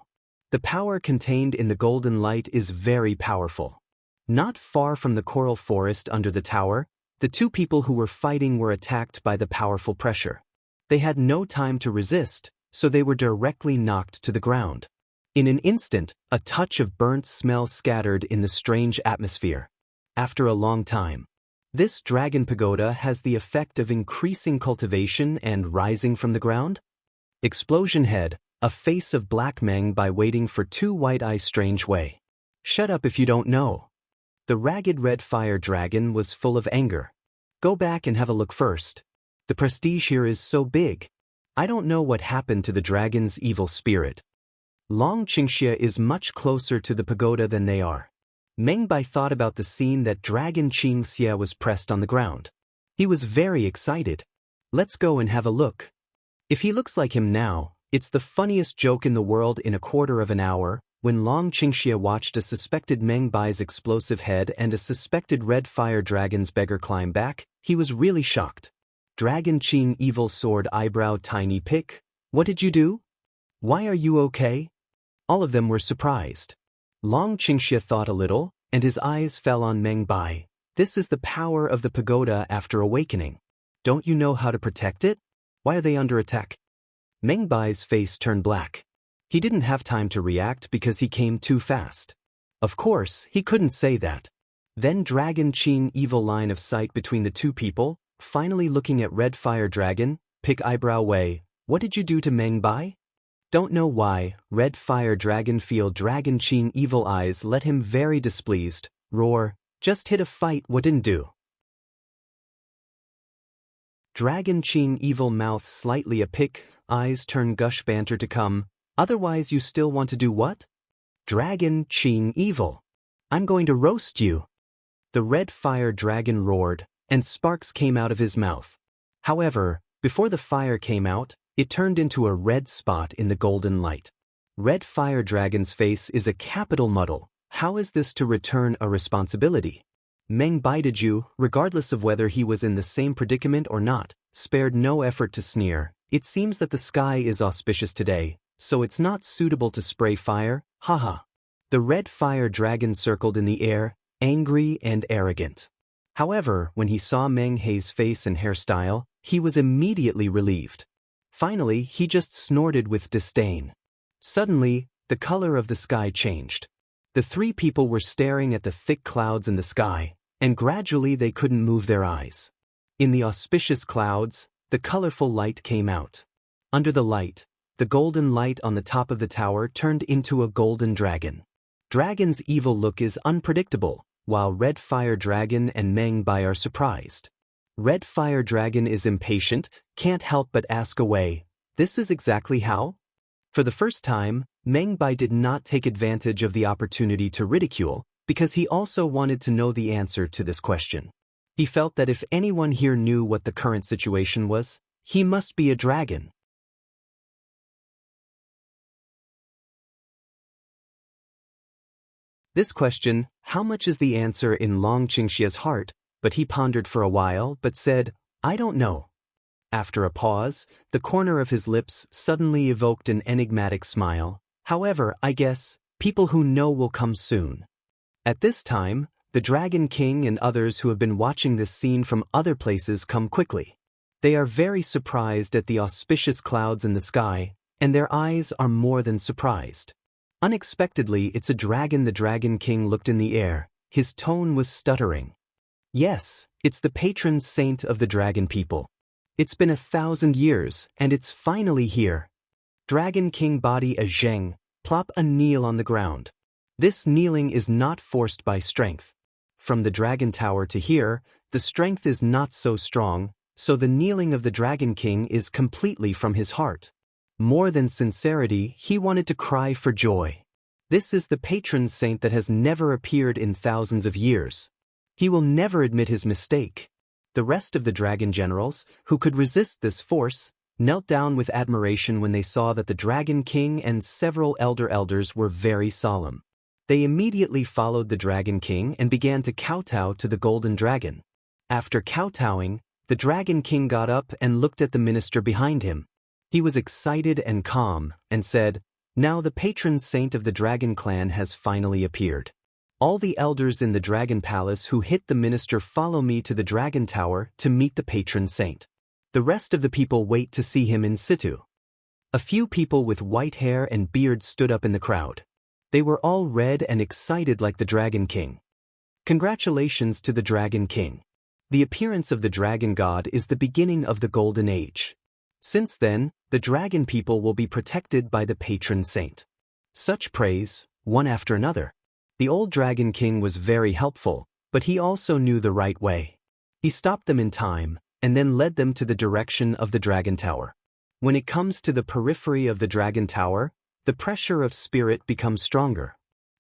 The power contained in the golden light is very powerful. Not far from the coral forest under the tower, the two people who were fighting were attacked by the powerful pressure. They had no time to resist, so they were directly knocked to the ground. In an instant, a touch of burnt smell scattered in the strange atmosphere. After a long time, this dragon pagoda has the effect of increasing cultivation and rising from the ground. Explosion head, a face of black Meng by waiting for two white eyes strange way. Shut up if you don't know. The ragged red fire dragon was full of anger. Go back and have a look first. The prestige here is so big. I don't know what happened to the dragon's evil spirit. Long Qingxia is much closer to the pagoda than they are. Meng Bai thought about the scene that Dragon Qingxia was pressed on the ground. He was very excited. Let's go and have a look. If he looks like him now, it's the funniest joke in the world. In a quarter of an hour, when Long Qingxia watched a suspected Meng Bai's explosive head and a suspected red fire dragon's beggar climb back, he was really shocked. Dragon Qing evil sword eyebrow tiny pick, what did you do? Why are you okay? All of them were surprised. Long Qingxia thought a little, and his eyes fell on Meng Bai. This is the power of the pagoda after awakening. Don't you know how to protect it? Why are they under attack? Meng Bai's face turned black. He didn't have time to react because he came too fast. Of course, he couldn't say that. Then Dragon Qing evil line of sight between the two people, finally looking at Red Fire Dragon, pick eyebrow way, what did you do to Meng Bai? Don't know why, Red Fire Dragon feel Dragon Qing evil eyes let him very displeased, roar, just hit a fight what didn't do. Dragon Qing evil mouth slightly a pick, eyes turn gush banter to come, otherwise you still want to do what? Dragon Qing evil. I'm going to roast you. The Red Fire Dragon roared, and sparks came out of his mouth. However, before the fire came out, it turned into a red spot in the golden light. Red Fire Dragon's face is a capital muddle. How is this to return a responsibility? Meng Baidiju, regardless of whether he was in the same predicament or not, spared no effort to sneer. It seems that the sky is auspicious today, so it's not suitable to spray fire, haha. The Red Fire Dragon circled in the air, angry and arrogant. However, when he saw Meng Hei's face and hairstyle, he was immediately relieved. Finally, he just snorted with disdain. Suddenly, the color of the sky changed. The three people were staring at the thick clouds in the sky, and gradually they couldn't move their eyes. In the auspicious clouds, the colorful light came out. Under the light, the golden light on the top of the tower turned into a golden dragon. Dragon's evil look is unpredictable, while Red Fire Dragon and Meng Bai are surprised. Red Fire Dragon is impatient, can't help but ask away. This is exactly how? For the first time, Meng Bai did not take advantage of the opportunity to ridicule, because he also wanted to know the answer to this question. He felt that if anyone here knew what the current situation was, he must be a dragon. This question, how much is the answer in Long Qingxia's heart, but he pondered for a while but said, I don't know. After a pause, the corner of his lips suddenly evoked an enigmatic smile. However, I guess, people who know will come soon. At this time, the Dragon King and others who have been watching this scene from other places come quickly. They are very surprised at the auspicious clouds in the sky, and their eyes are more than surprised. Unexpectedly, it's a dragon. The Dragon King looked in the air. His tone was stuttering. Yes, it's the patron saint of the dragon people. It's been 1,000 years, and it's finally here. Dragon King body a zheng, plop a kneel on the ground. This kneeling is not forced by strength. From the dragon tower to here, the strength is not so strong, so the kneeling of the Dragon King is completely from his heart. More than sincerity, he wanted to cry for joy. This is the patron saint that has never appeared in thousands of years. He will never admit his mistake. The rest of the dragon generals, who could resist this force, knelt down with admiration when they saw that the Dragon King and several elders were very solemn. They immediately followed the Dragon King and began to kowtow to the golden dragon. After kowtowing, the Dragon King got up and looked at the minister behind him. He was excited and calm, and said, "Now the patron saint of the dragon clan has finally appeared. All the elders in the dragon palace who hit the minister follow me to the dragon tower to meet the patron saint. The rest of the people wait to see him in situ." A few people with white hair and beards stood up in the crowd. They were all red and excited like the Dragon King. Congratulations to the Dragon King. The appearance of the dragon god is the beginning of the golden age. Since then, the dragon people will be protected by the patron saint. Such praise, one after another. The old Dragon King was very helpful, but he also knew the right way. He stopped them in time, and then led them to the direction of the dragon tower. When it comes to the periphery of the dragon tower, the pressure of spirit becomes stronger.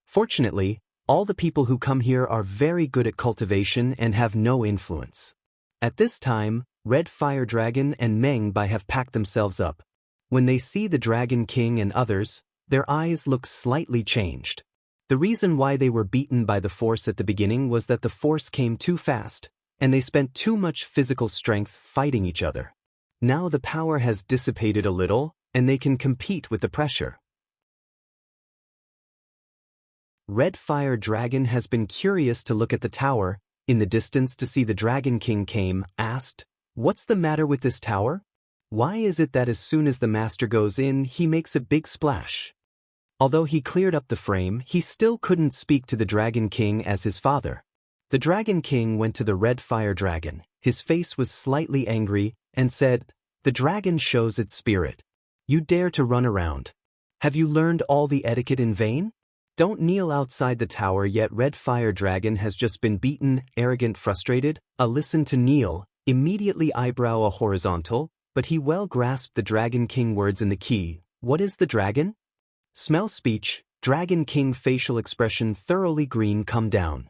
Fortunately, all the people who come here are very good at cultivation and have no influence. At this time, Red Fire Dragon and Meng Bai have packed themselves up. When they see the Dragon King and others, their eyes look slightly changed. The reason why they were beaten by the force at the beginning was that the force came too fast, and they spent too much physical strength fighting each other. Now the power has dissipated a little, and they can compete with the pressure. Red Fire Dragon has been curious to look at the tower. In the distance to see the Dragon King came, asked, "What's the matter with this tower? Why is it that as soon as the master goes in, he makes a big splash?" Although he cleared up the frame, he still couldn't speak to the Dragon King as his father. The Dragon King went to the Red Fire Dragon. His face was slightly angry, and said, "The dragon shows its spirit. You dare to run around. Have you learned all the etiquette in vain? Don't kneel outside the tower yet." Red Fire Dragon has just been beaten, arrogant, frustrated. Listen to kneel, immediately eyebrow a horizontal, but he well grasped the Dragon King words in the key. What is the dragon? Smell speech, Dragon King facial expression thoroughly green come down.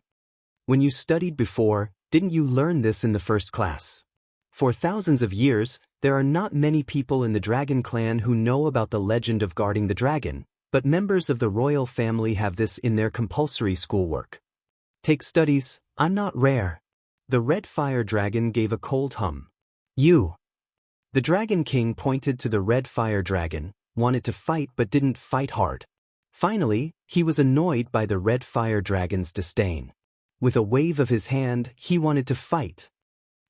When you studied before, didn't you learn this in the first class? For thousands of years, there are not many people in the dragon clan who know about the legend of guarding the dragon, but members of the royal family have this in their compulsory schoolwork. Take studies, I'm not rare. The Red Fire Dragon gave a cold hum. You. The Dragon King pointed to the Red Fire Dragon, wanted to fight but didn't fight hard. Finally, he was annoyed by the Red Fire Dragon's disdain. With a wave of his hand, he wanted to fight.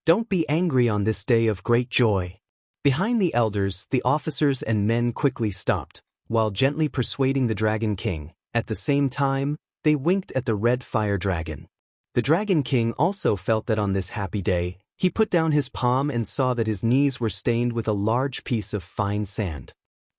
Don't be angry on this day of great joy. Behind the elders, the officers and men quickly stopped, while gently persuading the Dragon King. At the same time, they winked at the Red Fire Dragon. The Dragon King also felt that on this happy day, he put down his palm and saw that his knees were stained with a large piece of fine sand.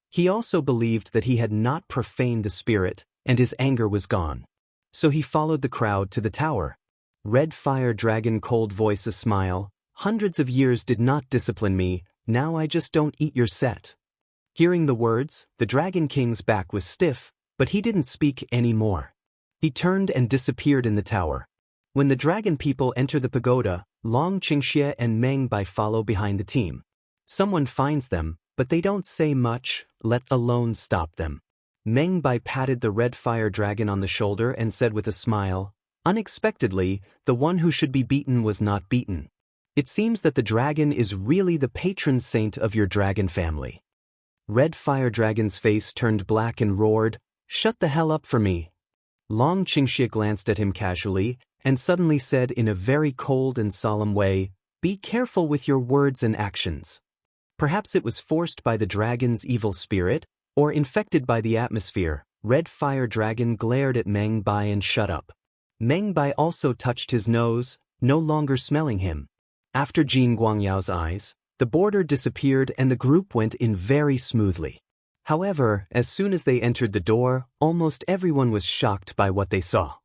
He also believed that he had not profaned the spirit, and his anger was gone. So he followed the crowd to the tower. Red Fire Dragon cold voice a smile. Hundreds of years did not discipline me, now I just don't eat your set. Hearing the words, the Dragon King's back was stiff, but he didn't speak any more. He turned and disappeared in the tower. When the dragon people enter the pagoda, Long Qingxie and Meng Bai follow behind the team. Someone finds them, but they don't say much, let alone stop them. Meng Bai patted the Red Fire Dragon on the shoulder and said with a smile, "Unexpectedly, the one who should be beaten was not beaten. It seems that the dragon is really the patron saint of your dragon family." Red Fire Dragon's face turned black and roared, "Shut the hell up for me." Long Qingxie glanced at him casually, and suddenly said in a very cold and solemn way, Be careful with your words and actions. Perhaps it was forced by the dragon's evil spirit, or infected by the atmosphere. Red Fire Dragon glared at Meng Bai and shut up. Meng Bai also touched his nose, no longer smelling him. After Jin Guangyao's eyes, the border disappeared and the group went in very smoothly. However, as soon as they entered the door, almost everyone was shocked by what they saw.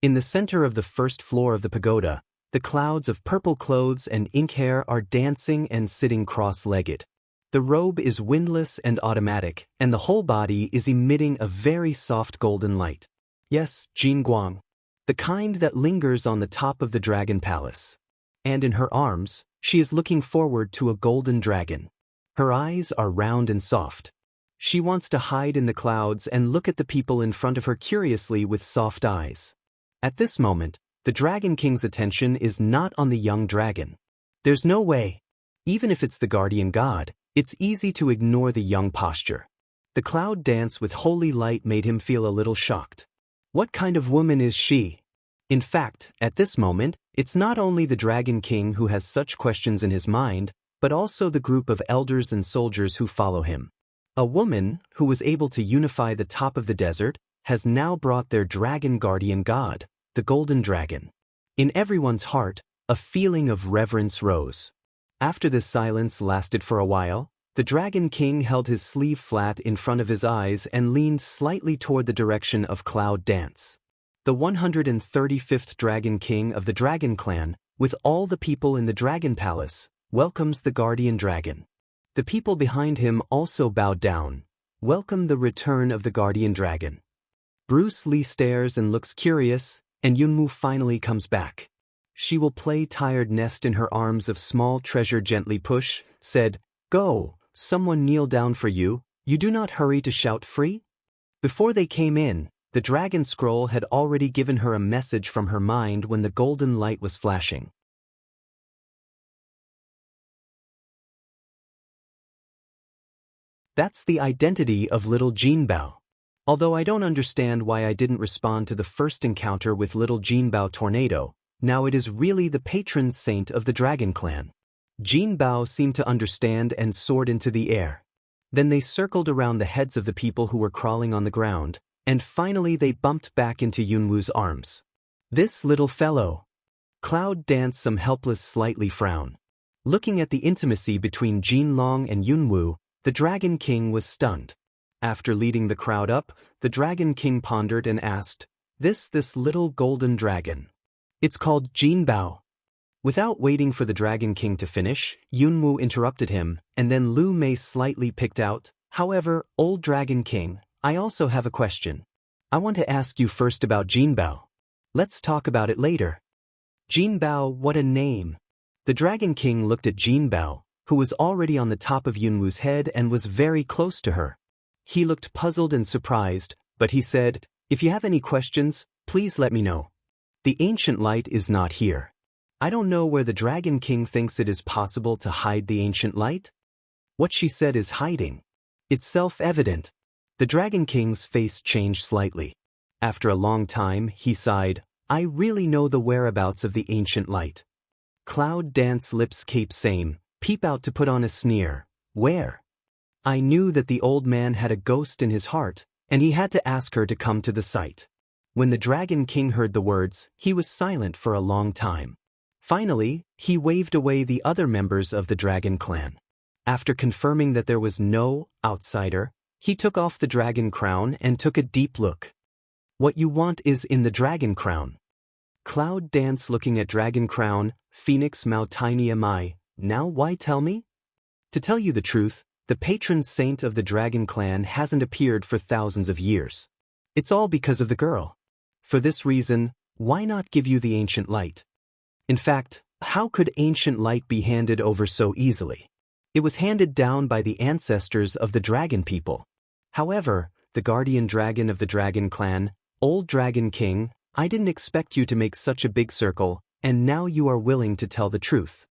In the center of the first floor of the pagoda, the clouds of purple clothes and ink hair are dancing and sitting cross-legged. The robe is windless and automatic, and the whole body is emitting a very soft golden light. Yes, Jin Guang. The kind that lingers on the top of the dragon palace. And in her arms, she is looking forward to a golden dragon. Her eyes are round and soft. She wants to hide in the clouds and look at the people in front of her curiously with soft eyes. At this moment, the Dragon King's attention is not on the young dragon. There's no way. Even if it's the guardian god, it's easy to ignore the young posture. The cloud dance with holy light made him feel a little shocked. What kind of woman is she? In fact, at this moment, it's not only the Dragon King who has such questions in his mind, but also the group of elders and soldiers who follow him. A woman, who was able to unify the top of the desert, has now brought their dragon guardian god, the golden dragon. In everyone's heart, a feeling of reverence rose. After this silence lasted for a while, the Dragon King held his sleeve flat in front of his eyes and leaned slightly toward the direction of cloud dance. The 135th Dragon King of the Dragon Clan, with all the people in the Dragon Palace, welcomes the guardian dragon. The people behind him also bowed down. Welcome the return of the guardian dragon. Bruce Lee stares and looks curious, and Yunmu finally comes back. She will play tired nest in her arms of small treasure gently push, said, "Go, someone kneel down for you, you do not hurry to shout free?" Before they came in, the dragon scroll had already given her a message from her mind when the golden light was flashing. That's the identity of little Jinbao. Although I don't understand why I didn't respond to the first encounter with little Jinbao Tornado, now it is really the patron saint of the Dragon Clan. Jinbao seemed to understand and soared into the air. Then they circled around the heads of the people who were crawling on the ground, and finally they bumped back into Yunwu's arms. This little fellow. Cloud danced some helpless slightly frown. Looking at the intimacy between Jinlong and Yunwu, the Dragon King was stunned. After leading the crowd up, the Dragon King pondered and asked, This little golden dragon. It's called Jinbao." Without waiting for the Dragon King to finish, Yunwu interrupted him, and then Lu Mei slightly picked out, "However, old Dragon King, I also have a question. I want to ask you first about Jinbao. Let's talk about it later." Jinbao, what a name. The Dragon King looked at Jinbao, who was already on the top of Yunwu's head and was very close to her. He looked puzzled and surprised, but he said, "If you have any questions, please let me know. The ancient light is not here." I don't know where the Dragon King thinks it is possible to hide the ancient light. What she said is hiding. It's self-evident. The Dragon King's face changed slightly. After a long time, he sighed, "I really know the whereabouts of the ancient light." Cloud Dance lips cape same, peep out to put on a sneer. "Where?" I knew that the old man had a ghost in his heart, and he had to ask her to come to the site. When the Dragon King heard the words, he was silent for a long time. Finally, he waved away the other members of the Dragon Clan. After confirming that there was no outsider, he took off the dragon crown and took a deep look. "What you want is in the dragon crown." Cloud Dance looking at dragon crown, Phoenix Mao Tiny am I, now why tell me? To tell you the truth, the patron saint of the Dragon Clan hasn't appeared for thousands of years. It's all because of the girl. For this reason, why not give you the ancient light? In fact, how could ancient light be handed over so easily? It was handed down by the ancestors of the dragon people. However, the guardian dragon of the Dragon Clan, old Dragon King, I didn't expect you to make such a big circle, and now you are willing to tell the truth.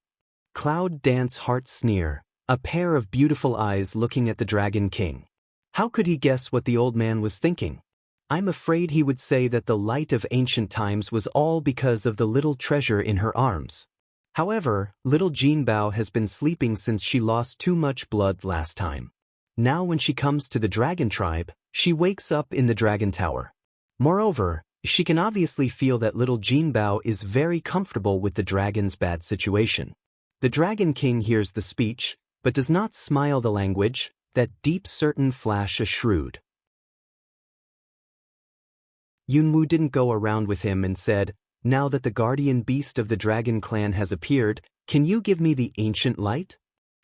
Cloud Dance heart sneer, a pair of beautiful eyes looking at the Dragon King. How could he guess what the old man was thinking? I'm afraid he would say that the light of ancient times was all because of the little treasure in her arms. However, little Jinbao has been sleeping since she lost too much blood last time. Now when she comes to the dragon tribe, she wakes up in the dragon tower. Moreover, she can obviously feel that little Jinbao is very comfortable with the dragon's bad situation. The Dragon King hears the speech, but does not smile the language, that deep certain flash a shrewd. Yunwu didn't go around with him and said, "Now that the guardian beast of the dragon clan has appeared, can you give me the ancient light?"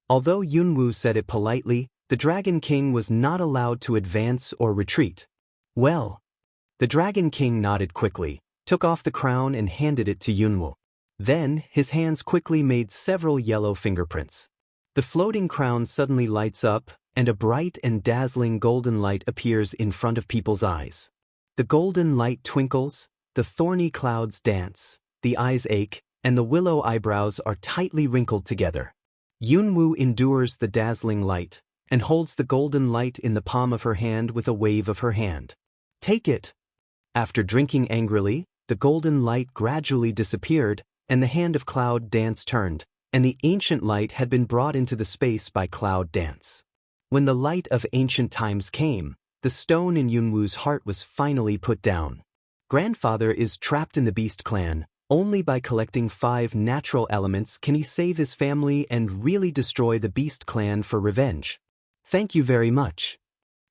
Although Yunwu said it politely, the Dragon King was not allowed to advance or retreat. Well, the Dragon King nodded quickly, took off the crown and handed it to Yunwu. Then, his hands quickly made several yellow fingerprints. The floating crown suddenly lights up, and a bright and dazzling golden light appears in front of people's eyes. The golden light twinkles, the thorny clouds dance, the eyes ache, and the willow eyebrows are tightly wrinkled together. Yunwu endures the dazzling light, and holds the golden light in the palm of her hand with a wave of her hand. "Take it." After drinking angrily, the golden light gradually disappeared, and the hand of Cloud Dance turned, and the ancient light had been brought into the space by Cloud Dance. When the light of ancient times came, the stone in Yunwu's heart was finally put down. Grandfather is trapped in the Beast Clan. Only by collecting 5 natural elements can he save his family and really destroy the Beast Clan for revenge. Thank you very much.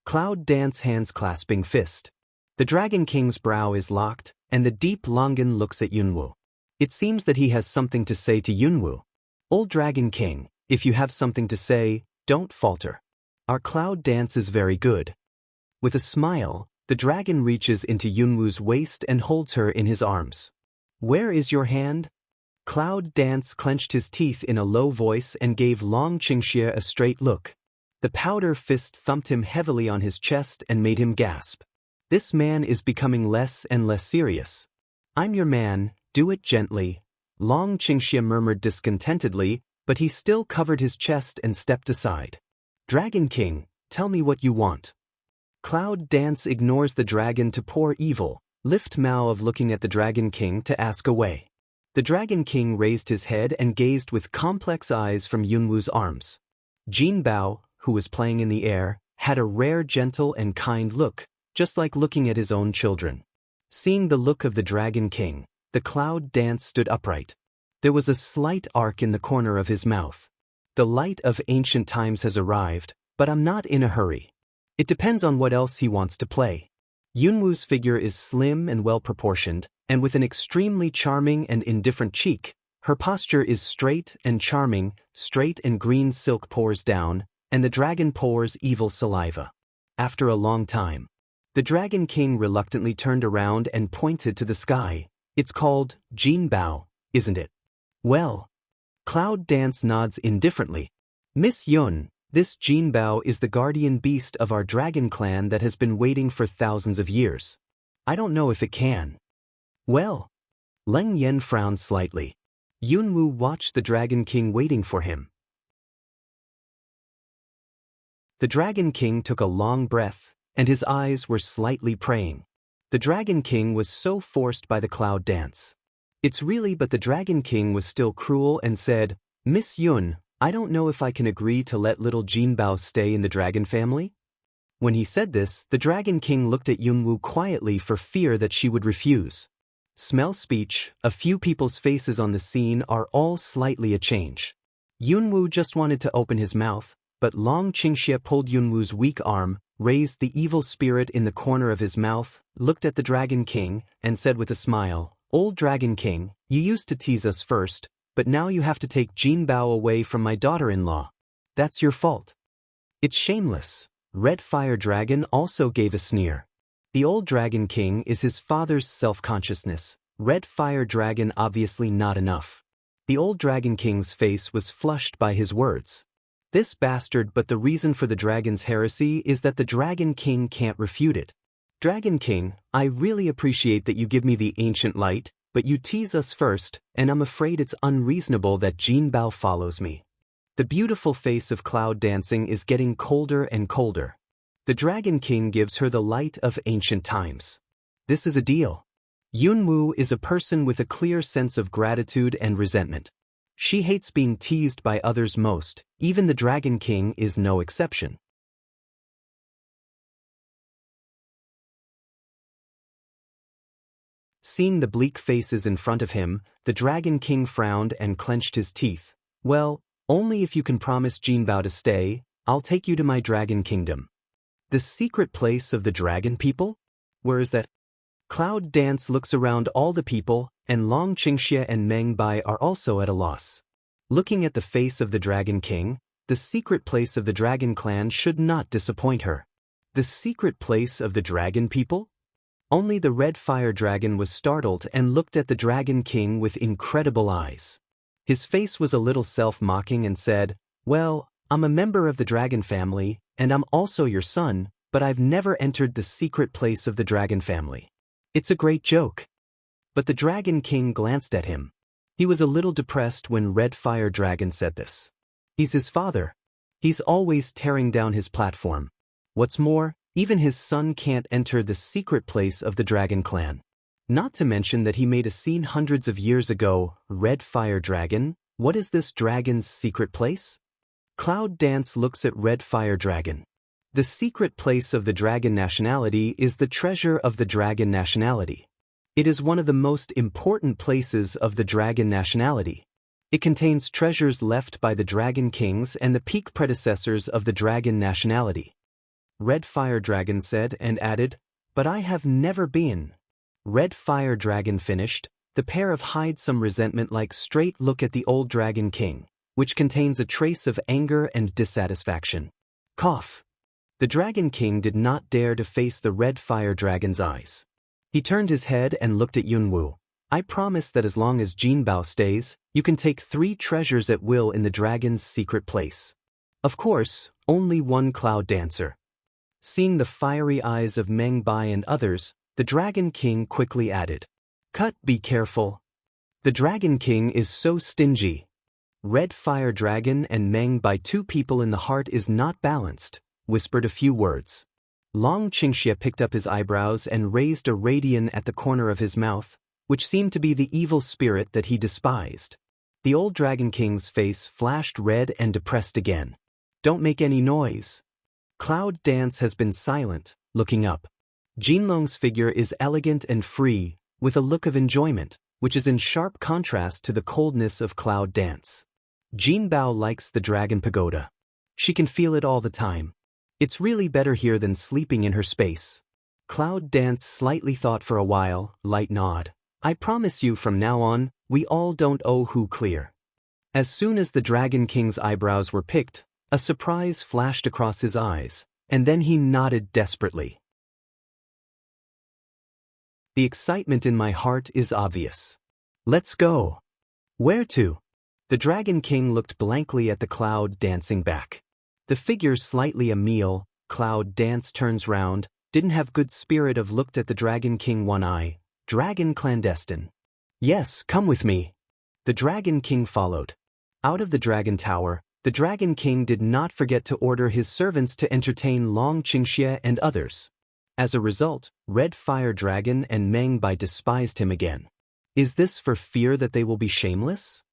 Cloud Dance hands clasping fist. The Dragon King's brow is locked, and the deep Longan looks at Yunwu. It seems that he has something to say to Yunwu. Old Dragon King, if you have something to say, don't falter. Our Cloud Dance is very good. With a smile, the dragon reaches into Yunwu's waist and holds her in his arms. Where is your hand? Cloud Dance clenched his teeth in a low voice and gave Long Qingxie a straight look. The powder fist thumped him heavily on his chest and made him gasp. This man is becoming less and less serious. I'm your man, do it gently. Long Qingxie murmured discontentedly, but he still covered his chest and stepped aside. Dragon King, tell me what you want. Cloud Dance ignores the dragon to pour evil, lift Mao of looking at the Dragon King to ask away. The Dragon King raised his head and gazed with complex eyes from Yunwu's arms. Jinbao, who was playing in the air, had a rare gentle and kind look, just like looking at his own children. Seeing the look of the Dragon King, the Cloud Dance stood upright. There was a slight arc in the corner of his mouth. The light of ancient times has arrived, but I'm not in a hurry. It depends on what else he wants to play. Yunwu's figure is slim and well-proportioned, and with an extremely charming and indifferent cheek. Her posture is straight and charming, straight and green silk pours down, and the dragon pours evil saliva. After a long time, the Dragon King reluctantly turned around and pointed to the sky. It's called Jinbao, isn't it? Well. Cloud Dance nods indifferently. Miss Yun, this Jinbao is the guardian beast of our dragon clan that has been waiting for thousands of years. I don't know if it can. Well. Leng Yen frowned slightly. Yunwu watched the Dragon King waiting for him. The Dragon King took a long breath, and his eyes were slightly praying. The Dragon King was so forced by the Cloud Dance. It's really but the Dragon King was still cruel and said, Miss Yun, I don't know if I can agree to let little Jinbao stay in the dragon family. When he said this, the Dragon King looked at Yunwu quietly for fear that she would refuse. Smell speech, a few people's faces on the scene are all slightly a change. Yunwu just wanted to open his mouth, but Long Qingxie pulled Yunwu's weak arm, raised the evil spirit in the corner of his mouth, looked at the Dragon King, and said with a smile, Old Dragon King, you used to tease us first, but now you have to take Jinbao away from my daughter-in-law. That's your fault. It's shameless. Red Fire Dragon also gave a sneer. The old Dragon King is his father's self-consciousness. Red Fire Dragon obviously not enough. The old Dragon King's face was flushed by his words. This bastard, but the reason for the dragon's heresy is that the Dragon King can't refute it. Dragon King, I really appreciate that you give me the ancient light, but you tease us first, and I'm afraid it's unreasonable that Jinbao follows me. The beautiful face of Cloud Dancing is getting colder and colder. The Dragon King gives her the light of ancient times. This is a deal. Yunwoo is a person with a clear sense of gratitude and resentment. She hates being teased by others most, even the Dragon King is no exception. Seeing the bleak faces in front of him, the Dragon King frowned and clenched his teeth. Well, only if you can promise Jinbao to stay, I'll take you to my Dragon Kingdom. The secret place of the dragon people? Where is that? Cloud Dance looks around all the people, and Long Qingxie and Meng Bai are also at a loss. Looking at the face of the Dragon King, the secret place of the Dragon Clan should not disappoint her. The secret place of the dragon people? Only the red fire dragon was startled and looked at the Dragon King with incredible eyes. His face was a little self-mocking and said, "Well, I'm a member of the dragon family, and I'm also your son, but I've never entered the secret place of the dragon family. It's a great joke." But the Dragon King glanced at him. He was a little depressed when Red Fire Dragon said this. He's his father. He's always tearing down his platform. What's more, even his son can't enter the secret place of the Dragon Clan. Not to mention that he made a scene hundreds of years ago. Red Fire Dragon, what is this dragon's secret place? Cloud Dance looks at Red Fire Dragon. The secret place of the dragon nationality is the treasure of the dragon nationality. It is one of the most important places of the dragon nationality. It contains treasures left by the Dragon Kings and the peak predecessors of the dragon nationality. Red Fire Dragon said and added, "But I have never been." Red Fire Dragon finished, the pair of hide some resentment-like straight look at the old Dragon King, which contains a trace of anger and dissatisfaction. Cough. The Dragon King did not dare to face the Red Fire Dragon's eyes. He turned his head and looked at Yunwoo. "I promise that as long as Jinbao stays, you can take 3 treasures at will in the dragon's secret place. Of course, only one Cloud Dancer." Seeing the fiery eyes of Meng Bai and others, the Dragon King quickly added, "Cut, be careful. The Dragon King is so stingy." Red Fire Dragon and Meng Bai, 2 people in the heart is not balanced, whispered a few words. Long Qingxie picked up his eyebrows and raised a radian at the corner of his mouth, which seemed to be the evil spirit that he despised. The old Dragon King's face flashed red and depressed again. "Don't make any noise." Cloud Dance has been silent, looking up. Jinlong's figure is elegant and free, with a look of enjoyment, which is in sharp contrast to the coldness of Cloud Dance. Jinbao likes the Dragon Pagoda. She can feel it all the time. It's really better here than sleeping in her space. Cloud Dance slightly thought for a while, light nod. "I promise you from now on, we all don't owe who clear." As soon as the Dragon King's eyebrows were picked, a surprise flashed across his eyes, and then he nodded desperately. "The excitement in my heart is obvious. Let's go." "Where to?" The Dragon King looked blankly at the Cloud dancing back. The figure slightly amiable, Cloud Dance turns round, didn't have good spirit of looked at the Dragon King one eye. "Dragon clandestine." "Yes, come with me." The Dragon King followed. Out of the Dragon Tower, the Dragon King did not forget to order his servants to entertain Long Qingxie and others. As a result, Red Fire Dragon and Meng Bai despised him again. Is this for fear that they will be shameless?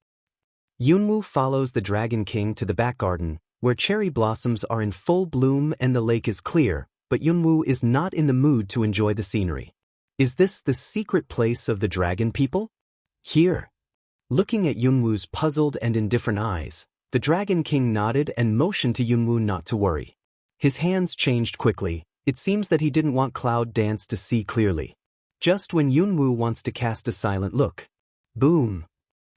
Yunwoo follows the Dragon King to the back garden, where cherry blossoms are in full bloom and the lake is clear, but Yunwoo is not in the mood to enjoy the scenery. Is this the secret place of the dragon people? Here. Looking at Yunwoo's puzzled and indifferent eyes, the Dragon King nodded and motioned to Yunwoo not to worry. His hands changed quickly. It seems that he didn't want Cloud Dance to see clearly. Just when Yunwoo wants to cast a silent look. Boom!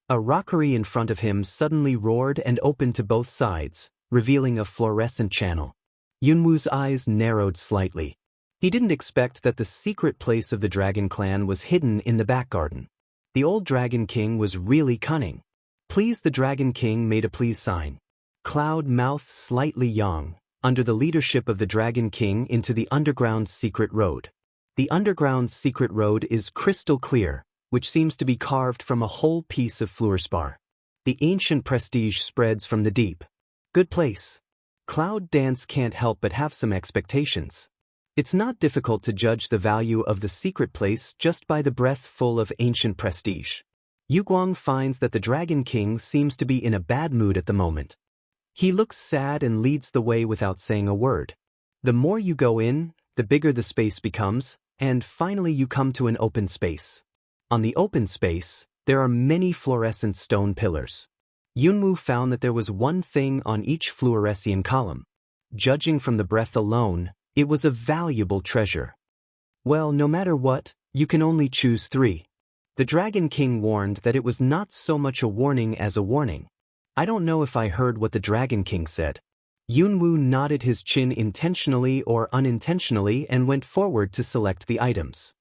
A rockery in front of him suddenly roared and opened to both sides, revealing a fluorescent channel. Yunwoo's eyes narrowed slightly. He didn't expect that the secret place of the Dragon Clan was hidden in the back garden. The old Dragon King was really cunning. "Please." The Dragon King made a please sign. Cloud mouth slightly yawned, under the leadership of the Dragon King into the underground secret road. The underground secret road is crystal clear, which seems to be carved from a whole piece of fluorspar. The ancient prestige spreads from the deep. Good place. Cloud Dance can't help but have some expectations. It's not difficult to judge the value of the secret place just by the breath full of ancient prestige. Yu Guang finds that the Dragon King seems to be in a bad mood at the moment. He looks sad and leads the way without saying a word. The more you go in, the bigger the space becomes, and finally you come to an open space. On the open space, there are many fluorescent stone pillars. Yunwu found that there was one thing on each fluorescent column. Judging from the breath alone, it was a valuable treasure. Well, no matter what, you can only choose 3. The Dragon King warned that it was not so much a warning as a warning. I don't know if I heard what the Dragon King said. Yunwu nodded his chin intentionally or unintentionally and went forward to select the items.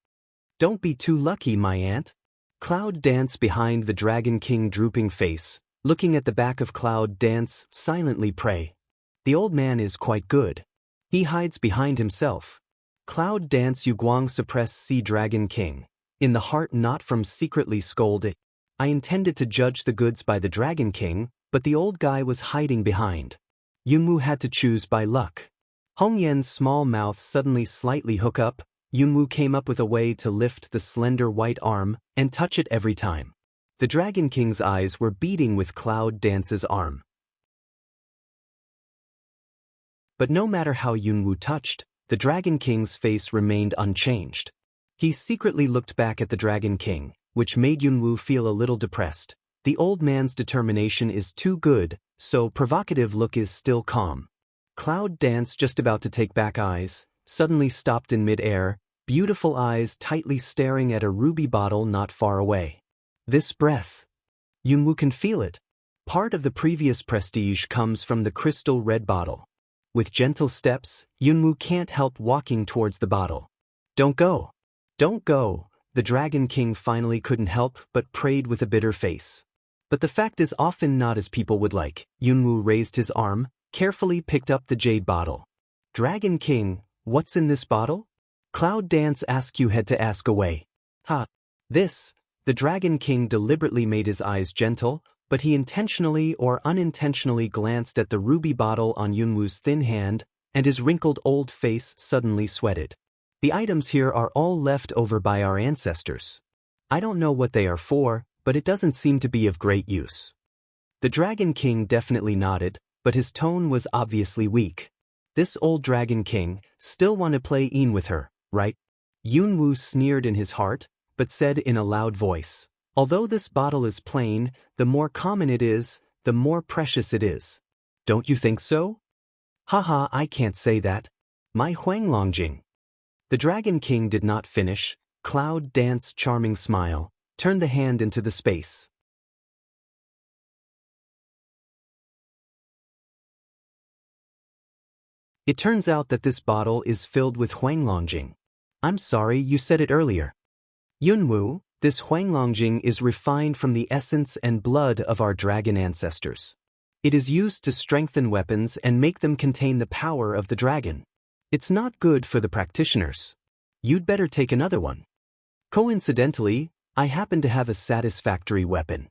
Don't be too lucky, my aunt. Cloud Dance behind the Dragon King drooping face, looking at the back of Cloud Dance silently pray. The old man is quite good. He hides behind himself. Cloud Dance Yu Guang suppress Sea Dragon King. In the heart not from secretly scolded. I intended to judge the goods by the Dragon King, but the old guy was hiding behind. Yunwu had to choose by luck. Hong Yan's small mouth suddenly slightly hook up. Yunwu came up with a way to lift the slender white arm and touch it every time. The Dragon King's eyes were beating with Cloud Dance's arm. But no matter how Yunwu touched, the Dragon King's face remained unchanged. He secretly looked back at the Dragon King, which made Yunwu feel a little depressed. The old man's determination is too good, so provocative look is still calm. Cloud Dance, just about to take back eyes, suddenly stopped in mid-air, beautiful eyes tightly staring at a ruby bottle not far away. This breath. Yunwu can feel it. Part of the previous prestige comes from the crystal red bottle. With gentle steps, Yunwu can't help walking towards the bottle. Don't go. Don't go. The Dragon King finally couldn't help but prayed with a bitter face. But the fact is often not as people would like. Yunwu raised his arm, carefully picked up the jade bottle. Dragon King, what's in this bottle? Cloud Dance asked you had to ask away. Ha. This. The Dragon King deliberately made his eyes gentle, but he intentionally or unintentionally glanced at the ruby bottle on Yunwu's thin hand, and his wrinkled old face suddenly sweated. The items here are all left over by our ancestors. I don't know what they are for, but it doesn't seem to be of great use. The Dragon King definitely nodded, but his tone was obviously weak. This old Dragon King still want to play in with her, right? Yunwu sneered in his heart, but said in a loud voice, although this bottle is plain, the more common it is, the more precious it is. Don't you think so? Haha, I can't say that. My Huanglongjing. The Dragon King did not finish. Cloud Dance's charming smile turned the hand into the space. It turns out that this bottle is filled with Huanglongjing. I'm sorry, you said it earlier. Yunwu, this Huanglongjing is refined from the essence and blood of our dragon ancestors. It is used to strengthen weapons and make them contain the power of the dragon. It's not good for the practitioners. You'd better take another one. Coincidentally, I happen to have a satisfactory weapon.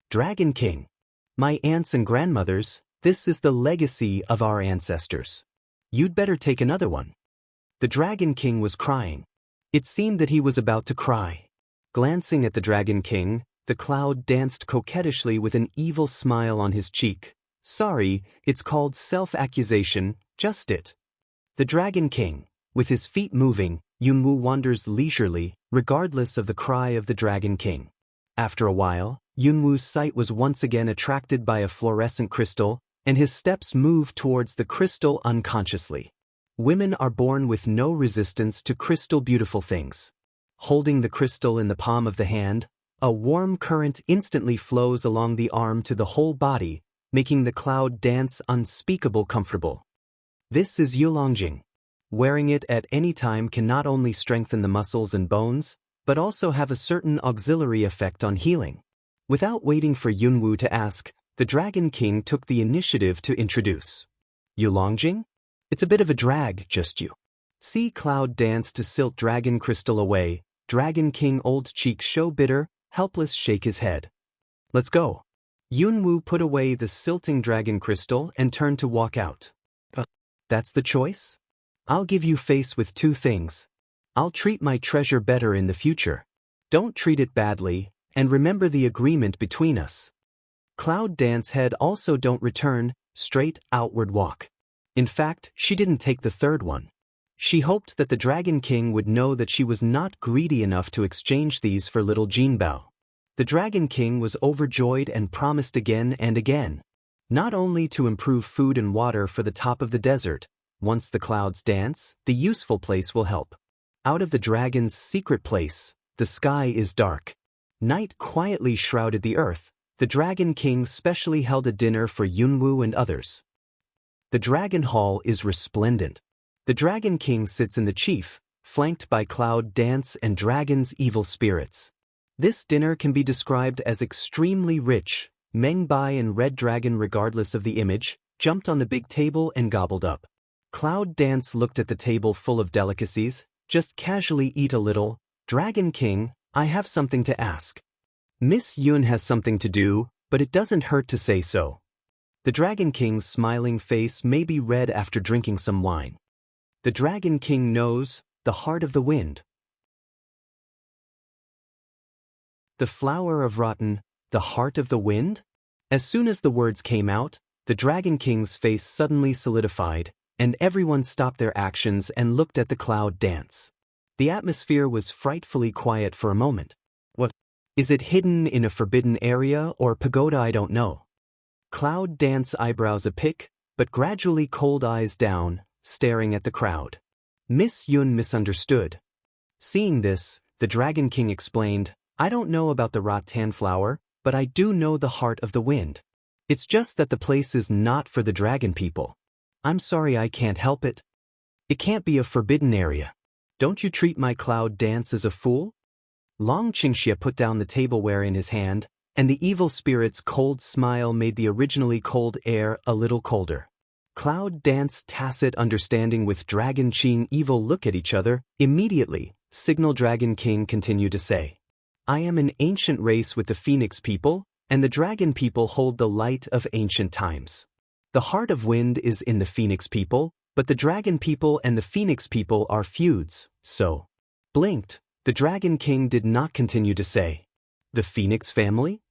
Dragon King. My aunts and grandmothers, this is the legacy of our ancestors. You'd better take another one. The Dragon King was crying. It seemed that he was about to cry. Glancing at the Dragon King, the Cloud danced coquettishly with an evil smile on his cheek. Sorry, it's called self-accusation, just it. The Dragon King, with his feet moving, Yunwu wanders leisurely, regardless of the cry of the Dragon King. After a while, Yunwu's sight was once again attracted by a fluorescent crystal, and his steps moved towards the crystal unconsciously. Women are born with no resistance to crystal beautiful things. Holding the crystal in the palm of the hand, a warm current instantly flows along the arm to the whole body, making the Cloud dance unspeakable comfortable. This is Yulongjing. Wearing it at any time can not only strengthen the muscles and bones, but also have a certain auxiliary effect on healing. Without waiting for Yunwu to ask, the Dragon King took the initiative to introduce. Yulongjing? It's a bit of a drag, just you. See Cloud dance to silt dragon crystal away. Dragon King old cheek show bitter, helpless shake his head. Let's go. Yunwu put away the silting dragon crystal and turned to walk out. That's the choice? I'll give you face with two things. I'll treat my treasure better in the future. Don't treat it badly, and remember the agreement between us. Cloud Dance had also don't return, straight outward walk. In fact, she didn't take the third one. She hoped that the Dragon King would know that she was not greedy enough to exchange these for little Jinbao. The Dragon King was overjoyed and promised again and again. Not only to improve food and water for the top of the desert, once the clouds dance, the useful place will help. Out of the dragon's secret place, the sky is dark. Night quietly shrouded the earth. The Dragon King specially held a dinner for Yunwu and others. The Dragon Hall is resplendent. The Dragon King sits in the chief, flanked by Cloud Dance and Dragon's evil spirits. This dinner can be described as extremely rich. Meng Bai and Red Dragon, regardless of the image, jumped on the big table and gobbled up. Cloud Dance looked at the table full of delicacies. Just casually eat a little. Dragon King, I have something to ask. Miss Yun has something to do, but it doesn't hurt to say so. The Dragon King's smiling face may be red after drinking some wine. The Dragon King knows the heart of the wind. The flower of rotten, the heart of the wind? As soon as the words came out, the Dragon King's face suddenly solidified, and everyone stopped their actions and looked at the Cloud Dance. The atmosphere was frightfully quiet for a moment. What? Is it hidden in a forbidden area or pagoda? I don't know. Cloud Dance eyebrows a pick, but gradually cold eyes down, staring at the crowd. Miss Yun misunderstood. Seeing this, the Dragon King explained, I don't know about the rattan flower, but I do know the heart of the wind. It's just that the place is not for the dragon people. I'm sorry, I can't help it. It can't be a forbidden area. Don't you treat my Cloud Dance as a fool? Long Qingxia put down the tableware in his hand, and the evil spirit's cold smile made the originally cold air a little colder. Cloud Dance tacit understanding with Dragon Qing evil look at each other. Immediately, Signal Dragon King continued to say, I am an ancient race with the Phoenix people, and the Dragon people hold the light of ancient times. The heart of wind is in the Phoenix people, but the Dragon people and the Phoenix people are feuds, so. Blinked, the Dragon King did not continue to say. The Phoenix family?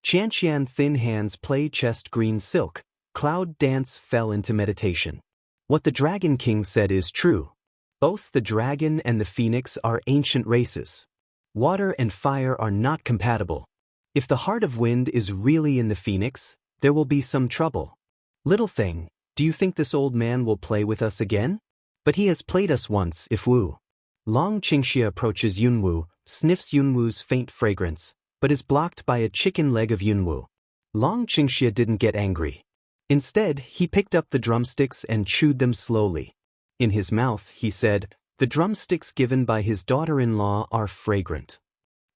Qianqian thin hands play chest green silk. Cloud Dance fell into meditation. What the Dragon King said is true. Both the dragon and the phoenix are ancient races. Water and fire are not compatible. If the heart of wind is really in the phoenix, there will be some trouble. Little thing, do you think this old man will play with us again? But he has played us once, if Wu. Long Qingxia approaches Yunwu, sniffs Yunwu's faint fragrance, but is blocked by a chicken leg of Yunwu. Long Qingxia didn't get angry. Instead, he picked up the drumsticks and chewed them slowly. In his mouth, he said, the drumsticks given by his daughter-in-law are fragrant.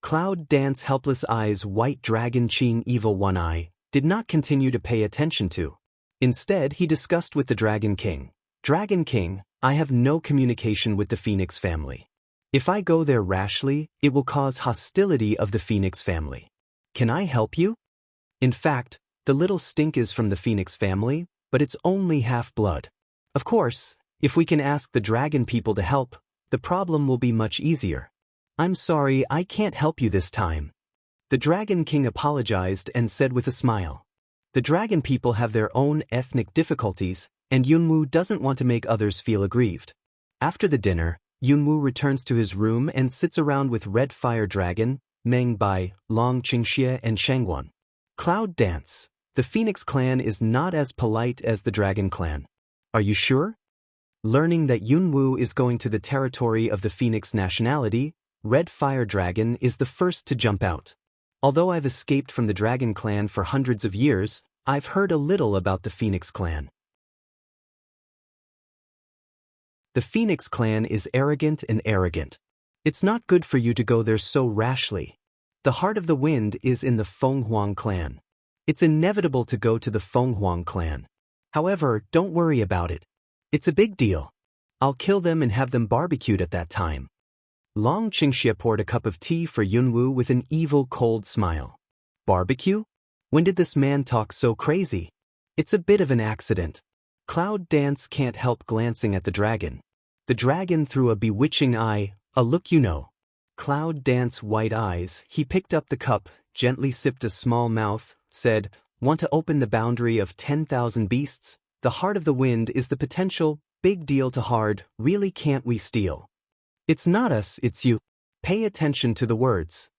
Cloud Dance helpless eyes white Dragon Qing evil one eye, did not continue to pay attention to. Instead, he discussed with the Dragon King. Dragon King, I have no communication with the Phoenix family. If I go there rashly, it will cause hostility of the Phoenix family. Can I help you? In fact, the little stink is from the Phoenix family, but it's only half-blood. Of course, if we can ask the dragon people to help, the problem will be much easier. I'm sorry, I can't help you this time. The Dragon King apologized and said with a smile. The dragon people have their own ethnic difficulties, and Yunwu doesn't want to make others feel aggrieved. After the dinner, Yunwu returns to his room and sits around with Red Fire Dragon, Meng Bai, Long Qingxia and Shangguan. Cloud Dance. The Phoenix clan is not as polite as the Dragon clan. Are you sure? Learning that Yunwu is going to the territory of the Phoenix nationality, Red Fire Dragon is the first to jump out. Although I've escaped from the Dragon clan for hundreds of years, I've heard a little about the Phoenix clan. The Phoenix clan is arrogant and arrogant. It's not good for you to go there so rashly. The heart of the wind is in the Fenghuang clan. It's inevitable to go to the Fenghuang clan. However, don't worry about it. It's a big deal. I'll kill them and have them barbecued at that time. Long Qingxia poured a cup of tea for Yunwu with an evil cold smile. Barbecue? When did this man talk so crazy? It's a bit of an accident. Cloud Dance can't help glancing at the dragon. The dragon threw a bewitching eye, a look you know. Cloud Dance white eyes, he picked up the cup, gently sipped a small mouth, said, "Want to open the boundary of 10,000 beasts? The heart of the wind is the potential, big deal to hard, really can't we steal? It's not us, it's you. Pay attention to the words."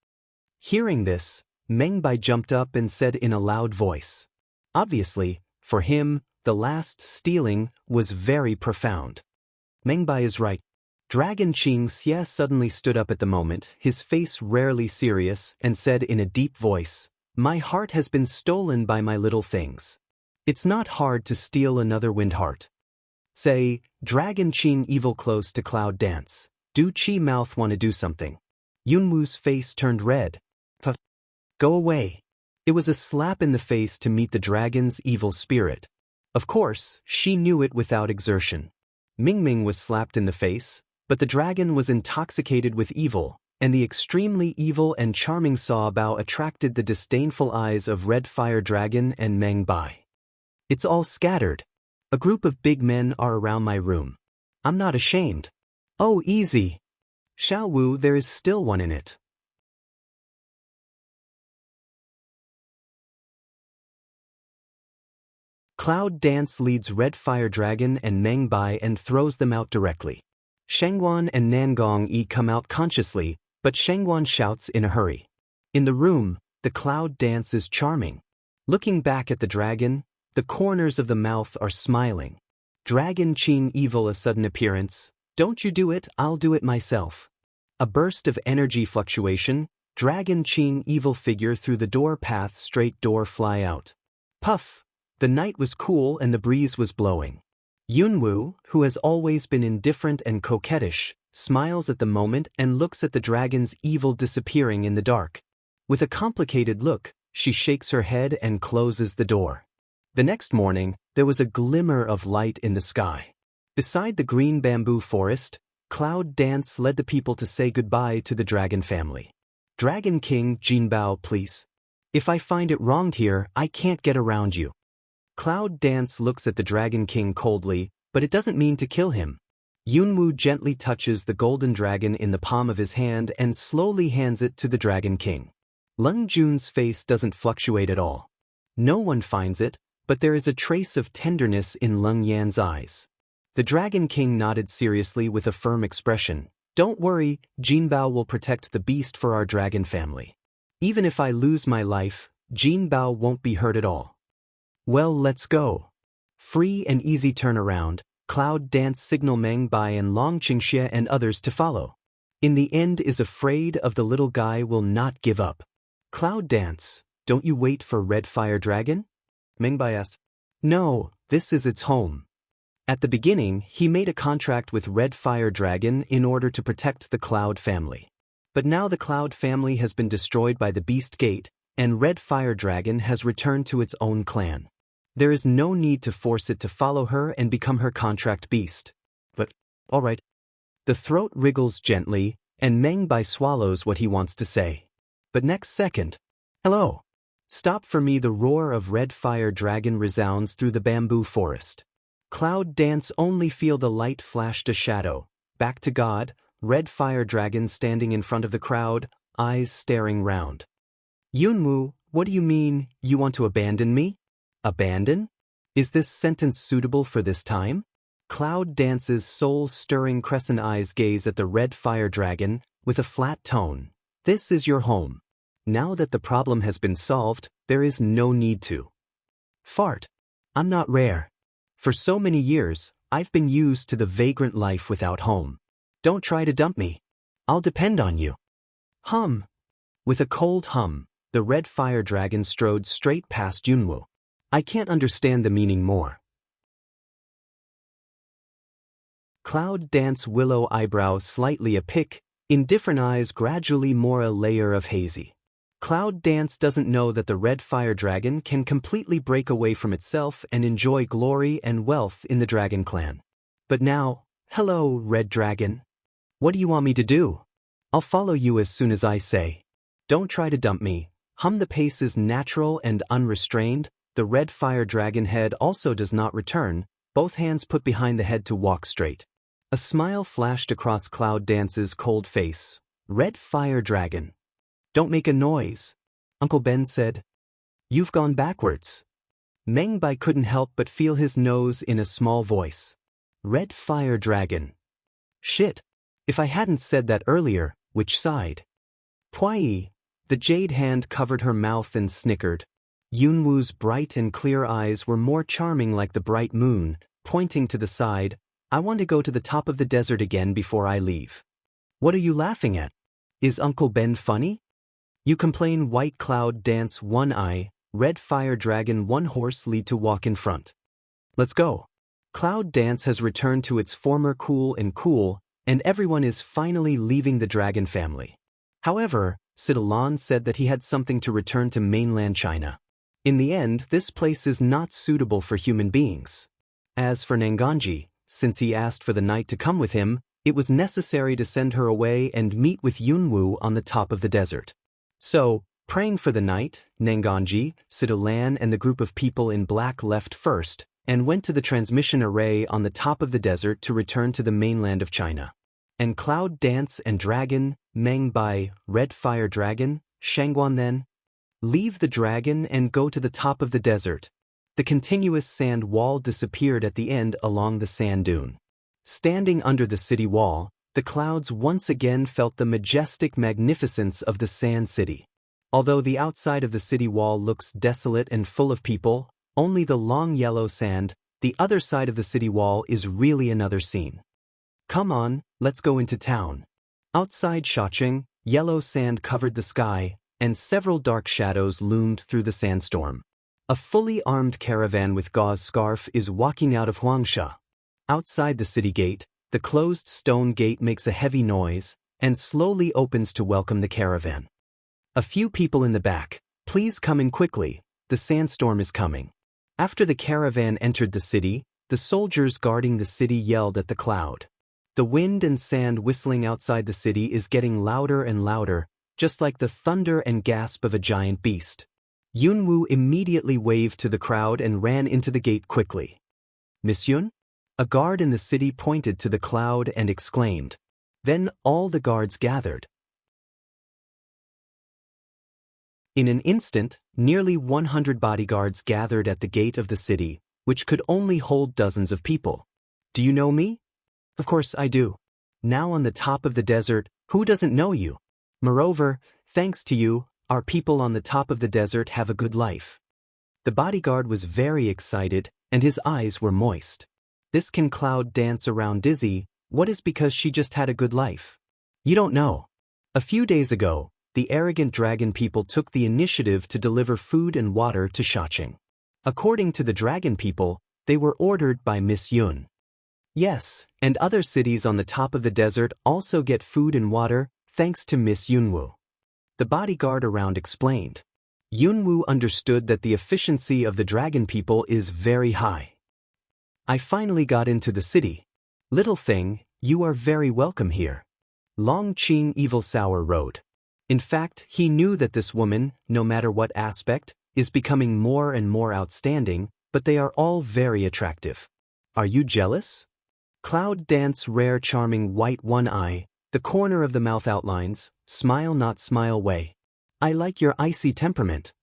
Hearing this, Mengbai jumped up and said in a loud voice. Obviously, for him, the last stealing was very profound. Mengbai is right. Dragon Qing Xie suddenly stood up at the moment, his face rarely serious, and said in a deep voice, "My heart has been stolen by my little things. It's not hard to steal another wind heart." Say, Dragon Qing evil close to Cloud Dance. Do Chi mouth want to do something? Yunwu's face turned red. Go away. It was a slap in the face to meet the dragon's evil spirit. Of course, she knew it without exertion. Mingming was slapped in the face, but the dragon was intoxicated with evil, and the extremely evil and charming Saobao attracted the disdainful eyes of Red Fire Dragon and Meng Bai. It's all scattered. A group of big men are around my room. I'm not ashamed. Oh, easy. Xiao Wu, there is still one in it. Cloud Dance leads Red Fire Dragon and Meng Bai and throws them out directly. Shengguan and Nangong Yi come out consciously, but Shengguan shouts in a hurry. In the room, the Cloud Dance is charming. Looking back at the dragon, the corners of the mouth are smiling. Dragon Qing evil a sudden appearance. Don't you do it, I'll do it myself. A burst of energy fluctuation, Dragon Qing evil figure through the door path straight door fly out. Puff! The night was cool and the breeze was blowing. Yunwu, who has always been indifferent and coquettish, smiles at the moment and looks at the dragon's evil disappearing in the dark. With a complicated look, she shakes her head and closes the door. The next morning, there was a glimmer of light in the sky. Beside the green bamboo forest, Cloud Dance led the people to say goodbye to the dragon family. Dragon King Jinbao, please. If I find it wronged here, I can't get around you. Cloud Dance looks at the Dragon King coldly, but it doesn't mean to kill him. Yunwu gently touches the golden dragon in the palm of his hand and slowly hands it to the Dragon King. Lung Jun's face doesn't fluctuate at all. No one finds it, but there is a trace of tenderness in Lung Yan's eyes. The Dragon King nodded seriously with a firm expression. Don't worry, Jinbao will protect the beast for our dragon family. Even if I lose my life, Jinbao won't be hurt at all. Well, let's go. Free and easy turnaround, Cloud Dance signal Meng Bai and Long Qingxie and others to follow. In the end is afraid of the little guy will not give up. Cloud Dance, don't you wait for Red Fire Dragon? Meng Bai asked. No, this is its home. At the beginning, he made a contract with Red Fire Dragon in order to protect the Cloud family. But now the Cloud family has been destroyed by the Beast Gate, and Red Fire Dragon has returned to its own clan. There is no need to force it to follow her and become her contract beast. But, all right. The throat wriggles gently, and Meng Bai swallows what he wants to say. But next second, hello. Stop for me. The roar of Red Fire Dragon resounds through the bamboo forest. Cloud Dance only feel the light flashed a shadow. Back to God, Red Fire Dragon standing in front of the crowd, eyes staring round. Yunwu, what do you mean, you want to abandon me? Abandon? Is this sentence suitable for this time? Cloud Dance's soul-stirring crescent eyes gaze at the Red Fire Dragon, with a flat tone. This is your home. Now that the problem has been solved, there is no need to fart. I'm not rare. For so many years, I've been used to the vagrant life without home. Don't try to dump me. I'll depend on you. Hum. With a cold hum, the Red Fire Dragon strode straight past Yunwu. I can't understand the meaning more. Cloud Dance willow eyebrow slightly a pick, indifferent eyes gradually more a layer of hazy. Cloud Dance doesn't know that the Red Fire Dragon can completely break away from itself and enjoy glory and wealth in the Dragon Clan. But now, hello, Red Dragon. What do you want me to do? I'll follow you as soon as I say. Don't try to dump me. Hum. The pace is natural and unrestrained. The Red Fire Dragon head also does not return, both hands put behind the head to walk straight. A smile flashed across Cloud Dance's cold face. Red Fire Dragon. Don't make a noise, Uncle Ben said. You've gone backwards. Meng Bai couldn't help but feel his nose in a small voice. Red Fire Dragon. Shit. If I hadn't said that earlier, which side? Pui. The jade hand covered her mouth and snickered. Yunwu's bright and clear eyes were more charming like the bright moon, pointing to the side. I want to go to the top of the desert again before I leave. What are you laughing at? Is Uncle Ben funny? You complain. White Cloud Dance one eye, Red Fire Dragon one horse lead to walk in front. Let's go. Cloud Dance has returned to its former cool, and everyone is finally leaving the dragon family. However, Sidalan said that he had something to return to mainland China. In the end, this place is not suitable for human beings. As for Nanganji, since he asked for the knight to come with him, it was necessary to send her away and meet with Yunwu on the top of the desert. So, praying for the night, Nanganji, Sidalan and the group of people in black left first, and went to the transmission array on the top of the desert to return to the mainland of China. And Cloud Dance and Dragon, Meng Bai, Red Fire Dragon, Shangguan then? Leave the dragon and go to the top of the desert. The continuous sand wall disappeared at the end along the sand dune. Standing under the city wall, the clouds once again felt the majestic magnificence of the sand city. Although the outside of the city wall looks desolate and full of people, only the long yellow sand, the other side of the city wall is really another scene. Come on, let's go into town. Outside Shacheng, yellow sand covered the sky, and several dark shadows loomed through the sandstorm. A fully armed caravan with gauze scarf is walking out of Huangsha. Outside the city gate, the closed stone gate makes a heavy noise, and slowly opens to welcome the caravan. A few people in the back, please come in quickly, the sandstorm is coming. After the caravan entered the city, the soldiers guarding the city yelled at the cloud. The wind and sand whistling outside the city is getting louder and louder, just like the thunder and gasp of a giant beast. Yunwu immediately waved to the crowd and ran into the gate quickly. Miss Yun? A guard in the city pointed to the cloud and exclaimed. Then all the guards gathered. In an instant, nearly 100 bodyguards gathered at the gate of the city, which could only hold dozens of people. Do you know me? Of course I do. Now on the top of the desert, who doesn't know you? Moreover, thanks to you, our people on the top of the desert have a good life. The bodyguard was very excited, and his eyes were moist. This can Cloud Dance around dizzy, what is because she just had a good life? You don't know. A few days ago, the arrogant dragon people took the initiative to deliver food and water to Shacheng. According to the dragon people, they were ordered by Miss Yun. Yes, and other cities on the top of the desert also get food and water, thanks to Miss Yunwu. The bodyguard around explained. Yunwu understood that the efficiency of the dragon people is very high. I finally got into the city. Little thing, you are very welcome here. Long Qing Evil Sour wrote. In fact, he knew that this woman, no matter what aspect, is becoming more and more outstanding, but they are all very attractive. Are you jealous? Cloud Dance rare charming white one eye, the corner of the mouth outlines, smile not smile way. I like your icy temperament.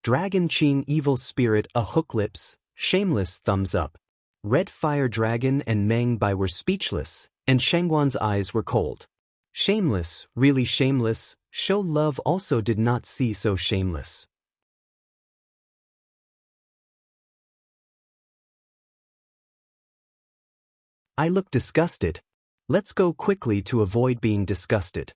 Dragon Qing Evil Spirit a hook lips, shameless thumbs up. Red Fire Dragon and Meng Bai were speechless, and Shangguan's eyes were cold. Shameless, really shameless, show love also did not see so shameless. I look disgusted. Let's go quickly to avoid being disgusted.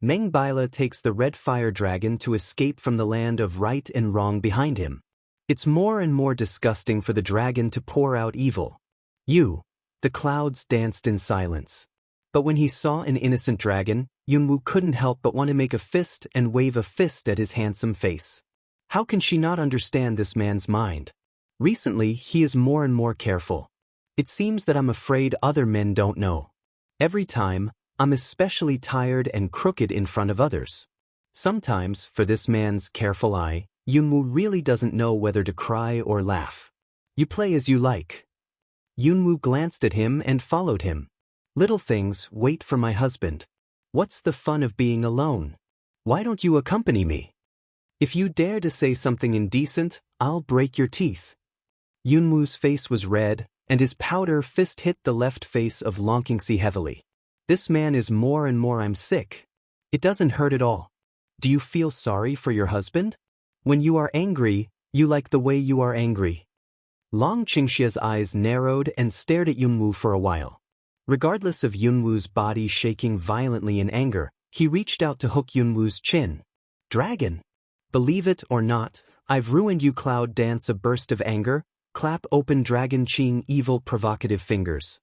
Meng Baila takes the Red Fire Dragon to escape from the land of right and wrong behind him. It's more and more disgusting for the dragon to pour out evil. The clouds danced in silence. But when he saw an innocent dragon, Yunwu couldn't help but want to make a fist and wave a fist at his handsome face. How can she not understand this man's mind? Recently, he is more and more careful. It seems that I'm afraid other men don't know. Every time, I'm especially tired and crooked in front of others. Sometimes, for this man's careful eye, Yunwu really doesn't know whether to cry or laugh. You play as you like. Yunwoo glanced at him and followed him. Little things, wait for my husband. What's the fun of being alone? Why don't you accompany me? If you dare to say something indecent, I'll break your teeth. Yunwoo's face was red, and his powder fist hit the left face of Long Qingxi heavily. This man is more and more I'm sick. It doesn't hurt at all. Do you feel sorry for your husband? When you are angry, you like the way you are angry. Long Qingxia's eyes narrowed and stared at Yunwoo for a while. Regardless of Yunwoo's body shaking violently in anger, he reached out to hook Yunwoo's chin. Dragon! Believe it or not, I've ruined you. Cloud dance a burst of anger, clap open Dragon Qing evil provocative fingers.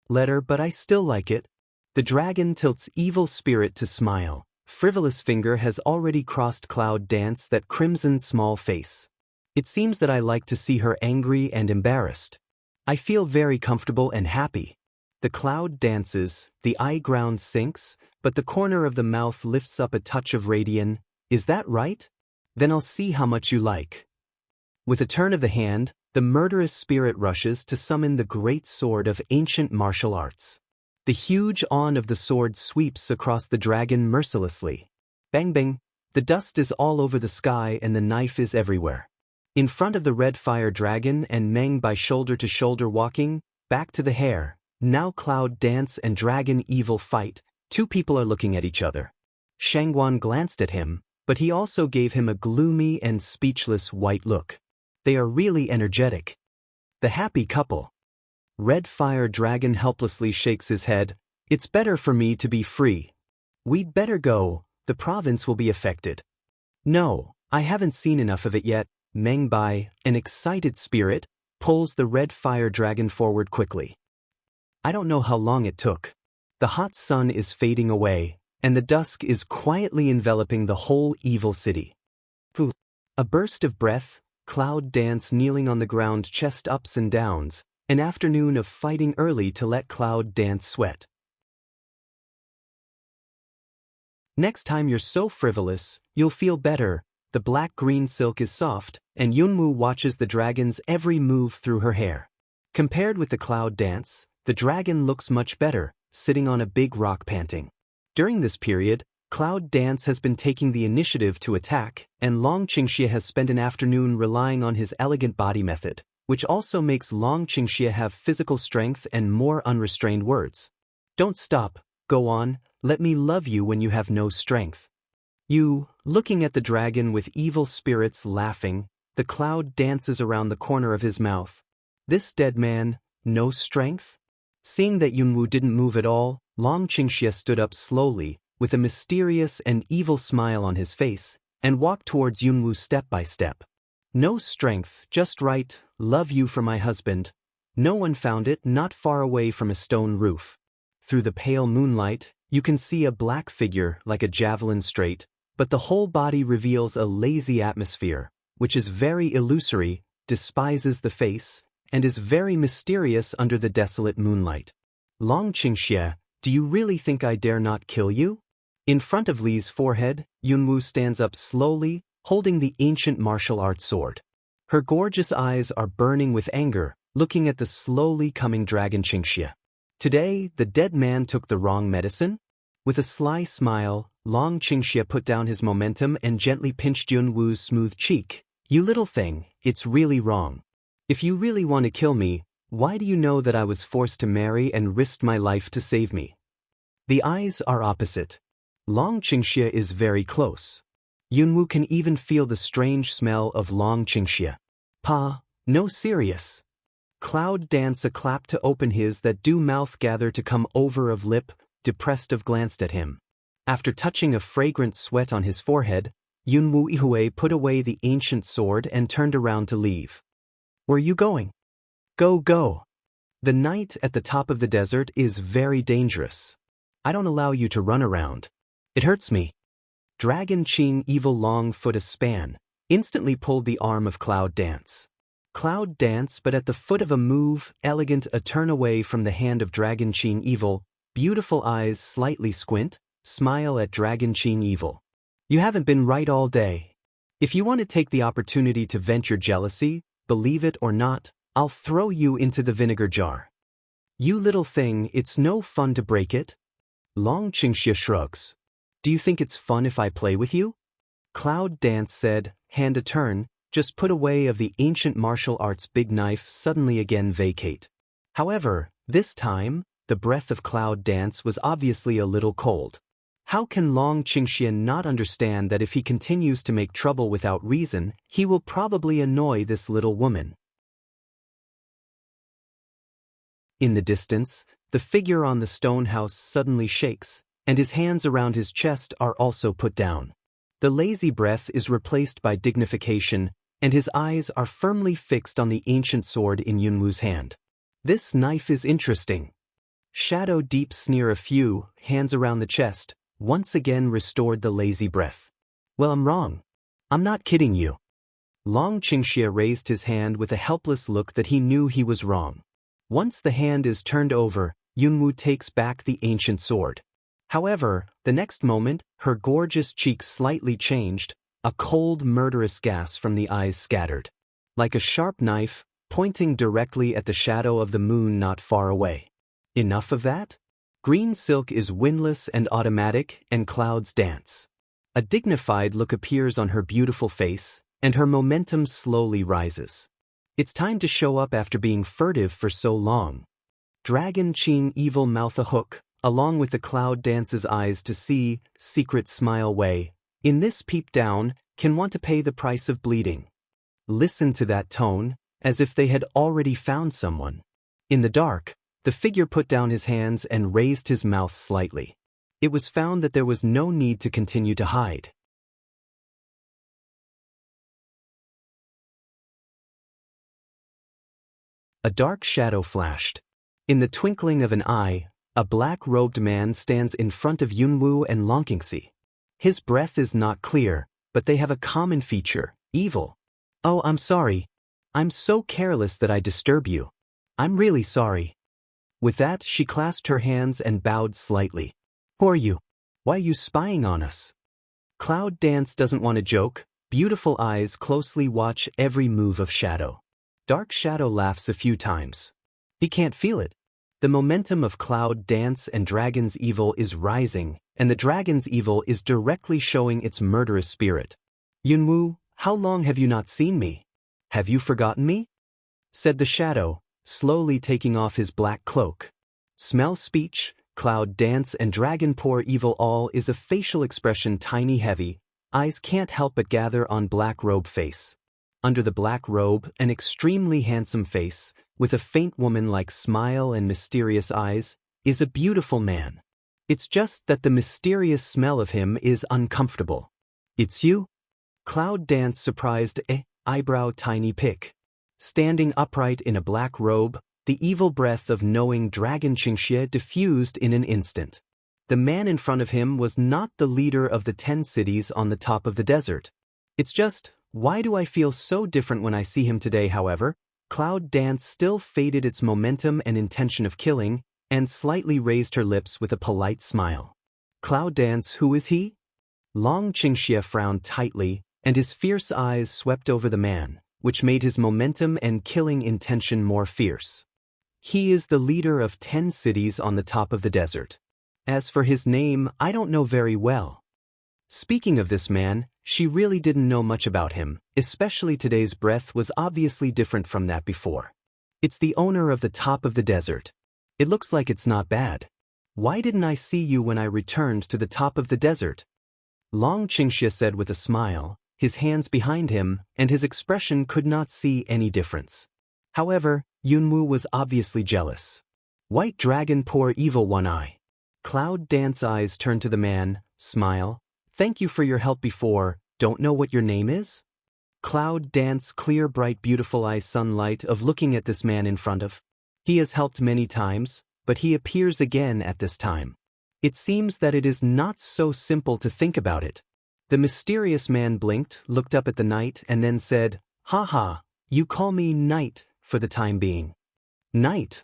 Letter but I still like it. The dragon tilts evil spirit to smile. Frivolous finger has already crossed Cloud dance that crimson small face. It seems that I like to see her angry and embarrassed. I feel very comfortable and happy. The cloud dances, the eye ground sinks, but the corner of the mouth lifts up a touch of radiance. Is that right? Then I'll see how much you like. With a turn of the hand, the murderous spirit rushes to summon the great sword of ancient martial arts. The huge awn of the sword sweeps across the dragon mercilessly. Bang bang, the dust is all over the sky and the knife is everywhere. In front of the red fire dragon and Meng by shoulder to shoulder walking, back to the hair, now cloud dance and dragon evil fight, two people are looking at each other. Shangguan glanced at him, but he also gave him a gloomy and speechless white look. They are really energetic. The happy couple. Red fire dragon helplessly shakes his head. It's better for me to be free. We'd better go, the province will be affected. No, I haven't seen enough of it yet. Meng Bai, an excited spirit, pulls the red fire dragon forward quickly. I don't know how long it took. The hot sun is fading away, and the dusk is quietly enveloping the whole evil city. Pooh! A burst of breath, cloud dance kneeling on the ground, chest ups and downs, an afternoon of fighting early to let cloud dance sweat. Next time you're so frivolous, you'll feel better. The black-green silk is soft, and Yunwoo watches the dragon's every move through her hair. Compared with the cloud dance, the dragon looks much better, sitting on a big rock panting. During this period, Cloud Dance has been taking the initiative to attack, and Long Qingxia has spent an afternoon relying on his elegant body method, which also makes Long Qingxia have physical strength and more unrestrained words. Don't stop, go on, let me love you when you have no strength. You, looking at the dragon with evil spirits laughing, the cloud dances around the corner of his mouth. This dead man, no strength? Seeing that Yunwoo didn't move at all, Long Qingxia stood up slowly, with a mysterious and evil smile on his face, and walked towards Yunwoo step by step. No strength, just right, love you for my husband. No one found it not far away from a stone roof. Through the pale moonlight, you can see a black figure like a javelin straight, but the whole body reveals a lazy atmosphere, which is very illusory, despises the face, and is very mysterious under the desolate moonlight. Long Qingxia, do you really think I dare not kill you? In front of Li's forehead, Yunwoo stands up slowly, holding the ancient martial arts sword. Her gorgeous eyes are burning with anger, looking at the slowly coming dragon Qingxia. Today, the dead man took the wrong medicine? With a sly smile, Long Qingxia put down his momentum and gently pinched Yunwoo's smooth cheek. You little thing, it's really wrong. If you really want to kill me, why do you know that I was forced to marry and risked my life to save me? The eyes are opposite. Long Qingxia is very close. Yunwoo can even feel the strange smell of Long Qingxia. Pa, no serious. Cloud Dance a clap to open his that do mouth gather to come over of lip, depressed of glanced at him. After touching a fragrant sweat on his forehead, Yunwoo Ihui put away the ancient sword and turned around to leave. Where you going? Go, go. The night at the top of the desert is very dangerous. I don't allow you to run around. It hurts me. Dragon Qing Evil Long Foot a span, instantly pulled the arm of Cloud Dance. Cloud Dance but at the foot of a move, elegant a turn away from the hand of Dragon Qing Evil, beautiful eyes slightly squint, smile at Dragon Qing Evil. You haven't been right all day. If you want to take the opportunity to vent your jealousy, believe it or not, I'll throw you into the vinegar jar. You little thing, it's no fun to break it. Long Qingxia shrugs. Do you think it's fun if I play with you? Cloud Dance said, hand a turn, just put away of the ancient martial arts big knife suddenly again vacate. However, this time, the breath of Cloud Dance was obviously a little cold. How can Long Qingxia not understand that if he continues to make trouble without reason, he will probably annoy this little woman? In the distance, the figure on the stone house suddenly shakes, and his hands around his chest are also put down. The lazy breath is replaced by dignification, and his eyes are firmly fixed on the ancient sword in Yunwu's hand. This knife is interesting. Shadow Deep sneer a few, hands around the chest, once again restored the lazy breath. Well, I'm wrong. I'm not kidding you. Long Qingxia raised his hand with a helpless look that he knew he was wrong. Once the hand is turned over, Yunwu takes back the ancient sword. However, the next moment, her gorgeous cheeks slightly changed, a cold, murderous gas from the eyes scattered. Like a sharp knife, pointing directly at the shadow of the moon not far away. Enough of that? Green silk is windless and automatic, and clouds dance. A dignified look appears on her beautiful face, and her momentum slowly rises. It's time to show up after being furtive for so long. Dragon Qing evil mouth a hook, along with the Cloud Dance's eyes to see, secret smile way, in this peep down, can want to pay the price of bleeding. Listen to that tone, as if they had already found someone. In the dark, the figure put down his hands and raised his mouth slightly. It was found that there was no need to continue to hide. A dark shadow flashed. In the twinkling of an eye, a black-robed man stands in front of Yunwu and Longqingxi. His breath is not clear, but they have a common feature, evil. Oh, I'm sorry. I'm so careless that I disturb you. I'm really sorry. With that, she clasped her hands and bowed slightly. Who are you? Why are you spying on us? Cloud Dance doesn't want to joke. Beautiful eyes closely watch every move of Shadow. Dark Shadow laughs a few times. He can't feel it. The momentum of Cloud Dance and Dragon's evil is rising, and the Dragon's evil is directly showing its murderous spirit. Yunwu, how long have you not seen me? Have you forgotten me? Said the Shadow, slowly taking off his black cloak. Smell speech, Cloud Dance and Dragon pour evil all is a facial expression tiny heavy, eyes can't help but gather on black robe face. Under the black robe, an extremely handsome face, with a faint woman-like smile and mysterious eyes, is a beautiful man. It's just that the mysterious smell of him is uncomfortable. It's you? Cloud Dance surprised eyebrow tiny pick. Standing upright in a black robe, the evil breath of knowing Dragon Qingxia diffused in an instant. The man in front of him was not the leader of the 10 cities on the top of the desert. It's just, why do I feel so different when I see him today? However, Cloud Dance still faded its momentum and intention of killing, and slightly raised her lips with a polite smile. Cloud Dance, who is he? Long Qingxia frowned tightly, and his fierce eyes swept over the man, which made his momentum and killing intention more fierce. He is the leader of 10 cities on the top of the desert. As for his name, I don't know very well. Speaking of this man, she really didn't know much about him, especially today's breath was obviously different from that before. It's the owner of the top of the desert. It looks like it's not bad. Why didn't I see you when I returned to the top of the desert? Long Qingxia said with a smile, his hands behind him, and his expression could not see any difference. However, Yunwu was obviously jealous. White Dragon pour evil one eye. Cloud Dance eyes turned to the man, smile. Thank you for your help before, don't know what your name is? Cloud Dance clear bright beautiful eyes sunlight of looking at this man in front of. He has helped many times, but he appears again at this time. It seems that it is not so simple to think about it. The mysterious man blinked, looked up at the night, and then said, "Ha ha, you call me Knight for the time being." Knight.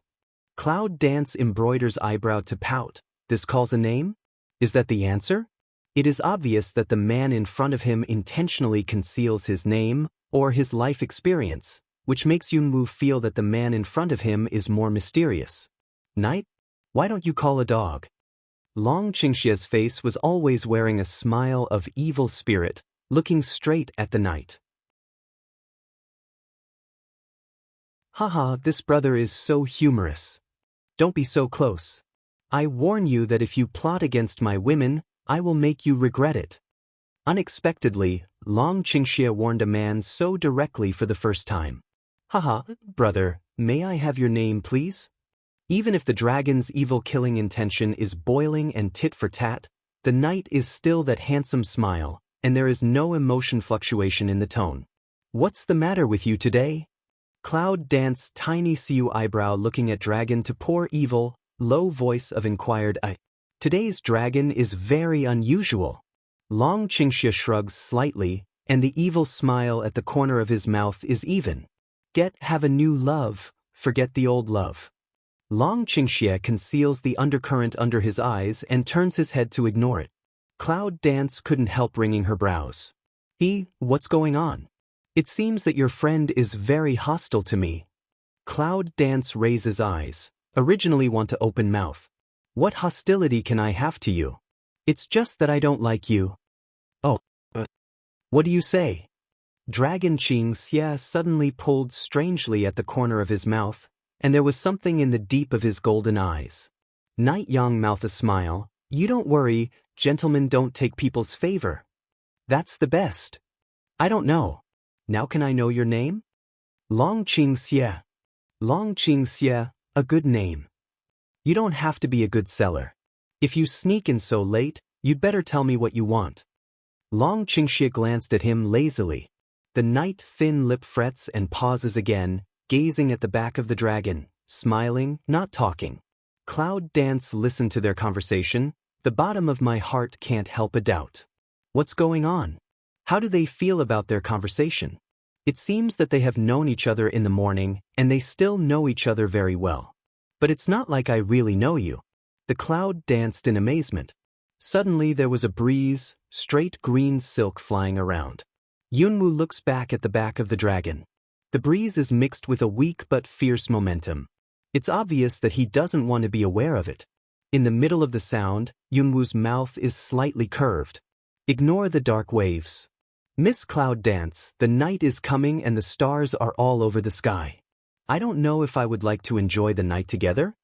Cloud Dance embroiders eyebrow to pout. This calls a name? Is that the answer? It is obvious that the man in front of him intentionally conceals his name or his life experience, which makes Yunwoo feel that the man in front of him is more mysterious. Knight? Why don't you call a dog? Long Qingxie's face was always wearing a smile of evil spirit, looking straight at the knight. Haha, this brother is so humorous. Don't be so close. I warn you that if you plot against my women, I will make you regret it. Unexpectedly, Long Qingxie warned a man so directly for the first time. Haha, brother, may I have your name please? Even if the dragon's evil killing intention is boiling and tit for tat, the knight is still that handsome smile, and there is no emotion fluctuation in the tone. What's the matter with you today? Cloud danced tiny Siu eyebrow looking at dragon to pour evil, low voice of inquired Today's dragon is very unusual. Long Qingxie shrugs slightly, and the evil smile at the corner of his mouth is even. Have a new love, forget the old love. Long Qingxie conceals the undercurrent under his eyes and turns his head to ignore it. Cloud Dance couldn't help wringing her brows. What's going on? It seems that your friend is very hostile to me. Cloud Dance raises eyes, originally want to open mouth. What hostility can I have to you? It's just that I don't like you. Oh, what do you say? Dragon Qingxie suddenly pulled strangely at the corner of his mouth, and there was something in the deep of his golden eyes. Night Yang mouth a smile. You don't worry, gentlemen don't take people's favor. That's the best. I don't know. Now can I know your name? Long Qingxie. Long Qingxie, a good name. You don't have to be a good seller. If you sneak in so late, you'd better tell me what you want. Long Qingxie glanced at him lazily. The knight thin lip frets and pauses again, gazing at the back of the dragon, smiling, not talking. Cloud Dance listened to their conversation. The bottom of my heart can't help a doubt. What's going on? How do they feel about their conversation? It seems that they have known each other in the morning, and they still know each other very well. But it's not like I really know you. The cloud danced in amazement. Suddenly there was a breeze, straight green silk flying around. Yunwoo looks back at the back of the dragon. The breeze is mixed with a weak but fierce momentum. It's obvious that he doesn't want to be aware of it. In the middle of the sound, Yunwoo's mouth is slightly curved. Ignore the dark waves. Miss Cloud Dance, the night is coming and the stars are all over the sky. I don't know if I would like to enjoy the night together?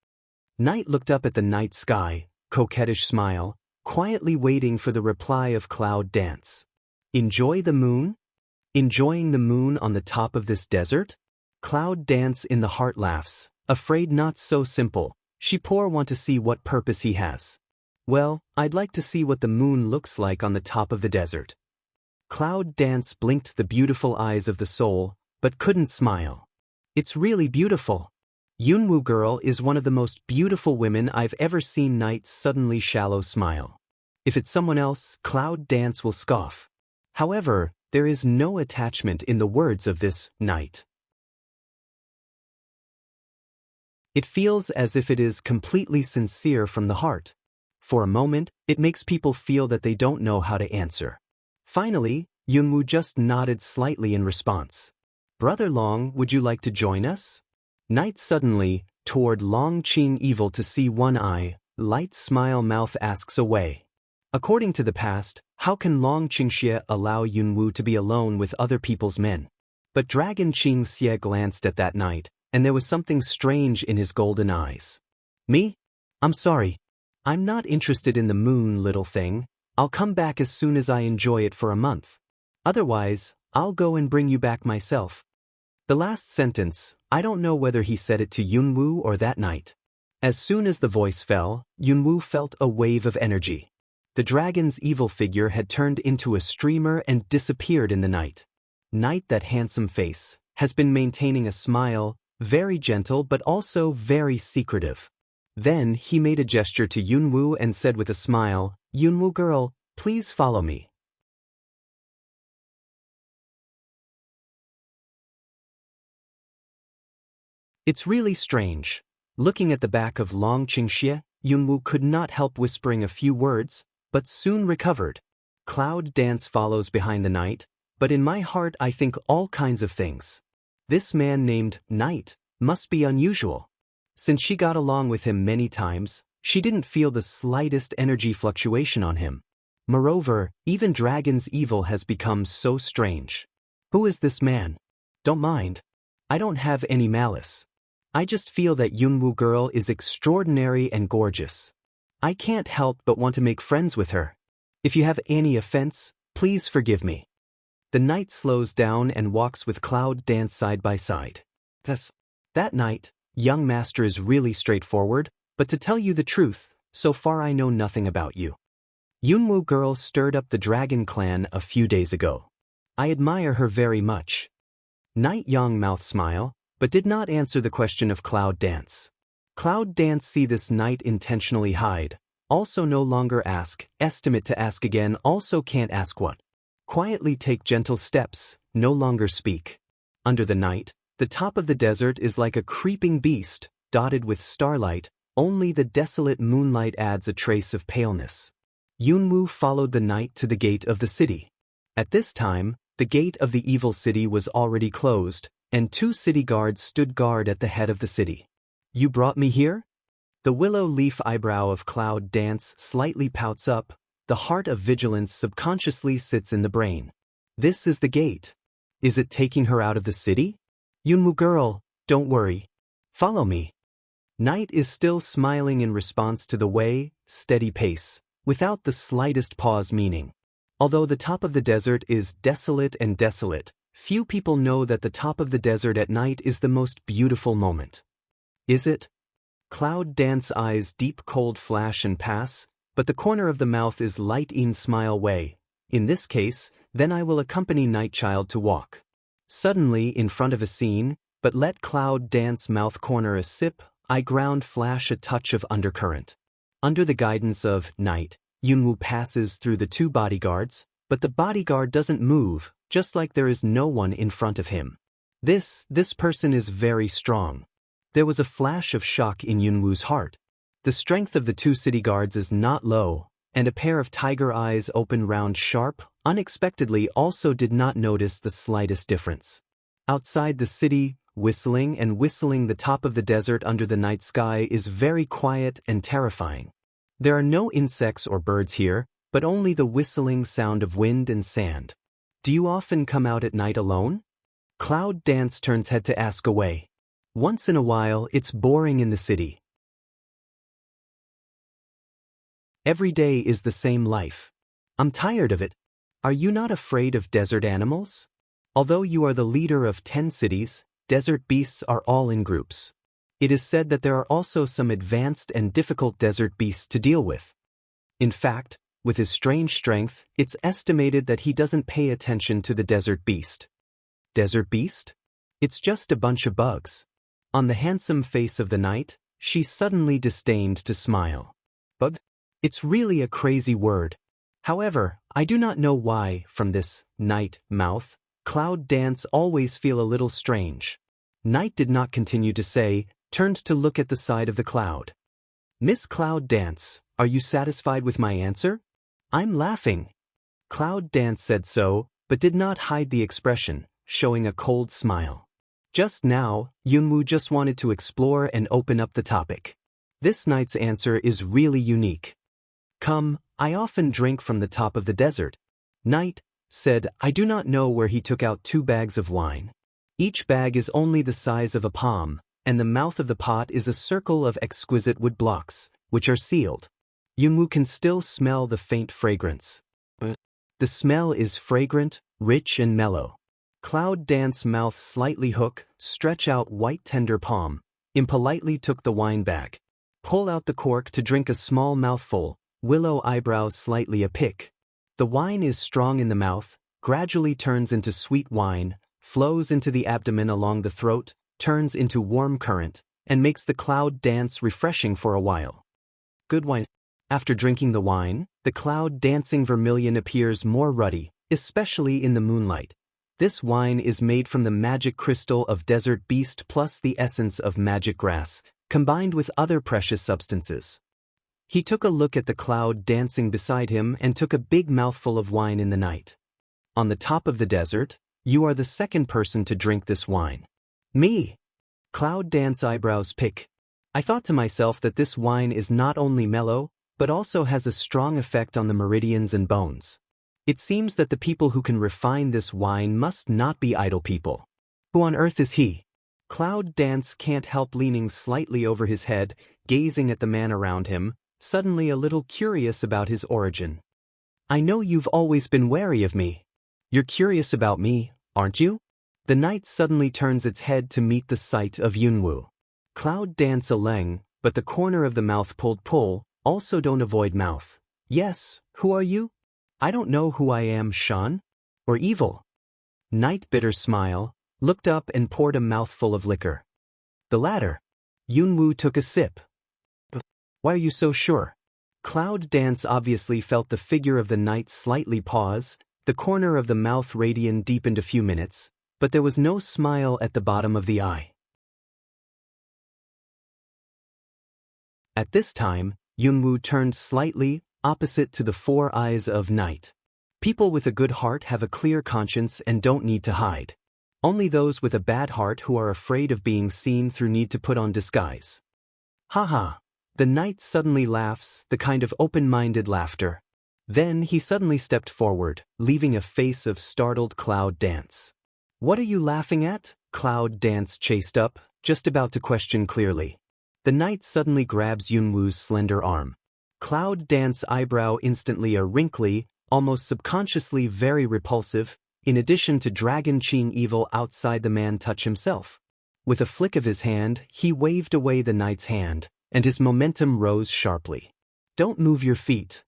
Night looked up at the night sky, coquettish smile, quietly waiting for the reply of Cloud Dance. Enjoy the moon? Enjoying the moon on the top of this desert? Cloud Dance in the heart laughs, afraid not so simple. She poor want to see what purpose he has. Well, I'd like to see what the moon looks like on the top of the desert. Cloud Dance blinked the beautiful eyes of the soul, but couldn't smile. It's really beautiful. Yunwoo girl is one of the most beautiful women I've ever seen. Night suddenly shallow smile. If it's someone else, Cloud Dance will scoff. However, there is no attachment in the words of this night. It feels as if it is completely sincere from the heart. For a moment, it makes people feel that they don't know how to answer. Finally, Yunwoo just nodded slightly in response. Brother Long, would you like to join us? Night suddenly, toward Long Qing evil to see one eye, light smile mouth asks away. According to the past, how can Long Qingxie allow Yunwoo to be alone with other people's men? But Dragon Qingxie glanced at that night, and there was something strange in his golden eyes. Me? I'm sorry. I'm not interested in the moon, little thing. I'll come back as soon as I enjoy it for a month. Otherwise, I'll go and bring you back myself. The last sentence, I don't know whether he said it to Yunwoo or that night. As soon as the voice fell, Yunwoo felt a wave of energy. The dragon's evil figure had turned into a streamer and disappeared in the night. Night, that handsome face, has been maintaining a smile, very gentle but also very secretive. Then he made a gesture to Yunwoo and said with a smile, Yunwoo girl, please follow me. It's really strange. Looking at the back of Long Qingxie, Yunwoo could not help whispering a few words, but soon recovered. Cloud Dance follows behind the night, but in my heart I think all kinds of things. This man named Night must be unusual. Since she got along with him many times, she didn't feel the slightest energy fluctuation on him. Moreover, even Dragon's evil has become so strange. Who is this man? Don't mind. I don't have any malice. I just feel that Yunwoo girl is extraordinary and gorgeous. I can't help but want to make friends with her. If you have any offense, please forgive me. The knight slows down and walks with Cloud Dance side by side. That night, young master is really straightforward, but to tell you the truth, so far I know nothing about you. Yunwoo girl stirred up the Dragon clan a few days ago. I admire her very much. Night Young mouth smile, but did not answer the question of Cloud Dance. Cloud Dance see this night intentionally hide, also no longer ask, estimate to ask again, also can't ask what. Quietly take gentle steps, no longer speak. Under the night, the top of the desert is like a creeping beast, dotted with starlight, only the desolate moonlight adds a trace of paleness. Yunwoo followed the night to the gate of the city. At this time, the gate of the evil city was already closed, and 2 city guards stood guard at the head of the city. You brought me here? The willow leaf eyebrow of Cloud Dance slightly pouts up, the heart of vigilance subconsciously sits in the brain. This is the gate. Is it taking her out of the city? Yunwoo girl, don't worry. Follow me. Night is still smiling in response to the way, steady pace, without the slightest pause meaning. Although the top of the desert is desolate and desolate, few people know that the top of the desert at night is the most beautiful moment. Is it? Cloud Dance eyes deep cold flash and pass, but the corner of the mouth is light in smile way. In this case, then I will accompany Nightchild to walk. Suddenly in front of a scene, but let Cloud Dance mouth corner a sip, eye ground flash a touch of undercurrent. Under the guidance of Night, Yunwoo passes through the 2 bodyguards, but the bodyguard doesn't move, just like there is no one in front of him. This person is very strong. There was a flash of shock in Yunwoo's heart. The strength of the 2 city guards is not low, and a pair of tiger eyes open round sharp, unexpectedly also did not notice the slightest difference. Outside the city, whistling the top of the desert under the night sky is very quiet and terrifying. There are no insects or birds here, but only the whistling sound of wind and sand. Do you often come out at night alone? Cloud Dance turns head to ask away. Once in a while, it's boring in the city. Every day is the same life. I'm tired of it. Are you not afraid of desert animals? Although you are the leader of 10 cities, desert beasts are all in groups. It is said that there are also some advanced and difficult desert beasts to deal with. In fact, with his strange strength, it's estimated that he doesn't pay attention to the desert beast. Desert beast? It's just a bunch of bugs. On the handsome face of the night, she suddenly disdained to smile. Bug? It's really a crazy word. However, I do not know why, from this night mouth, Cloud Dance always feel a little strange. Night did not continue to say, turned to look at the side of the cloud. Miss Cloud Dance, are you satisfied with my answer? I'm laughing. Cloud Dance said so, but did not hide the expression, showing a cold smile. Just now, Yunwoo just wanted to explore and open up the topic. This night's answer is really unique. Come, I often drink from the top of the desert. Night said, I do not know where he took out 2 bags of wine. Each bag is only the size of a palm, and the mouth of the pot is a circle of exquisite wood blocks, which are sealed. Yunwoo can still smell the faint fragrance. The smell is fragrant, rich and mellow. Cloud Dance mouth slightly hook, stretch out white tender palm, impolitely took the wine bag. Pull out the cork to drink a small mouthful, willow eyebrows slightly a pick. The wine is strong in the mouth, gradually turns into sweet wine, flows into the abdomen along the throat, turns into warm current, and makes the Cloud Dance refreshing for a while. Good wine. After drinking the wine, the Cloud Dancing vermilion appears more ruddy, especially in the moonlight. This wine is made from the magic crystal of desert beast plus the essence of magic grass, combined with other precious substances. He took a look at the Cloud Dancing beside him and took a big mouthful of wine in the night. On the top of the desert, you are the second person to drink this wine. Me? Cloud Dance eyebrows pick. I thought to myself that this wine is not only mellow, but also has a strong effect on the meridians and bones. It seems that the people who can refine this wine must not be idle people. Who on earth is he? Cloud Dance can't help leaning slightly over his head, gazing at the man around him, suddenly a little curious about his origin. I know you've always been wary of me. You're curious about me, aren't you? The knight suddenly turns its head to meet the sight of Yunwu. Cloud Dance a leng, but the corner of the mouth pull, also don't avoid mouth. Yes, who are you? I don't know who I am, Shan? Or evil? Knight bitter smile, looked up and poured a mouthful of liquor. The latter. Yunwu took a sip. Why are you so sure? Cloud Dance obviously felt the figure of the knight slightly pause, the corner of the mouth radiant deepened a few minutes, but there was no smile at the bottom of the eye. At this time, Yunwu turned slightly, opposite to the four eyes of Night. People with a good heart have a clear conscience and don't need to hide. Only those with a bad heart who are afraid of being seen through need to put on disguise. Haha. The Knight suddenly laughs, the kind of open-minded laughter. Then he suddenly stepped forward, leaving a face of startled Cloud Dance. What are you laughing at? Cloud Dance chased up, just about to question clearly. The Knight suddenly grabs Yunwu's slender arm. Cloud Dance eyebrow instantly a wrinkly, almost subconsciously very repulsive, in addition to Dragon Qing evil outside the man touch himself. With a flick of his hand, he waved away the Knight's hand, and his momentum rose sharply. Don't move your feet.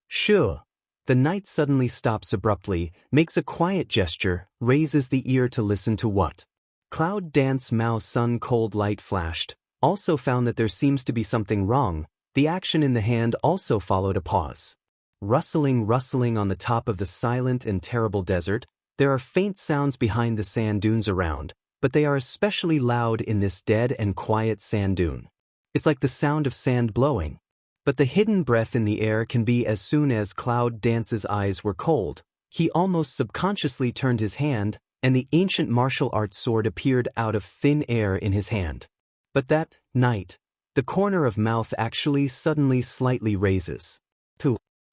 Sure. The Knight suddenly stops abruptly, makes a quiet gesture, raises the ear to listen to what? Cloud Dance Mao Sun cold light flashed, also found that there seems to be something wrong. The action in the hand also followed a pause. Rustling on the top of the silent and terrible desert, there are faint sounds behind the sand dunes around, but they are especially loud in this dead and quiet sand dune. It's like the sound of sand blowing. But the hidden breath in the air can be as soon as Cloud Dance's eyes were cold, he almost subconsciously turned his hand, and the ancient martial arts sword appeared out of thin air in his hand. But that night, the corner of mouth actually suddenly slightly raises.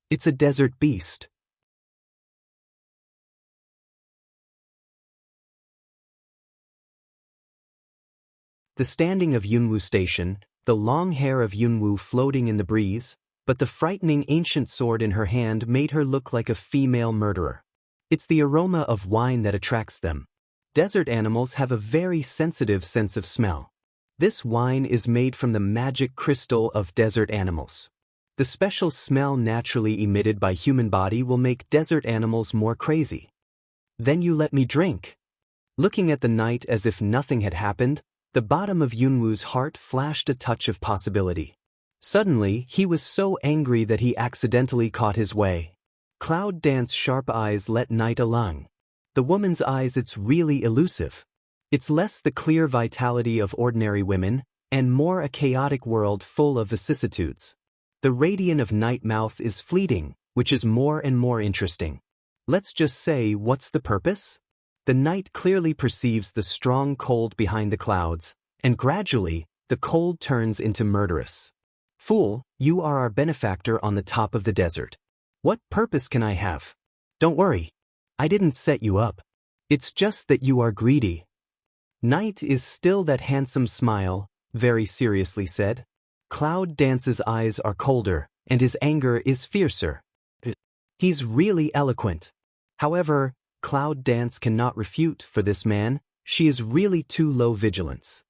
It's a desert beast. The standing of Yunwu Station, the long hair of Yunwu floating in the breeze, but the frightening ancient sword in her hand made her look like a female murderer. It's the aroma of wine that attracts them. Desert animals have a very sensitive sense of smell. This wine is made from the magic crystal of desert animals. The special smell naturally emitted by human body will make desert animals more crazy. Then you let me drink. Looking at the Knight as if nothing had happened, the bottom of Yunwu's heart flashed a touch of possibility. Suddenly, he was so angry that he accidentally caught his way. Cloud Dance's sharp eyes let Knight alone. The woman's eyes, it's really elusive. It's less the clear vitality of ordinary women, and more a chaotic world full of vicissitudes. The radiance of Night mouth is fleeting, which is more and more interesting. Let's just say, what's the purpose? The Knight clearly perceives the strong cold behind the clouds, and gradually, the cold turns into murderous. Fool, you are our benefactor on the top of the desert. What purpose can I have? Don't worry. I didn't set you up. It's just that you are greedy. Knight is still that handsome smile, very seriously said. Cloud Dance's eyes are colder, and his anger is fiercer. He's really eloquent. However, Cloud Dance cannot refute for this man, she is really too low vigilance.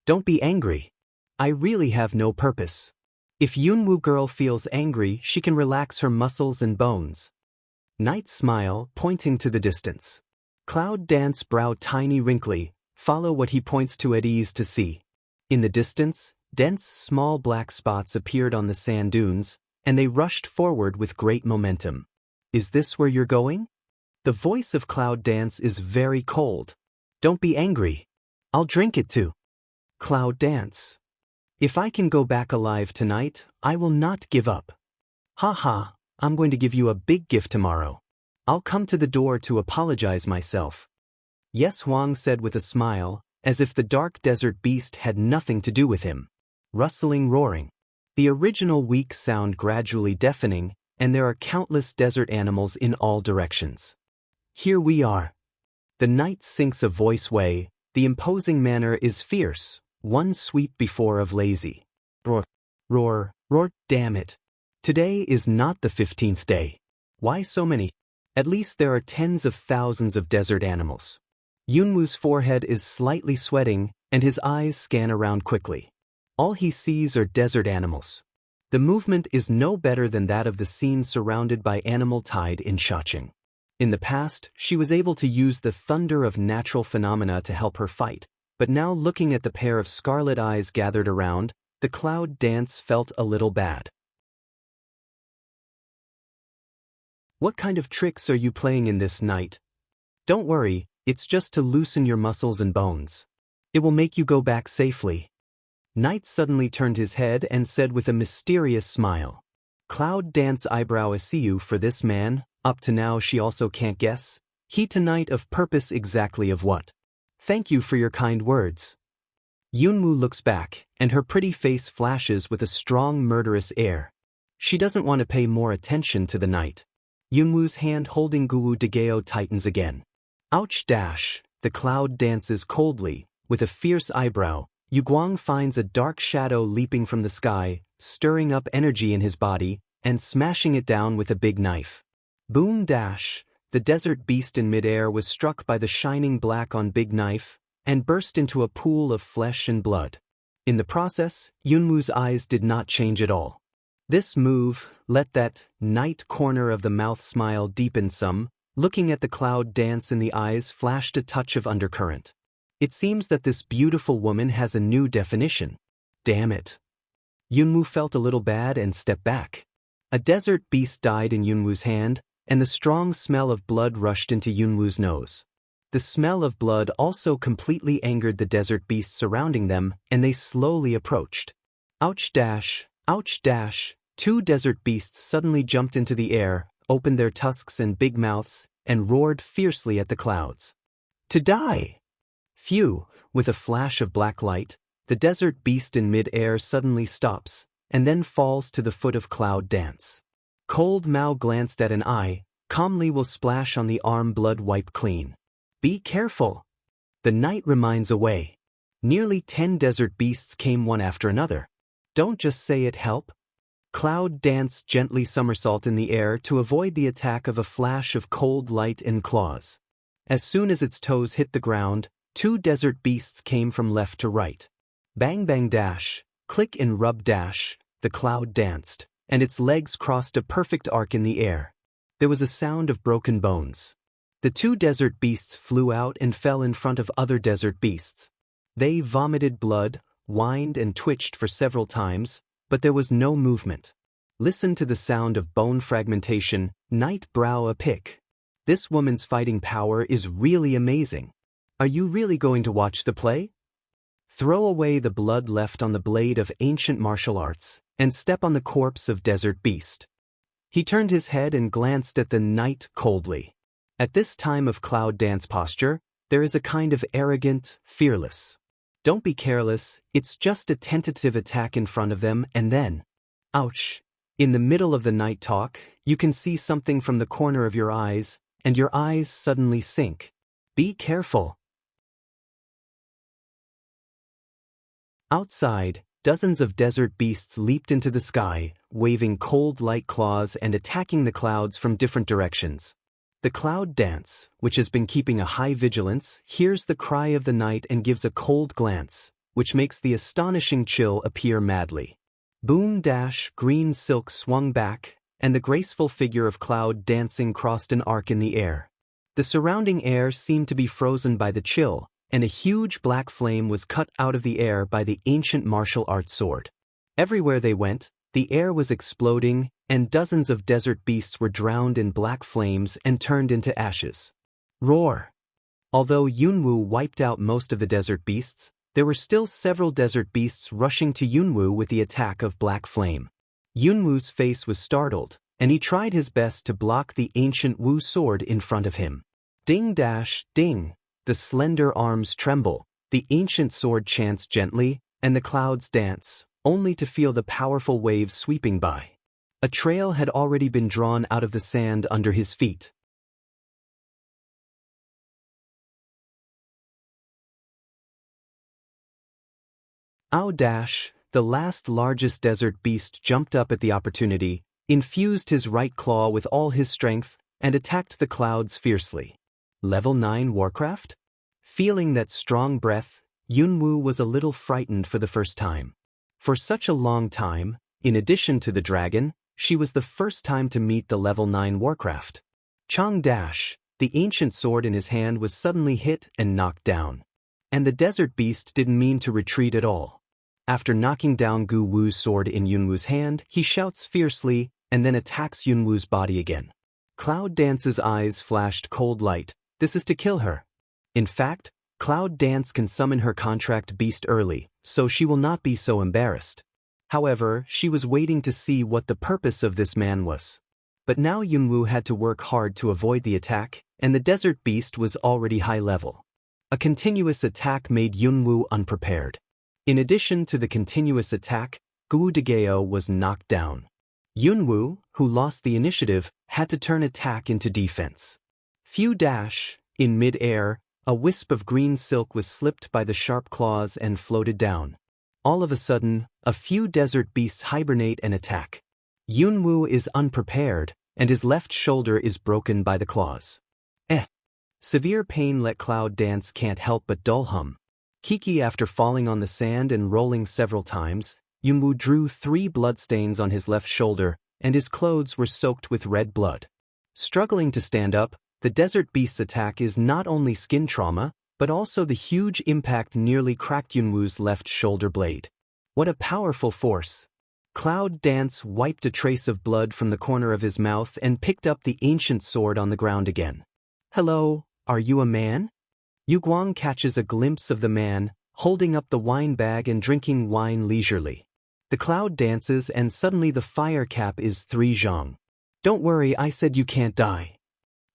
Don't be angry. I really have no purpose. If Yunwu girl feels angry, she can relax her muscles and bones. Knight smile, pointing to the distance. Cloud Dance brow tiny wrinkly, follow what he points to at ease to see. In the distance, dense small black spots appeared on the sand dunes, and they rushed forward with great momentum. Is this where you're going? The voice of Cloud Dance is very cold. Don't be angry. I'll drink it too. Cloud Dance. If I can go back alive tonight, I will not give up. Ha, I'm going to give you a big gift tomorrow. I'll come to the door to apologize myself. Yes, Huang said with a smile, as if the dark desert beast had nothing to do with him. Rustling, roaring. The original weak sound gradually deafening, and there are countless desert animals in all directions. Here we are. The knight sinks a voice way, the imposing manner is fierce, one sweep before of lazy. Roar, roar, roar, damn it. Today is not the 15th day. Why so many? At least there are tens of thousands of desert animals. Yunwoo's forehead is slightly sweating, and his eyes scan around quickly. All he sees are desert animals. The movement is no better than that of the scene surrounded by animal tide in Shacheng. In the past, she was able to use the thunder of natural phenomena to help her fight, but now looking at the pair of scarlet eyes gathered around, the cloud dance felt a little bad. What kind of tricks are you playing in this night? Don't worry, it's just to loosen your muscles and bones. It will make you go back safely. Knight suddenly turned his head and said with a mysterious smile. Cloud dance eyebrow I see you for this man, up to now she also can't guess. He tonight of purpose exactly of what? Thank you for your kind words. Yunwoo looks back, and her pretty face flashes with a strong murderous air. She doesn't want to pay more attention to the knight. Yunwoo's hand holding Guwu Dageo tightens again. Ouch dash, the cloud dances coldly, with a fierce eyebrow. Yuguang finds a dark shadow leaping from the sky, stirring up energy in his body, and smashing it down with a big knife. Boom dash, the desert beast in midair was struck by the shining black on big knife, and burst into a pool of flesh and blood. In the process, Yunwoo's eyes did not change at all. This move let that knight corner of the mouth smile deepen some, looking at the cloud dance in the eyes flashed a touch of undercurrent. It seems that this beautiful woman has a new definition. Damn it. Yunwoo felt a little bad and stepped back. A desert beast died in Yunwoo's hand, and the strong smell of blood rushed into Yunwoo's nose. The smell of blood also completely angered the desert beasts surrounding them, and they slowly approached. Ouch dash, ouch dash. Two desert beasts suddenly jumped into the air, opened their tusks and big mouths, and roared fiercely at the clouds. To die! Phew, with a flash of black light, the desert beast in mid-air suddenly stops, and then falls to the foot of cloud dance. Cold Mao glanced at an eye, calmly will splash on the arm blood wipe clean. Be careful! The knight reminds away. Nearly 10 desert beasts came one after another. Don't just say it help. Cloud danced gently somersault in the air to avoid the attack of a flash of cold light and claws. As soon as its toes hit the ground, 2 desert beasts came from left to right. Bang bang dash, click and rub dash, the cloud danced, and its legs crossed a perfect arc in the air. There was a sound of broken bones. The 2 desert beasts flew out and fell in front of other desert beasts. They vomited blood, whined and twitched for several times, but there was no movement. Listen to the sound of bone fragmentation, knight brow a pick. This woman's fighting power is really amazing. Are you really going to watch the play? Throw away the blood left on the blade of ancient martial arts, and step on the corpse of desert beast. He turned his head and glanced at the knight coldly. At this time of cloud dance posture, there is a kind of arrogant, fearless. Don't be careless, it's just a tentative attack in front of them and then. Ouch. In the middle of the night talk, you can see something from the corner of your eyes, and your eyes suddenly sink. Be careful. Outside, dozens of desert beasts leaped into the sky, waving cold light claws and attacking the clouds from different directions. The cloud dance, which has been keeping a high vigilance, hears the cry of the night and gives a cold glance, which makes the astonishing chill appear madly. Boom dash, green silk swung back, and the graceful figure of cloud dancing crossed an arc in the air. The surrounding air seemed to be frozen by the chill, and a huge black flame was cut out of the air by the ancient martial arts sword. Everywhere they went, the air was exploding, and dozens of desert beasts were drowned in black flames and turned into ashes. Roar! Although Yunwoo wiped out most of the desert beasts, there were still several desert beasts rushing to Yunwoo with the attack of black flame. Yunwoo's face was startled, and he tried his best to block the ancient Wu sword in front of him. Ding dash, ding! The slender arms tremble, The ancient sword chants gently, and the clouds dance, only to feel the powerful waves sweeping by. A trail had already been drawn out of the sand under his feet. Dash, the last largest desert beast, jumped up at the opportunity, infused his right claw with all his strength, and attacked the clouds fiercely. Level 9 Warcraft? Feeling that strong breath, Yunwu was a little frightened for the first time. For such a long time, in addition to the dragon, she was the first time to meet the level 9 Warcraft. Chang Dash, the ancient sword in his hand, was suddenly hit and knocked down. And the desert beast didn't mean to retreat at all. After knocking down Gu Wu's sword in Yunwu's hand, he shouts fiercely and then attacks Yunwu's body again. Cloud Dance's eyes flashed cold light. This is to kill her. In fact, Cloud Dance can summon her contract beast early, so she will not be so embarrassed. However, she was waiting to see what the purpose of this man was. But now Yunwu had to work hard to avoid the attack, and the desert beast was already high level. A continuous attack made Yunwu unprepared. In addition to the continuous attack, Gu Degeo was knocked down. Yunwu, who lost the initiative, had to turn attack into defense. Few Dash, in mid-air, a wisp of green silk was slipped by the sharp claws and floated down. All of a sudden, a few desert beasts hibernate and attack. Yunwu is unprepared, and his left shoulder is broken by the claws. Severe pain let Cloud Dance can't help but dull hum. Kiki, after falling on the sand and rolling several times, Yunwu drew 3 bloodstains on his left shoulder, and his clothes were soaked with red blood. Struggling to stand up, the desert beast's attack is not only skin trauma, but also the huge impact nearly cracked Yunwu's left shoulder blade. What a powerful force! Cloud Dance wiped a trace of blood from the corner of his mouth and picked up the ancient sword on the ground again. Hello, are you a man? Yu Guang catches a glimpse of the man, holding up the wine bag and drinking wine leisurely. The cloud dances and suddenly the fire cap is 3 zhang. Don't worry, I said you can't die.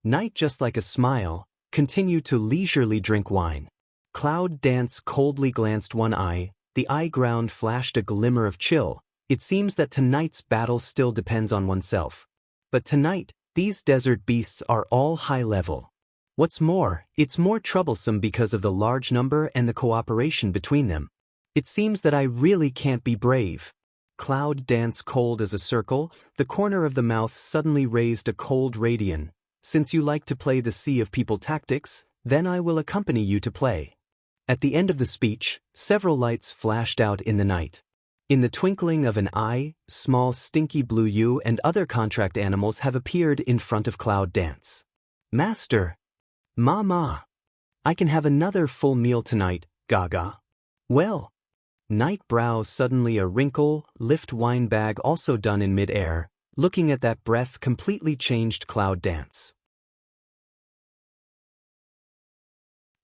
Knight, just like a smile, continued to leisurely drink wine. Cloud Dance coldly glanced one eye, the eye ground flashed a glimmer of chill. It seems that tonight's battle still depends on oneself. But tonight, these desert beasts are all high level. What's more, it's more troublesome because of the large number and the cooperation between them. It seems that I really can't be brave. Cloud Dance, cold as a circle, the corner of the mouth suddenly raised a cold radiance. Since you like to play the Sea of People tactics, then I will accompany you to play. At the end of the speech, several lights flashed out in the night. In the twinkling of an eye, small stinky blue yu and other contract animals have appeared in front of Cloud Dance. Master! Mama! I can have another full meal tonight, Gaga. Well. Night brows suddenly a wrinkle, lift wine bag also done in mid-air, looking at that breath completely changed Cloud Dance.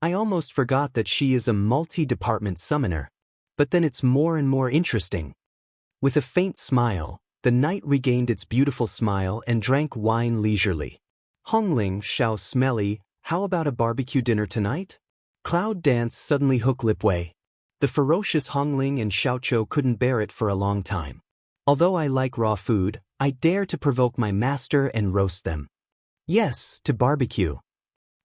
I almost forgot that she is a multi-department summoner, but then it's more and more interesting. With a faint smile, the knight regained its beautiful smile and drank wine leisurely. Hongling, Xiao Smelly, how about a barbecue dinner tonight? Cloud Dance suddenly hook lip way. The ferocious Hongling and Xiaoqiu couldn't bear it for a long time. Although I like raw food, I dare to provoke my master and roast them. Yes, to barbecue.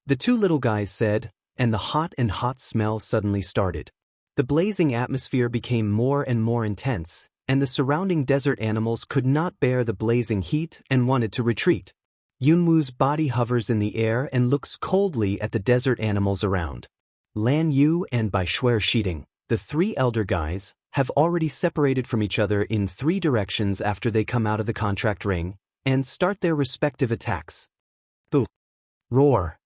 The 2 little guys said, and the hot smell suddenly started. The blazing atmosphere became more and more intense, and the surrounding desert animals could not bear the blazing heat and wanted to retreat. Yunwu's body hovers in the air and looks coldly at the desert animals around. Lan Yu and Bai Shuer Shiding, the 3 elder guys, have already separated from each other in 3 directions after they come out of the contract ring, and start their respective attacks. Boo! Roar!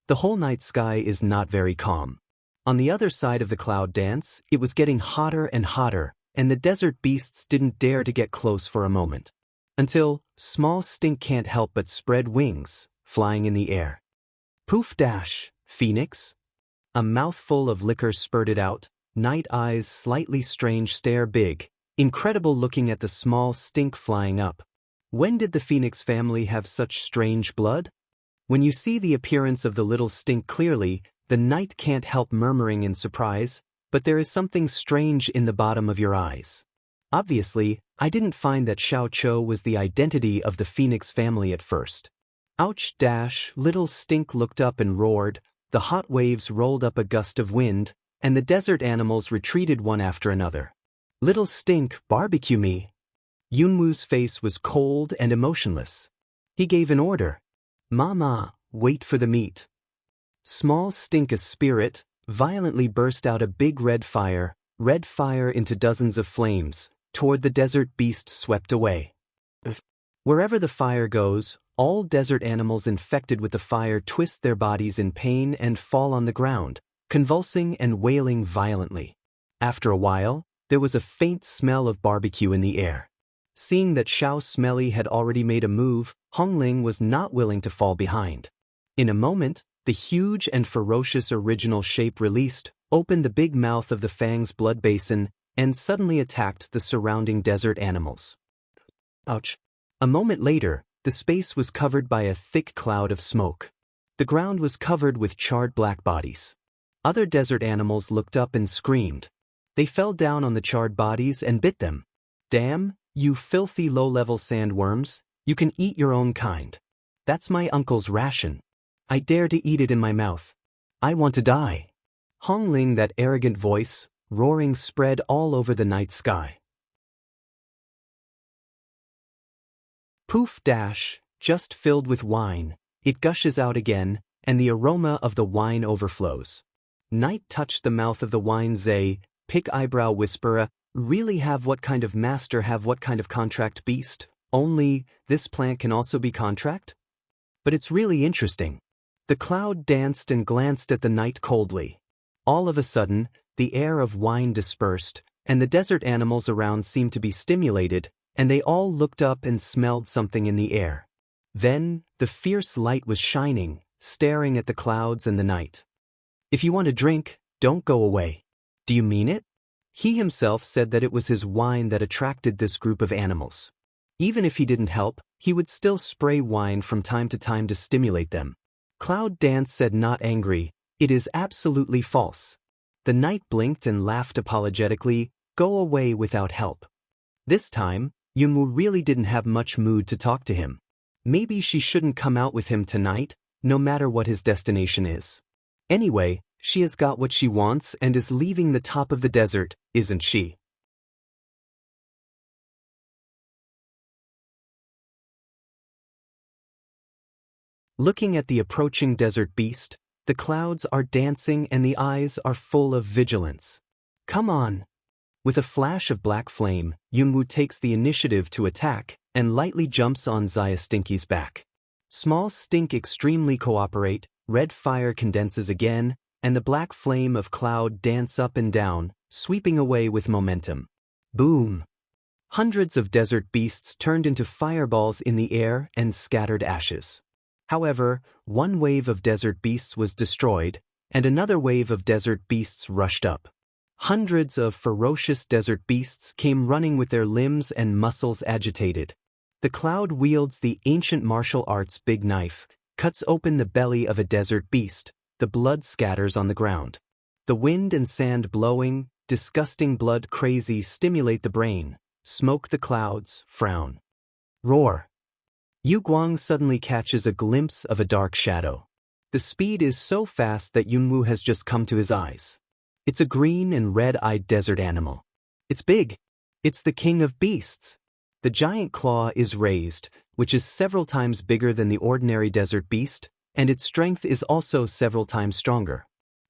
The whole night sky is not very calm. On the other side of the Cloud Dance, it was getting hotter and hotter, and the desert beasts didn't dare to get close for a moment. Until, Small Stink can't help but spread wings, flying in the air. Poof dash, Phoenix? A mouthful of liquor spurted out, Night eyes slightly strange stare big, incredible looking at the Small Stink flying up. When did the Phoenix family have such strange blood? When you see the appearance of the little Stink clearly, The knight can't help murmuring in surprise, but there is something strange in the bottom of your eyes. Obviously, I didn't find that Xiao Chou was the identity of the Phoenix family at first. Ouch! Little Stink looked up and roared, the hot waves rolled up a gust of wind, and the desert animals retreated one after another. Little Stink, barbecue me! Yunwu's face was cold and emotionless. He gave an order. Mama, wait for the meat. Small Stink, a spirit, violently burst out a big red fire into dozens of flames, toward the desert beast swept away. Wherever the fire goes, all desert animals infected with the fire twist their bodies in pain and fall on the ground, convulsing and wailing violently. After a while, there was a faint smell of barbecue in the air. Seeing that Xiao Smelly had already made a move, Hongling was not willing to fall behind. In a moment, the huge and ferocious original shape released, opened the big mouth of the Fang's blood basin, and suddenly attacked the surrounding desert animals. Ouch! A moment later, the space was covered by a thick cloud of smoke. The ground was covered with charred black bodies. Other desert animals looked up and screamed. They fell down on the charred bodies and bit them. Damn, you filthy low-level sandworms, you can eat your own kind. That's my uncle's ration. I dare to eat it in my mouth. I want to die. Hongling, that arrogant voice, roaring, spread all over the night sky. Poof! Just filled with wine, it gushes out again, and the aroma of the wine overflows. Night touched the mouth of the wine. Pick eyebrow whisperer, really have what kind of master have what kind of contract beast? Only, this plant can also be contract? But it's really interesting. The cloud danced and glanced at the night coldly. All of a sudden, the air of wine dispersed, and the desert animals around seemed to be stimulated, and they all looked up and smelled something in the air. Then, the fierce light was shining, staring at the clouds and the night. If you want a drink, don't go away. Do you mean it? He himself said that it was his wine that attracted this group of animals. Even if he didn't help, he would still spray wine from time to time to stimulate them. Cloud Dance said, not angry, it is absolutely false. The night blinked and laughed apologetically, go away without help. This time, Yunwu really didn't have much mood to talk to him. Maybe she shouldn't come out with him tonight, no matter what his destination is. Anyway, she has got what she wants and is leaving the top of the desert, isn't she? Looking at the approaching desert beast, the clouds are dancing and the eyes are full of vigilance. Come on! With a flash of black flame, Yunwu takes the initiative to attack and lightly jumps on Xia Stinky's back. Small Stink extremely cooperate, red fire condenses again, and the black flame of cloud dance up and down, sweeping away with momentum. Boom! Hundreds of desert beasts turned into fireballs in the air and scattered ashes. However, one wave of desert beasts was destroyed, and another wave of desert beasts rushed up. Hundreds of ferocious desert beasts came running with their limbs and muscles agitated. The cloud wields the ancient martial arts big knife, cuts open the belly of a desert beast, the blood scatters on the ground. The wind and sand blowing, disgusting blood crazy stimulate the brain, smoke the clouds, frown. Roar! Yu Guang suddenly catches a glimpse of a dark shadow. The speed is so fast that Yunwu has just come to his eyes. It's a green and red-eyed desert animal. It's big. It's the king of beasts. The giant claw is raised, which is several times bigger than the ordinary desert beast, and its strength is also several times stronger.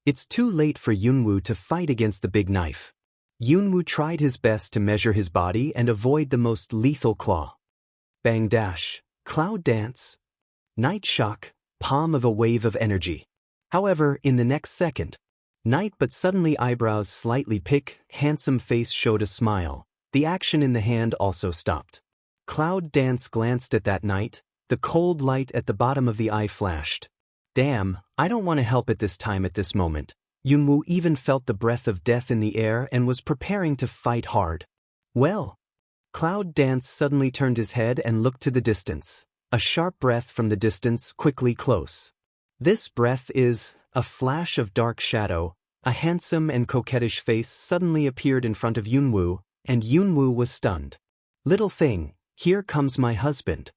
It's too late for Yunwu to fight against the big knife. Yunwu tried his best to measure his body and avoid the most lethal claw. Bang dash, cloud dance, night shock, palm of a wave of energy. However, in the next second, night but suddenly eyebrows slightly pick, handsome face showed a smile. The action in the hand also stopped. Cloud Dance glanced at that night, the cold light at the bottom of the eye flashed. Damn, I don't want to help at this time at this moment. Yunwu even felt the breath of death in the air and was preparing to fight hard. Well, Cloud Dance suddenly turned his head and looked to the distance. A sharp breath from the distance, quickly close. This breath is a flash of dark shadow, a handsome and coquettish face suddenly appeared in front of Yunwoo, and Yunwoo was stunned. "Little thing, here comes my husband."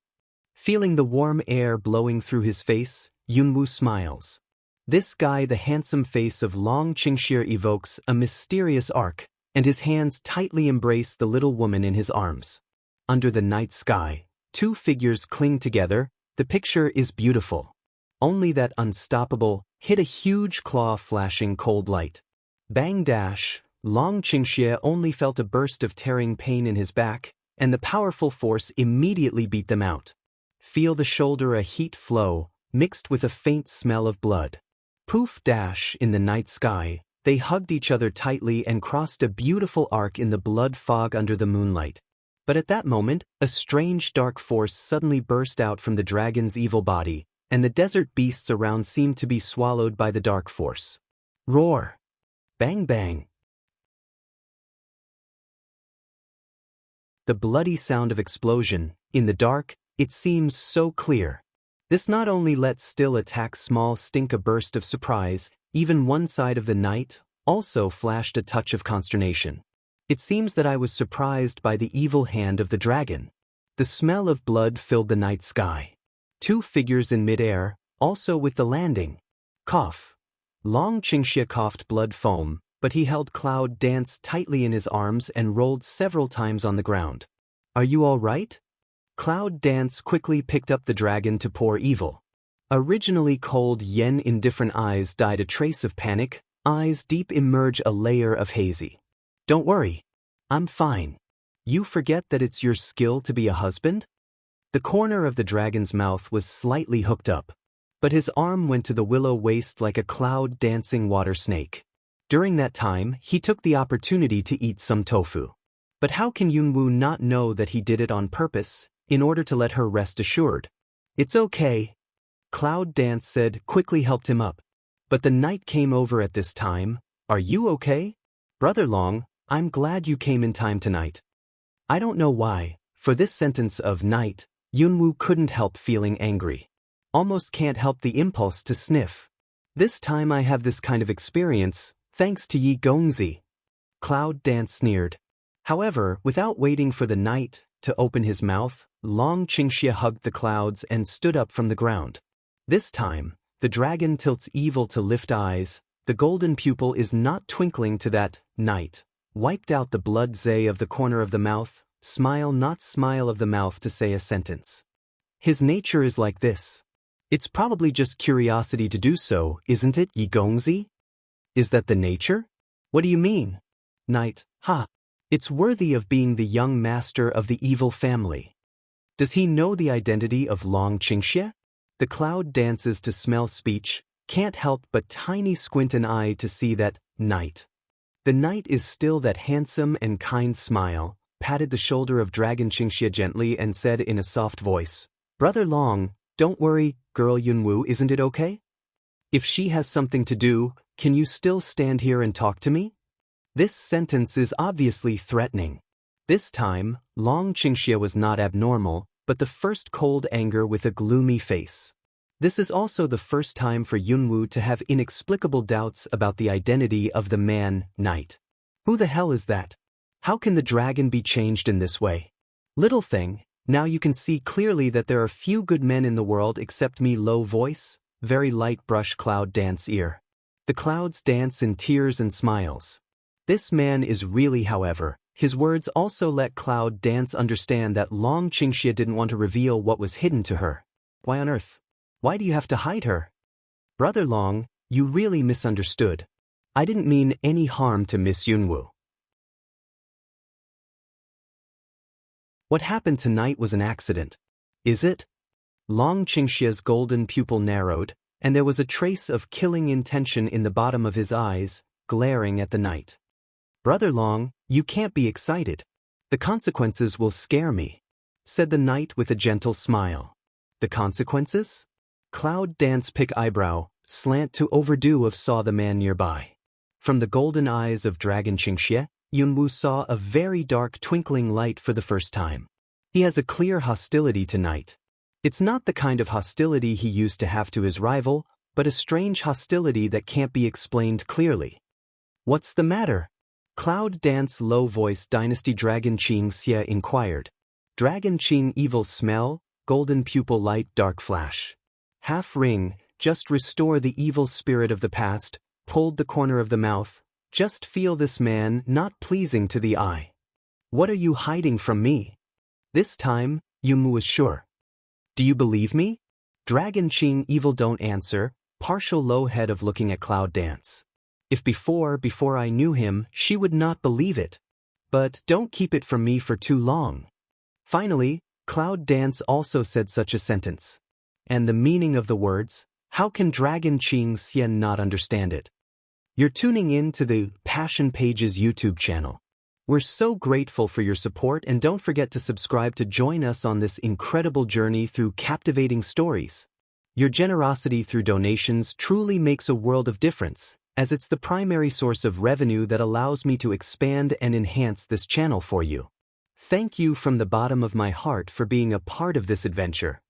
Feeling the warm air blowing through his face, Yunwoo smiles. This guy, the handsome face of Long Qingxie, evokes a mysterious arc, and his hands tightly embrace the little woman in his arms. Under the night sky, two figures cling together. The picture is beautiful. Only that unstoppable, hit a huge claw flashing cold light. Bang dash, Long Qingxie only felt a burst of tearing pain in his back, and the powerful force immediately beat them out. Feel the shoulder, a heat flow, mixed with a faint smell of blood. Poof dash, in the night sky, they hugged each other tightly and crossed a beautiful arc in the blood fog under the moonlight. But at that moment, a strange dark force suddenly burst out from the dragon's evil body, and the desert beasts around seemed to be swallowed by the dark force. Roar! Bang bang! The bloody sound of explosion, in the dark, it seems so clear. This not only let still attack small stink a burst of surprise, even one side of the night also flashed a touch of consternation. It seems that I was surprised by the evil hand of the dragon. The smell of blood filled the night sky. Two figures in midair, also with the landing. Cough. Long Qingxie coughed blood foam, but he held Cloud Dance tightly in his arms and rolled several times on the ground. "Are you all right?" Cloud Dance quickly picked up the dragon to pour evil. Originally cold yen indifferent eyes dyed a trace of panic, eyes deep emerge a layer of hazy. "Don't worry. I'm fine. You forget that it's your skill to be a husband?" The corner of the dragon's mouth was slightly hooked up, but his arm went to the willow waist like a cloud-dancing water snake. During that time, he took the opportunity to eat some tofu. But how can Yunwoo not know that he did it on purpose, in order to let her rest assured? "It's okay," Cloud Dance said, quickly helped him up. But the night came over at this time. "Are you okay? Brother Long, I'm glad you came in time tonight." I don't know why, for this sentence of night, Yunwoo couldn't help feeling angry. Almost can't help the impulse to sniff. "This time I have this kind of experience, thanks to Yi Gongzi," Cloud Dance sneered. However, without waiting for the night to open his mouth, Long Qingxie hugged the clouds and stood up from the ground. This time, the dragon tilts evil to lift eyes. The golden pupil is not twinkling to that night. Wiped out the blood zay of the corner of the mouth, smile not smile of the mouth to say a sentence. His nature is like this. It's probably just curiosity to do so, isn't it, Yi Gongzi? Is that the nature? What do you mean? Night, ha. It's worthy of being the young master of the evil family. Does he know the identity of Long Qingxie? The cloud dances to smell speech, can't help but tiny squint an eye to see that night. The night is still that handsome and kind smile, patted the shoulder of Dragon Qingxie gently and said in a soft voice, "Brother Long, don't worry, girl Yunwoo, isn't it okay? If she has something to do, can you still stand here and talk to me?" This sentence is obviously threatening. This time, Long Qingxie was not abnormal, but the first cold anger with a gloomy face. This is also the first time for Yunwoo to have inexplicable doubts about the identity of the man, Night. Who the hell is that? How can the dragon be changed in this way? Little thing, now you can see clearly that there are few good men in the world except me. Low voice, very light brush Cloud Dance ear. The clouds dance in tears and smiles. This man is really, however, his words also let Cloud Dance understand that Long Qingxie didn't want to reveal what was hidden to her. Why on earth? Why do you have to hide her? Brother Long, you really misunderstood. I didn't mean any harm to Miss Yunwoo. What happened tonight was an accident. Is it? Long Qingxie's golden pupil narrowed, and there was a trace of killing intention in the bottom of his eyes, glaring at the night. Brother Long, you can't be excited. The consequences will scare me, said the knight with a gentle smile. The consequences? Cloud Dance pick eyebrow, slant to overdue of saw the man nearby. From the golden eyes of Dragon Qingxie, Yunwoo saw a very dark twinkling light for the first time. He has a clear hostility to Night. It's not the kind of hostility he used to have to his rival, but a strange hostility that can't be explained clearly. What's the matter? Cloud Dance low-voice Dynasty Dragon Ching Xie inquired. Dragon Ching evil smell, golden pupil light dark flash. Half ring, just restore the evil spirit of the past, pulled the corner of the mouth, just feel this man not pleasing to the eye. What are you hiding from me? This time, Yumu was sure. Do you believe me? Dragon Ching evil don't answer, partial low head of looking at Cloud Dance. If before I knew him, she would not believe it. But don't keep it from me for too long. Finally, Cloud Dance also said such a sentence. And the meaning of the words, how can Dragon Ching Xie not understand it? You're tuning in to the Passion Pages YouTube channel. We're so grateful for your support, and don't forget to subscribe to join us on this incredible journey through captivating stories. Your generosity through donations truly makes a world of difference, as it's the primary source of revenue that allows me to expand and enhance this channel for you. Thank you from the bottom of my heart for being a part of this adventure.